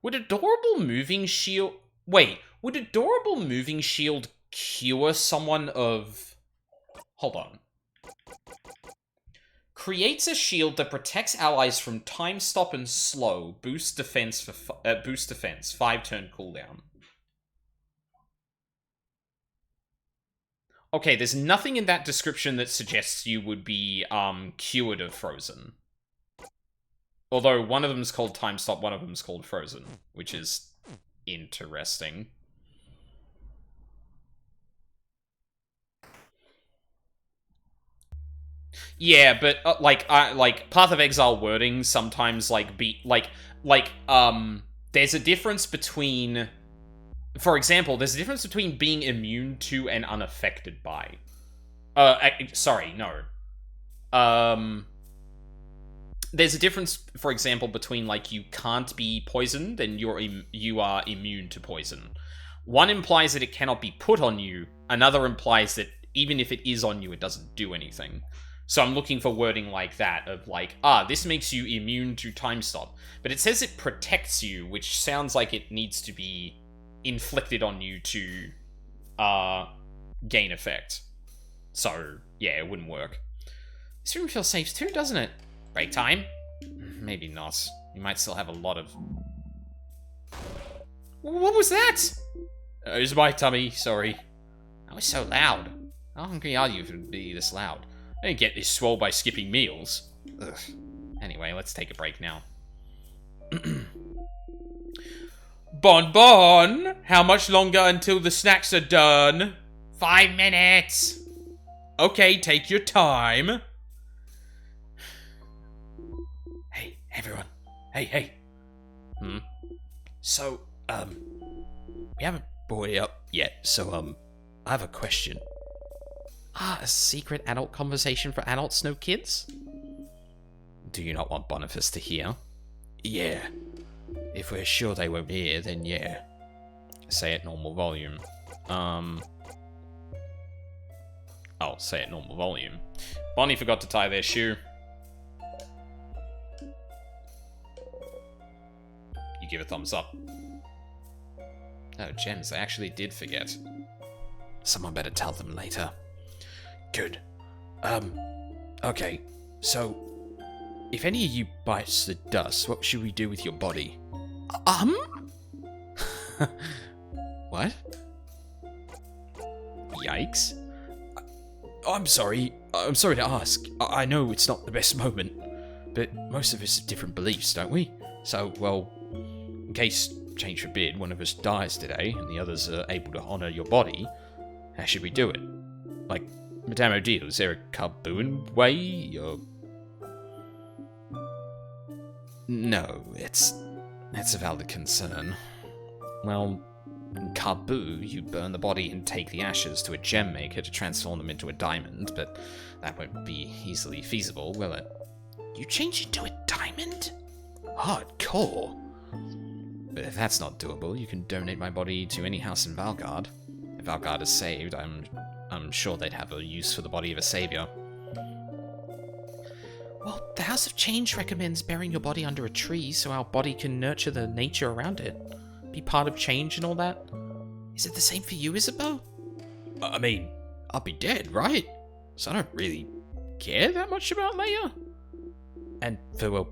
Would adorable moving shield... Wait, would adorable moving shield cure someone of... Hold on. Creates a shield that protects allies from time stop and slow. Boost defense for boost defense. 5-turn cooldown. Okay, there's nothing in that description that suggests you would be cured of frozen. Although one of them's called time stop, one of them's called frozen, which is interesting. Yeah, but like Path of Exile wording sometimes there's a difference between, for example, there's a difference between being immune to and unaffected by. Sorry, no. There's a difference, for example, between like you can't be poisoned and you are immune to poison. One implies that it cannot be put on you. Another implies that even if it is on you, it doesn't do anything. So I'm looking for wording like that, of like, this makes you immune to time stop. But it says it protects you, which sounds like it needs to be inflicted on you to gain effect. So, yeah, it wouldn't work. This room feels safe too, doesn't it? Break time? Maybe not. You might still have a lot of... What was that? It was my tummy, sorry. That was so loud. How hungry are you to be this loud? I didn't get this swole by skipping meals. Ugh. Anyway, let's take a break now. Bon Bon! How much longer until the snacks are done? 5 minutes! Okay, take your time. Hey, everyone. Hey. So, we haven't brought it up yet, so, I have a question. A secret adult conversation for adults, no kids? Do you not want Boniface to hear? Yeah. If we're sure they won't hear, then yeah. Say it normal volume. I'll say it normal volume. Bonnie forgot to tie their shoe. You give a thumbs up. Oh, gems, they actually did forget. Someone better tell them later. Good. Okay. So, if any of you bites the dust, what should we do with your body? What? Yikes. I'm sorry. I'm sorry to ask. I know it's not the best moment, but most of us have different beliefs, don't we? So, well, in case, change forbid, one of us dies today and the others are able to honor your body, how should we do it? Like, Madame Odile, is there a Carboon way, or... No, it's a valid concern. Well, in Carbu, you burn the body and take the ashes to a gem maker to transform them into a diamond, but that won't be easily feasible, will it? You change into a diamond? Hardcore. But if that's not doable, you can donate my body to any house in Valgard. If Valgard is saved, I'm sure they'd have a use for the body of a savior. Well, the House of Change recommends burying your body under a tree so our body can nurture the nature around it. Be part of change and all that. Is it the same for you, Isabeau? I mean, I'll be dead, right? So I don't really care that much about Leia. And for, well,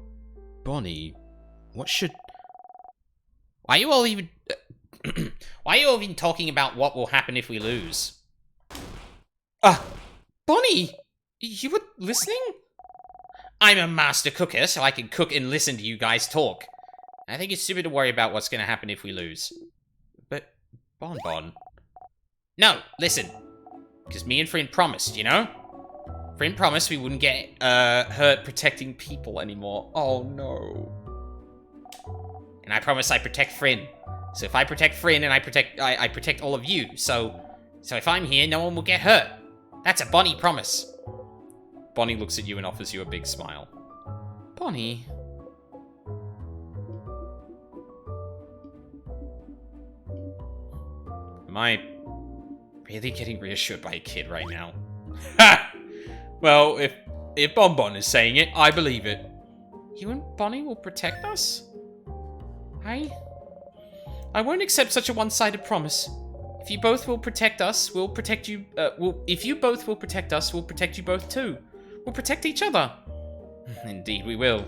Bonnie, what should... Why are you all even... Why are you all even talking about what will happen if we lose? Bonnie! You were listening? I'm a master cooker, so I can cook and listen to you guys talk. I think it's stupid to worry about what's going to happen if we lose. But, Bon. No, listen. Because me and Friend promised, you know? Friend promised we wouldn't get hurt protecting people anymore. Oh, no. And I promised I'd protect Friend. So if I protect Friend and I protect all of you. So if I'm here, no one will get hurt. That's a Bonnie promise. Bonnie looks at you and offers you a big smile. Bonnie... Am I really getting reassured by a kid right now? Ha! Well, if Bonbon is saying it, I believe it. You and Bonnie will protect us? I won't accept such a one-sided promise. If you both will protect us, we'll protect you. If you both will protect us, we'll protect you both too. We'll protect each other. Indeed, we will.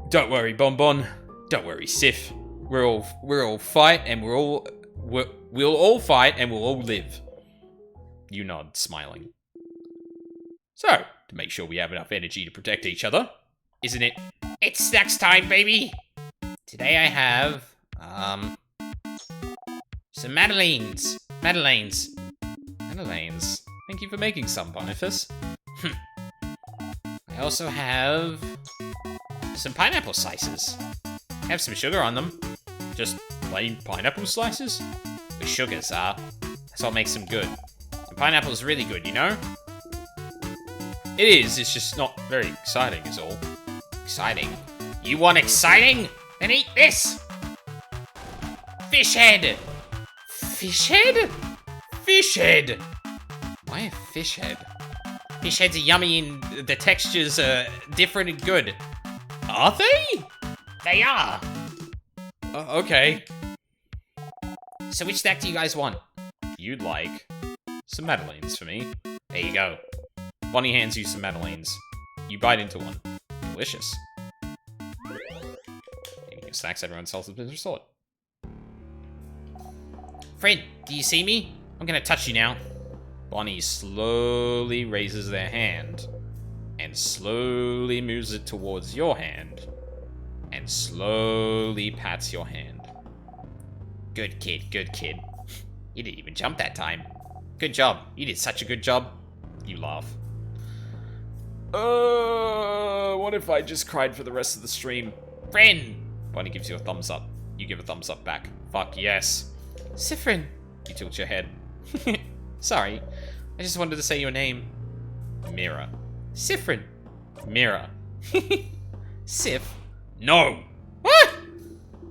Don't worry, Bonbon. Don't worry, Sif. We'll all fight, and we'll all fight, and we'll all live. You nod, smiling. So, to make sure we have enough energy to protect each other, isn't it? It's snacks time, baby. Today I have some Madeleines. Madeleines. Thank you for making some, Boniface. I also have some pineapple slices. Have some sugar on them. Just plain pineapple slices? With sugars, that's what makes them good. And pineapple's really good, you know? It is, it's just not very exciting is all. Exciting? You want exciting? Then eat this! Fish head! Fish head? Fish head! Why a fish head? Fish heads are yummy and the textures are different and good. Are they? They are! Okay. So which snack do you guys want? You'd like some Madeleines for me. There you go. Bonnie hands you some Madeleines. You bite into one. Delicious. Eating snacks, everyone's health has been restored. Friend, do you see me? I'm gonna touch you now. Bonnie slowly raises their hand and slowly moves it towards your hand and slowly pats your hand. Good kid, good kid. You didn't even jump that time. Good job. You did such a good job. You laugh. What if I just cried for the rest of the stream? Friend! Bonnie gives you a thumbs up. You give a thumbs up back. Fuck yes. Siffrin! You tilt your head. Sorry. I just wanted to say your name. Mira. Siffrin. Mira. Sif. No! What?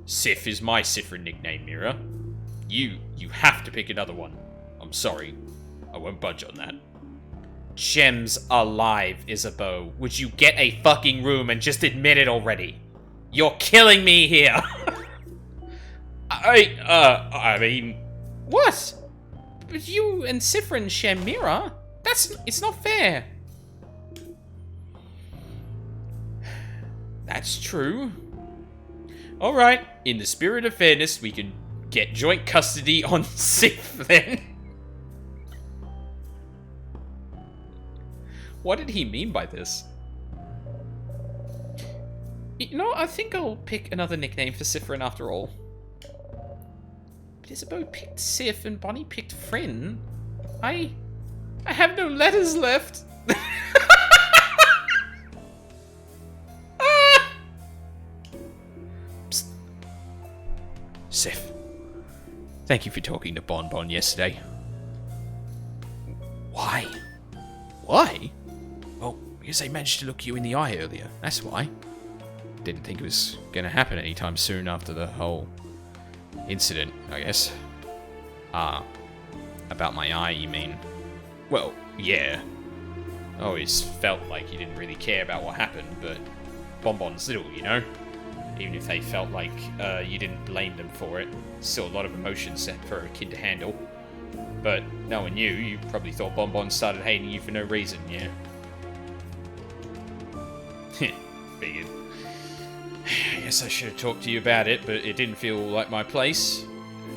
Sif is my Siffrin nickname, Mira. You have to pick another one. I'm sorry. I won't budge on that. Gems alive, Isabeau. Would you get a fucking room and just admit it already? You're killing me here. I mean, what? But you and Siffrin share Mira? It's not fair. That's true. Alright, in the spirit of fairness, we can get joint custody on Sif then. What did he mean by this? You know, I think I'll pick another nickname for Siffrin after all. But Isabeau picked Sif and Bonnie picked Fryn. I I have no letters left. Psst. Sif, thank you for talking to Bon Bon yesterday. Why? Why? Well, because I managed to look you in the eye earlier, that's why. Didn't think it was gonna happen anytime soon after the whole incident, I guess. Ah, about my eye, you mean? Well, yeah. I always felt like you didn't really care about what happened, but Bonbon's little, you know? Even if they felt like you didn't blame them for it. Still a lot of emotions for a kid to handle. But knowing you probably thought Bonbon started hating you for no reason, yeah? Figured. I guess I should have talked to you about it, but it didn't feel like my place.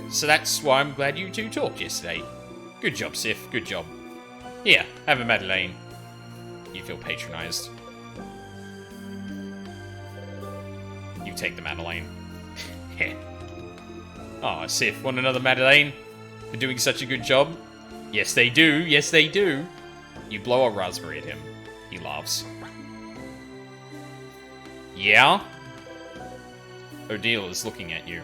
So that's why I'm glad you two talked yesterday. Good job, Sif. Good job. Here, have a Madeleine. You feel patronized. You take the Madeleine. Aw, Sif, want another Madeleine? For doing such a good job? Yes, they do. Yes, they do. You blow a raspberry at him. He laughs. Yeah? Odile is looking at you.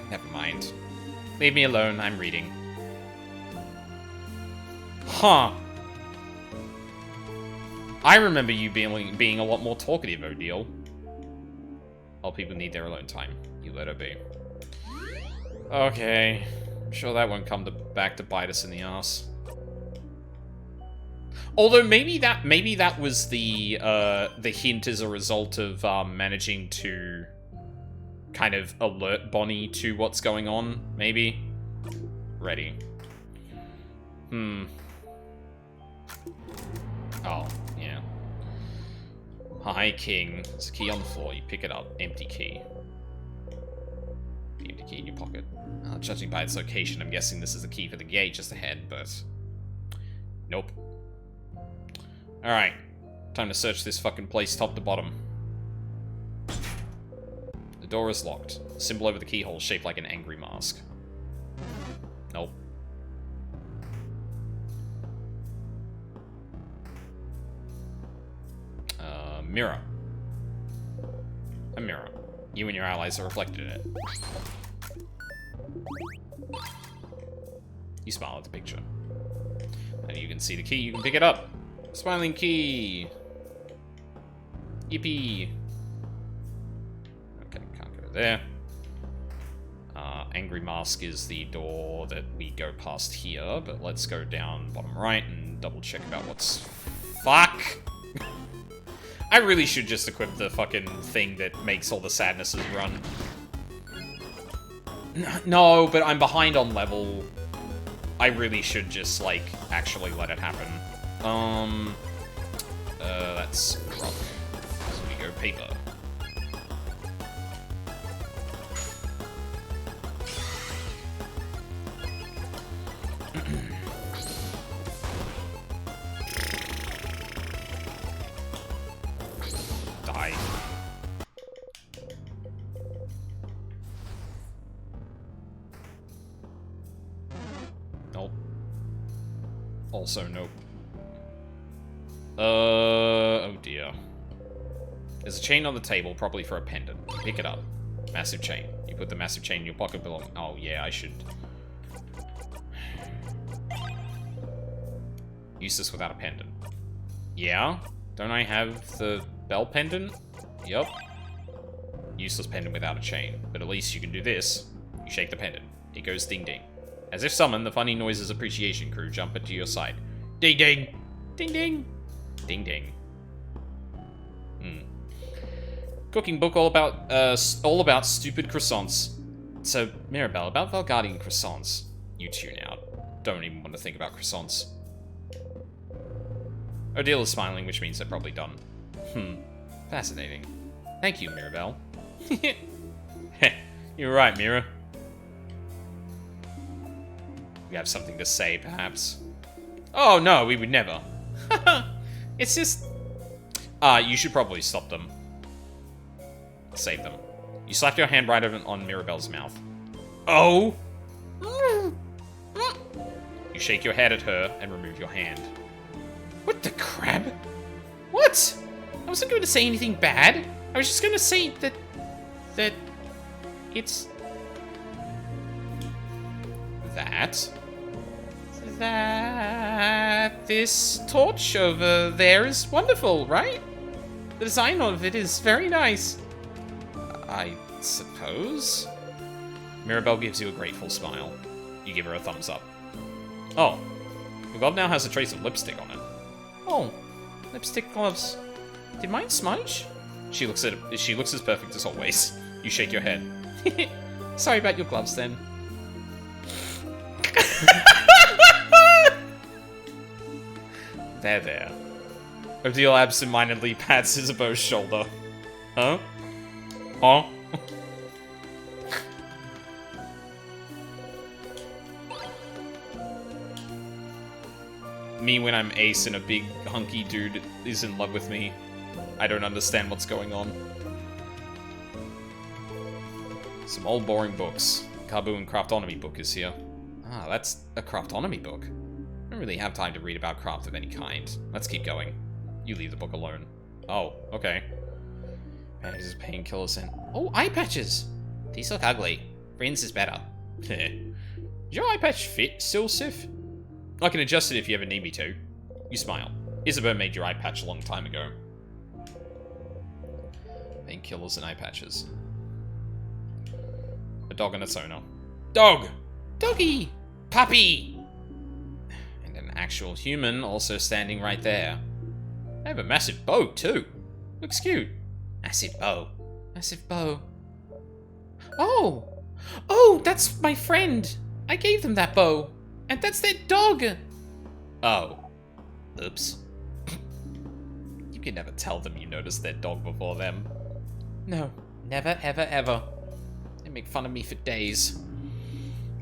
Never mind. Leave me alone, I'm reading. Huh. I remember you being a lot more talkative, Odile. All people need their alone time. You let her be. Okay. I'm sure that won't come back to bite us in the ass. Although maybe that was the hint as a result of managing to kind of alert Bonnie to what's going on, maybe? Ready. Oh, yeah. Hi, King. There's a key on the floor. You pick it up. Empty key. The empty key in your pocket. Judging by its location, I'm guessing this is the key for the gate just ahead, but... Nope. Alright. Time to search this fucking place top to bottom. The door is locked. The symbol over the keyhole is shaped like an angry mask. Nope. Mirror. A mirror. You and your allies are reflected in it. You smile at the picture. And you can see the key, you can pick it up. Smiling key. Yippee. Okay, can't go there. Angry Mask is the door that we go past here, but let's go down bottom right and double check about what's... Fuck! I really should just equip the fucking thing that makes all the sadnesses run. No, but I'm behind on level. I really should just, like, actually let it happen. That's rock. So we go paper. Die. Nope. Also, nope. Oh dear. There's a chain on the table, probably for a pendant. Pick it up. Massive chain. You put the massive chain in your pocket below. Oh yeah, I should. Use this without a pendant. Yeah? Don't I have the bell pendant? Yup. Useless pendant without a chain. But at least you can do this. You shake the pendant. It goes ding ding. As if summoned, the Funny Noises Appreciation crew jump into your side. Ding ding! Ding ding! Ding ding. Cooking book all about stupid croissants. So, Mirabelle, about Valgardian croissants. You tune out. Don't even want to think about croissants. Odile is smiling, which means they're probably done. Fascinating. Thank you, Mirabelle. You're right, Mira. You have something to say, perhaps? Oh, no, we would never. It's just... you should probably stop them. Save them. You slapped your hand right on Mirabelle's mouth. Oh! shake your head at her and remove your hand. What the crap? What? I wasn't going to say anything bad. I was just going to say that it's... That this torch over there is wonderful, right? The design of it is very nice. I suppose? Mirabelle gives you a grateful smile. You give her a thumbs up. Oh, the glove now has a trace of lipstick on it. Oh, lipstick gloves. Did mine smudge? She looks as perfect as always. You shake your head. Sorry about your gloves then. There. Odile absentmindedly pats Isabeau's shoulder. Huh? Huh? Me when I'm ace and a big hunky dude is in love with me. I don't understand what's going on. Some old boring books. Kabu and Craftonomy book is here. Ah, that's a Craftonomy book. I don't really have time to read about craft of any kind. Let's keep going. You leave the book alone. Oh, okay. Patches, painkillers, and... Oh, eye patches! These look ugly. Friends is better. Does your eye patch fit still, Sif? I can adjust it if you ever need me to. You smile. Isabeau made your eye patch a long time ago. Painkillers and eye patches. A dog and its owner. Dog! Doggy! Puppy! And an actual human also standing right there. They have a massive bow, too. Looks cute. Massive bow. Massive bow. Oh! Oh, that's my friend! I gave them that bow. And that's their dog! Oh. Oops. You can never tell them you noticed their dog before them. No. Never, ever, ever. They make fun of me for days.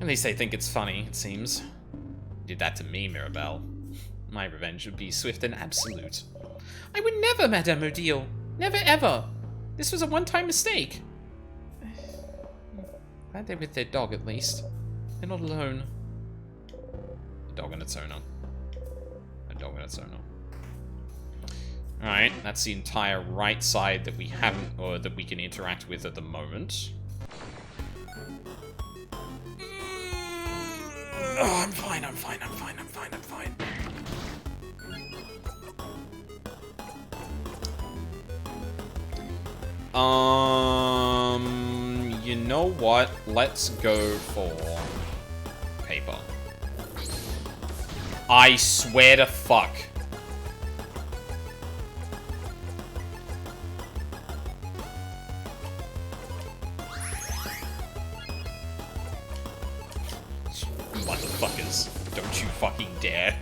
At least they think it's funny, it seems. Did that to me, Mirabelle. My revenge would be swift and absolute. I would never, Madame Odile. Never, ever. This was a one-time mistake. Glad they're with their dog, at least. They're not alone. A dog and its owner. A dog and its owner. Alright, that's the entire right side that we haven't, or that we can interact with at the moment. Oh, I'm fine. You know what? Let's go for paper. I swear to fuck. Motherfuckers. Don't you fucking dare.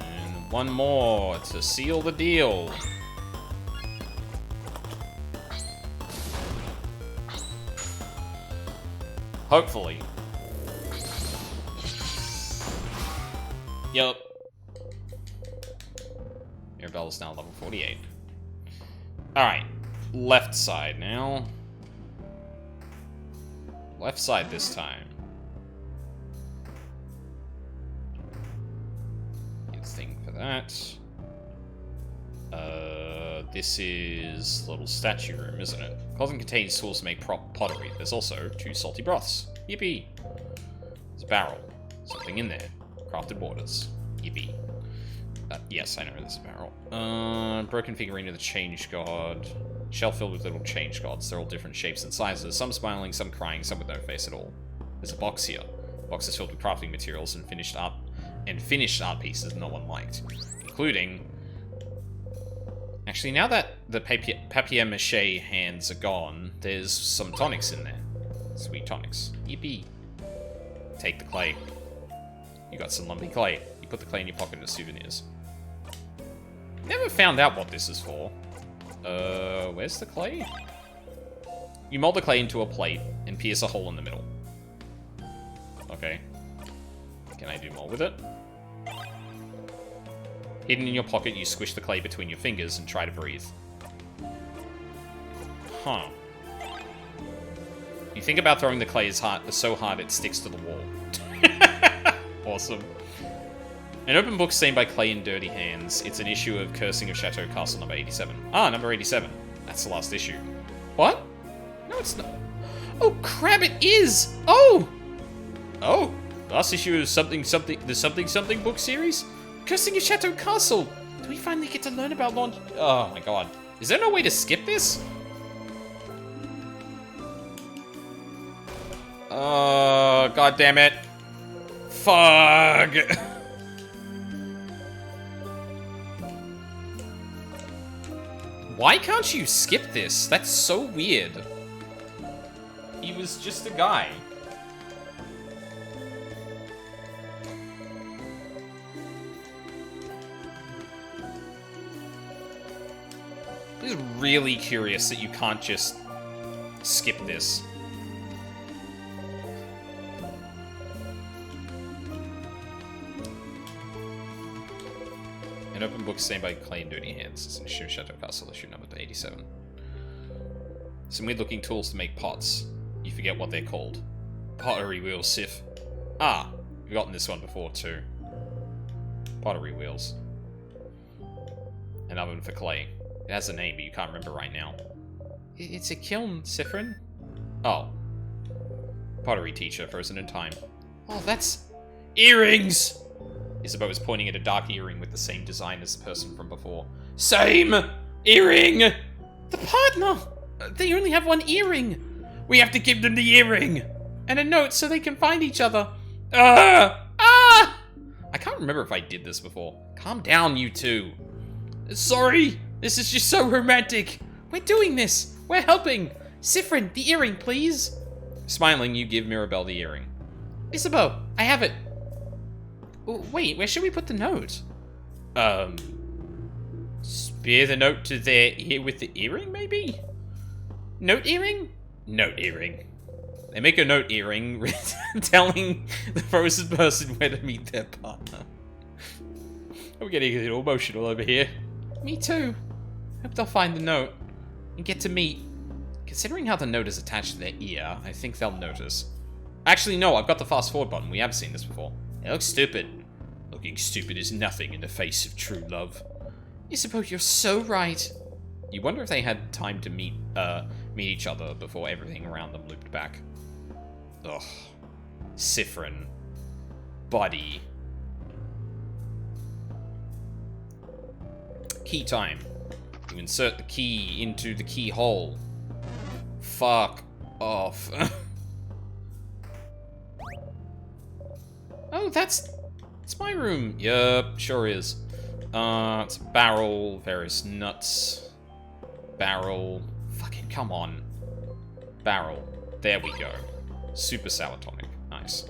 And one more to seal the deal. Hopefully. Yup. Mirabelle is now level 48. Alright. Left side now. Left side this time. Good thing for that. This is the little statue room, isn't it? Clothing contains tools to make pottery. There's also 2 salty broths. Yippee! There's a barrel. Something in there. Crafted waters. Yippee. Yes, I know there's a barrel. Broken figurine of the Change God. Shelf filled with little Change Gods. They're all different shapes and sizes. Some smiling, some crying, some with no face at all. There's a box here. The box is filled with crafting materials and finished art pieces no one liked. Including... Actually, now that the papier-mâché hands are gone, there's some tonics in there. Sweet tonics. Yippee. Take the clay. You got some lumpy clay. You put the clay in your pocket as souvenirs. Never found out what this is for. Where's the clay? You mold the clay into a plate and pierce a hole in the middle. Okay. Can I do more with it? Hidden in your pocket, you squish the clay between your fingers and try to breathe. Huh. You think about throwing the clay so hard it sticks to the wall. Awesome. An open book stained by clay in dirty hands. It's an issue of Cursing of Chateau Castle number 87. Ah, number 87. That's the last issue. What? No, it's not. Oh, crap, it is! Oh! Oh! Last issue of the something book series? Cursing of Chateau Castle! Do we finally get to learn about launch? Oh my god. Is there no way to skip this? Oh, god damn it. Fuck! Why can't you skip this? That's so weird. He was just a guy. I'm just really curious that you can't just skip this. An open book stained by clay and dirty hands. It's an issue of Chateau Castle, issue number 87. Some weird looking tools to make pots. You forget what they're called. Pottery wheels, Sif. Ah, we've gotten this one before too. Pottery wheels. An oven for clay. It has a name, but you can't remember right now. It's a kiln, Sifrin. Oh. Pottery teacher, frozen in time. Oh, that's... Earrings! Isabeau is pointing at a dark earring with the same design as the person from before. Same earring! The partner! They only have one earring! We have to give them the earring! And a note so they can find each other. Ah! I can't remember if I did this before. Calm down, you two. Sorry! This is just so romantic! We're doing this! We're helping! Sifrin, the earring, please! Smiling, you give Mirabelle the earring. Isabeau, I have it. Wait, where should we put the note? Spear the note to their ear with the earring, maybe? Note earring? Note earring. They make a note earring telling the frozen person where to meet their partner. I'm getting a little emotional over here. Me too. Hope they'll find the note and get to meet. Considering how the note is attached to their ear, I think they'll notice. Actually, no, I've got the fast forward button. We have seen this before. It looks stupid. Looking stupid is nothing in the face of true love. Isabeau, you're so right. You wonder if they had time to meet each other before everything around them looped back. Ugh. Sifrin. Buddy. Key time. You insert the key into the keyhole. Fuck off. Oh, it's my room. Yup, sure is. It's a barrel, various nuts. Barrel. Fucking come on. Barrel. There we go. Super sour tonic. Nice.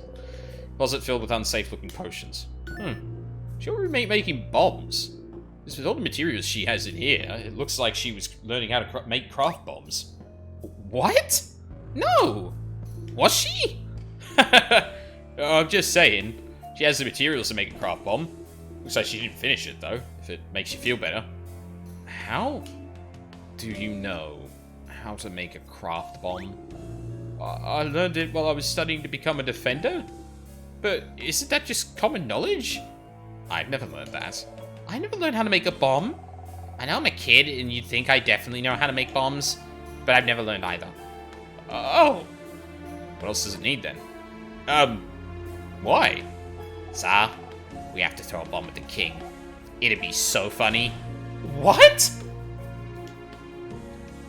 Closet filled with unsafe looking potions. She already making bombs. Just with all the materials she has in here, it looks like she was learning how to make craft bombs. What? No! Was she? I'm just saying. She has the materials to make a craft bomb. Looks like she didn't finish it, though, if it makes you feel better. How do you know how to make a craft bomb? I learned it while I was studying to become a defender? But isn't that just common knowledge? I've never learned that. I never learned how to make a bomb. I know I'm a kid, and you'd think I definitely know how to make bombs, but I've never learned either. Oh! What else does it need, then? Why? Sir, we have to throw a bomb at the king. It'd be so funny. What?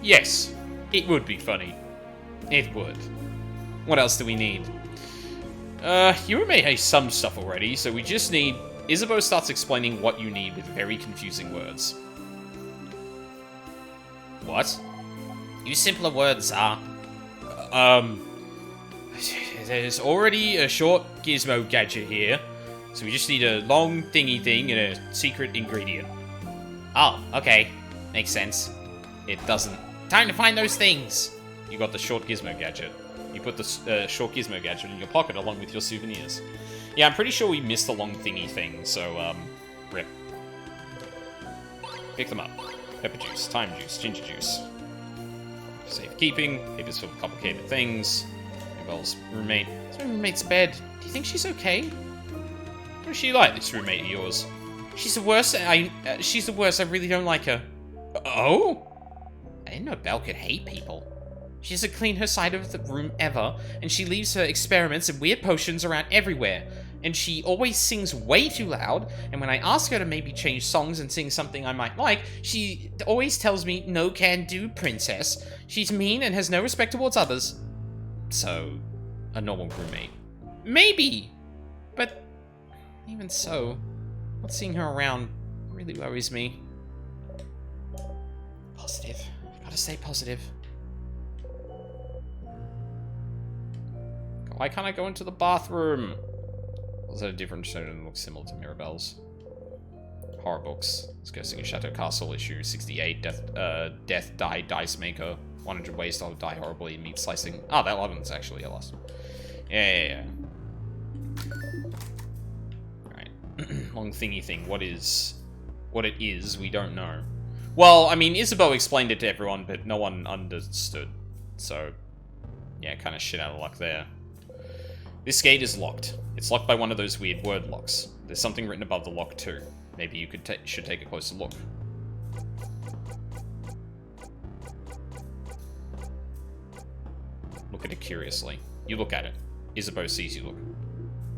Yes, it would be funny. It would. What else do we need? You made some stuff already, so we just need... Isabeau starts explaining what you need with very confusing words. What? Use simpler words, sir. There's already a short gizmo gadget here, so we just need a long thingy thing and a secret ingredient. Oh, okay. Makes sense. It doesn't. Time to find those things! You got the short gizmo gadget. You put the short gizmo gadget in your pocket along with your souvenirs. Yeah, I'm pretty sure we missed the long thingy thing, so, rip. Pick them up. Pepper juice, thyme juice, ginger juice. Safekeeping. Papers for complicated things. Mirabelle's roommate. It's my roommate's bed. Do you think she's okay? What is she like, this roommate of yours? She's the worst. She's the worst. I really don't like her. Oh? I didn't know Belle could hate people. She doesn't clean her side of the room ever, and she leaves her experiments and weird potions around everywhere. And she always sings way too loud, and when I ask her to maybe change songs and sing something I might like, she always tells me, "No can do, princess." She's mean and has no respect towards others. So, a normal roommate. Maybe! But, even so, not seeing her around really worries me. Positive. Gotta stay positive. Why can't I go into the bathroom? Was that a different show that looks similar to Mirabelle's? Horror books. Let's go sing a Chateau Castle, issue 68. Death, Die, Dice Maker. 100 Ways to Die Horribly, Meat Slicing. Oh, that one's actually a lost. Yeah. Alright. Long thingy thing. What it is, we don't know. Well, I mean, Isabeau explained it to everyone, but no one understood. So, yeah, kind of shit out of luck there. This gate is locked. It's locked by one of those weird word locks. There's something written above the lock, too. Maybe you should take a closer look. Look at it curiously. You look at it. Isabeau sees you look.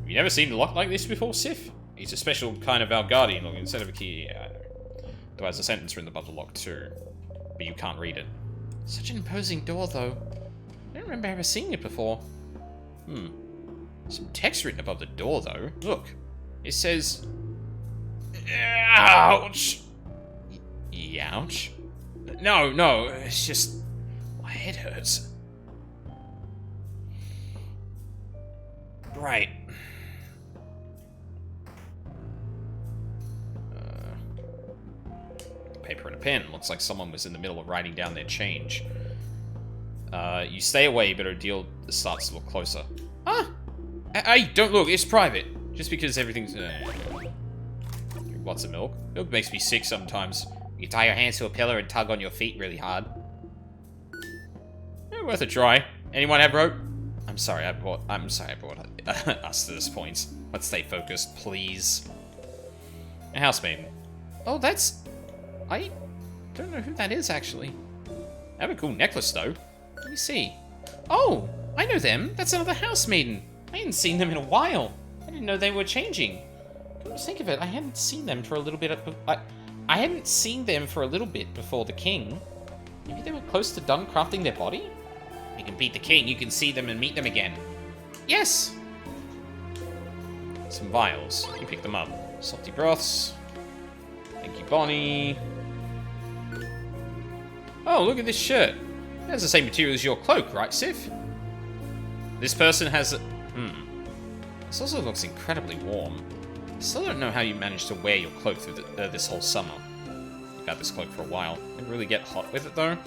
Have you never seen a lock like this before, Sif? It's a special kind of Valgardian look instead of a key. Yeah, I know. Though has a sentence written above the lock, too. But you can't read it. Such an imposing door, though. I don't remember ever seeing it before. Some text written above the door, though. Look. It says... Ouch! Ouch? No, it's just... my head hurts. Right. Paper and a pen. Looks like someone was in the middle of writing down their change. You stay away, but Odile starts to look closer. Ah! Hey, don't look, it's private. Just because everything's... Drink lots of milk. Milk makes me sick sometimes. You tie your hands to a pillar and tug on your feet really hard. Worth a try. Anyone have rope? I'm sorry I brought us to this point. Let's stay focused, please. A housemaiden. Oh, that's... I don't know who that is, actually. They have a cool necklace, though. Let me see. Oh, I know them. That's another housemaiden. I hadn't seen them in a while. I didn't know they were changing. Come to think of it, I hadn't seen them for a little bit. I hadn't seen them for a little bit before the king. Maybe they were close to done crafting their body? You can beat the king, you can see them and meet them again. Yes! Some vials. You pick them up. Salty broths. Thank you, Bonnie. Oh, look at this shirt. It has the same material as your cloak, right, Sif? This person has a... This also looks incredibly warm. I still don't know how you managed to wear your cloak through this whole summer. You've had this cloak for a while. Didn't really get hot with it, though.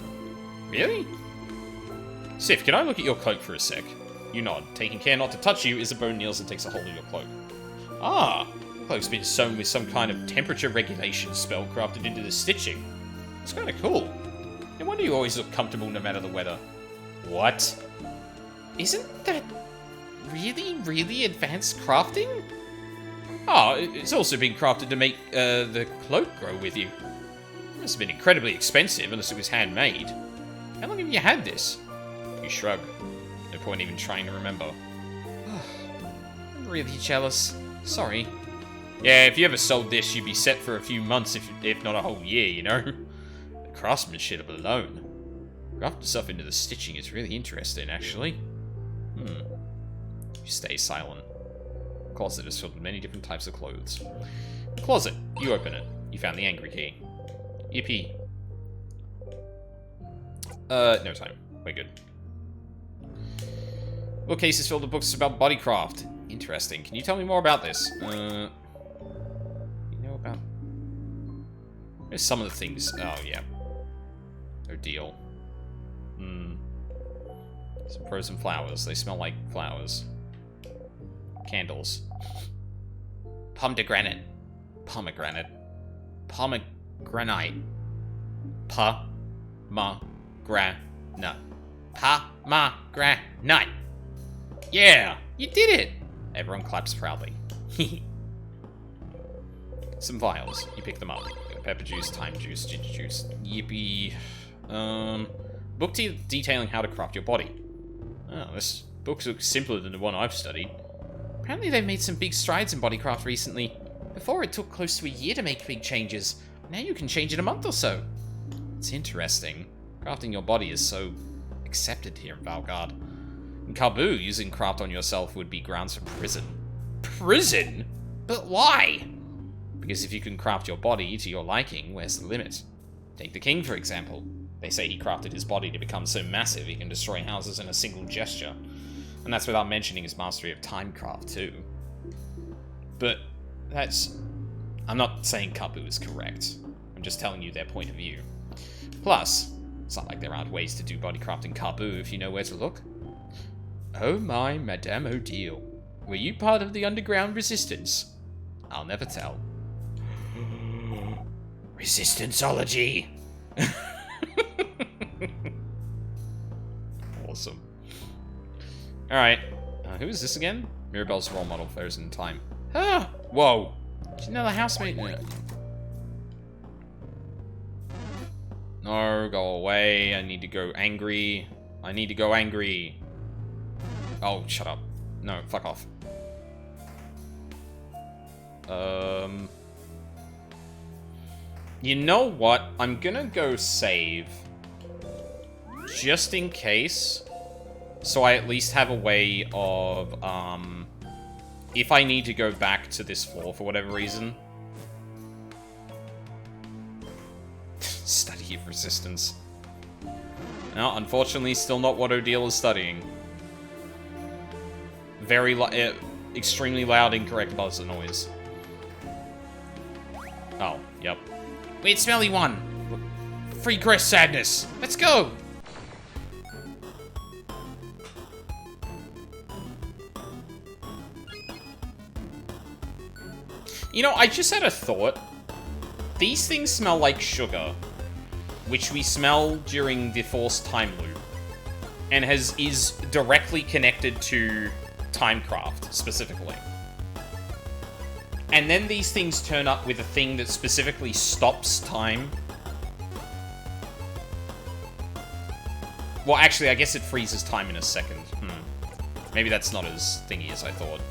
Really? Sif, can I look at your cloak for a sec? You nod. Taking care not to touch you, Isabeau kneels and takes a hold of your cloak. Ah! The cloak's been sewn with some kind of temperature regulation spell crafted into the stitching. It's kind of cool. No wonder you always look comfortable no matter the weather. What? Isn't that really, really advanced crafting? Oh, it's also been crafted to make the cloak grow with you. It must have been incredibly expensive unless it was handmade. How long have you had this? You shrug. No point even trying to remember. I'm really jealous. Sorry. Yeah, if you ever sold this, you'd be set for a few months, if not a whole year, you know? The craftsmanship alone. Grafting stuff into the stitching is really interesting, actually. You stay silent. The closet is filled with many different types of clothes. Closet. You open it. You found the angry key. Yippee. No time. We're good. Bookcase is filled with books about bodycraft. Interesting. Can you tell me more about this? You know about... There's some of the things... Oh, yeah. No deal. Some frozen flowers. They smell like flowers. Candles. Pomegranate. Pomegranate. Pomegranate. Pa-ma-gra... No. Pomegranate. Yeah, you did it. Everyone claps proudly. Some vials. You pick them up. Pepper juice, thyme juice, ginger juice. Yippee. Book detailing how to craft your body. Oh, this book looks simpler than the one I've studied. Apparently they've made some big strides in bodycraft recently. Before it took close to a year to make big changes. Now you can change in a month or so. It's interesting. Crafting your body is so accepted here in Valgard. In Kaboo, using craft on yourself would be grounds for prison. Prison? But why? Because if you can craft your body to your liking, where's the limit? Take the king, for example. They say he crafted his body to become so massive he can destroy houses in a single gesture. And that's without mentioning his mastery of timecraft, too. But that's... I'm not saying Kaboo is correct. I'm just telling you their point of view. Plus, it's not like there aren't ways to do bodycraft in Kaboo if you know where to look. Oh my, Madame Odile. Were you part of the underground resistance? I'll never tell. Resistanceology! Awesome. Alright. Who is this again? Mirabelle's role model, frozen in time. Ah! Whoa! She's another housemate. No, go away. I need to go angry. I need to go angry. Oh, shut up. No, fuck off. You know what? I'm gonna go save. Just in case. So I at least have a way of, if I need to go back to this floor for whatever reason. Study of resistance. No, unfortunately, still not what Odile is studying. Very, extremely loud, incorrect buzzer noise. Oh, yep. Weird smelly one! Free Chris sadness! Let's go! You know, I just had a thought. These things smell like sugar, which we smell during the Forced Time Loop, and is directly connected to Timecraft, specifically. And then these things turn up with a thing that specifically stops time. Well, actually, I guess it freezes time in a second. Maybe that's not as thingy as I thought.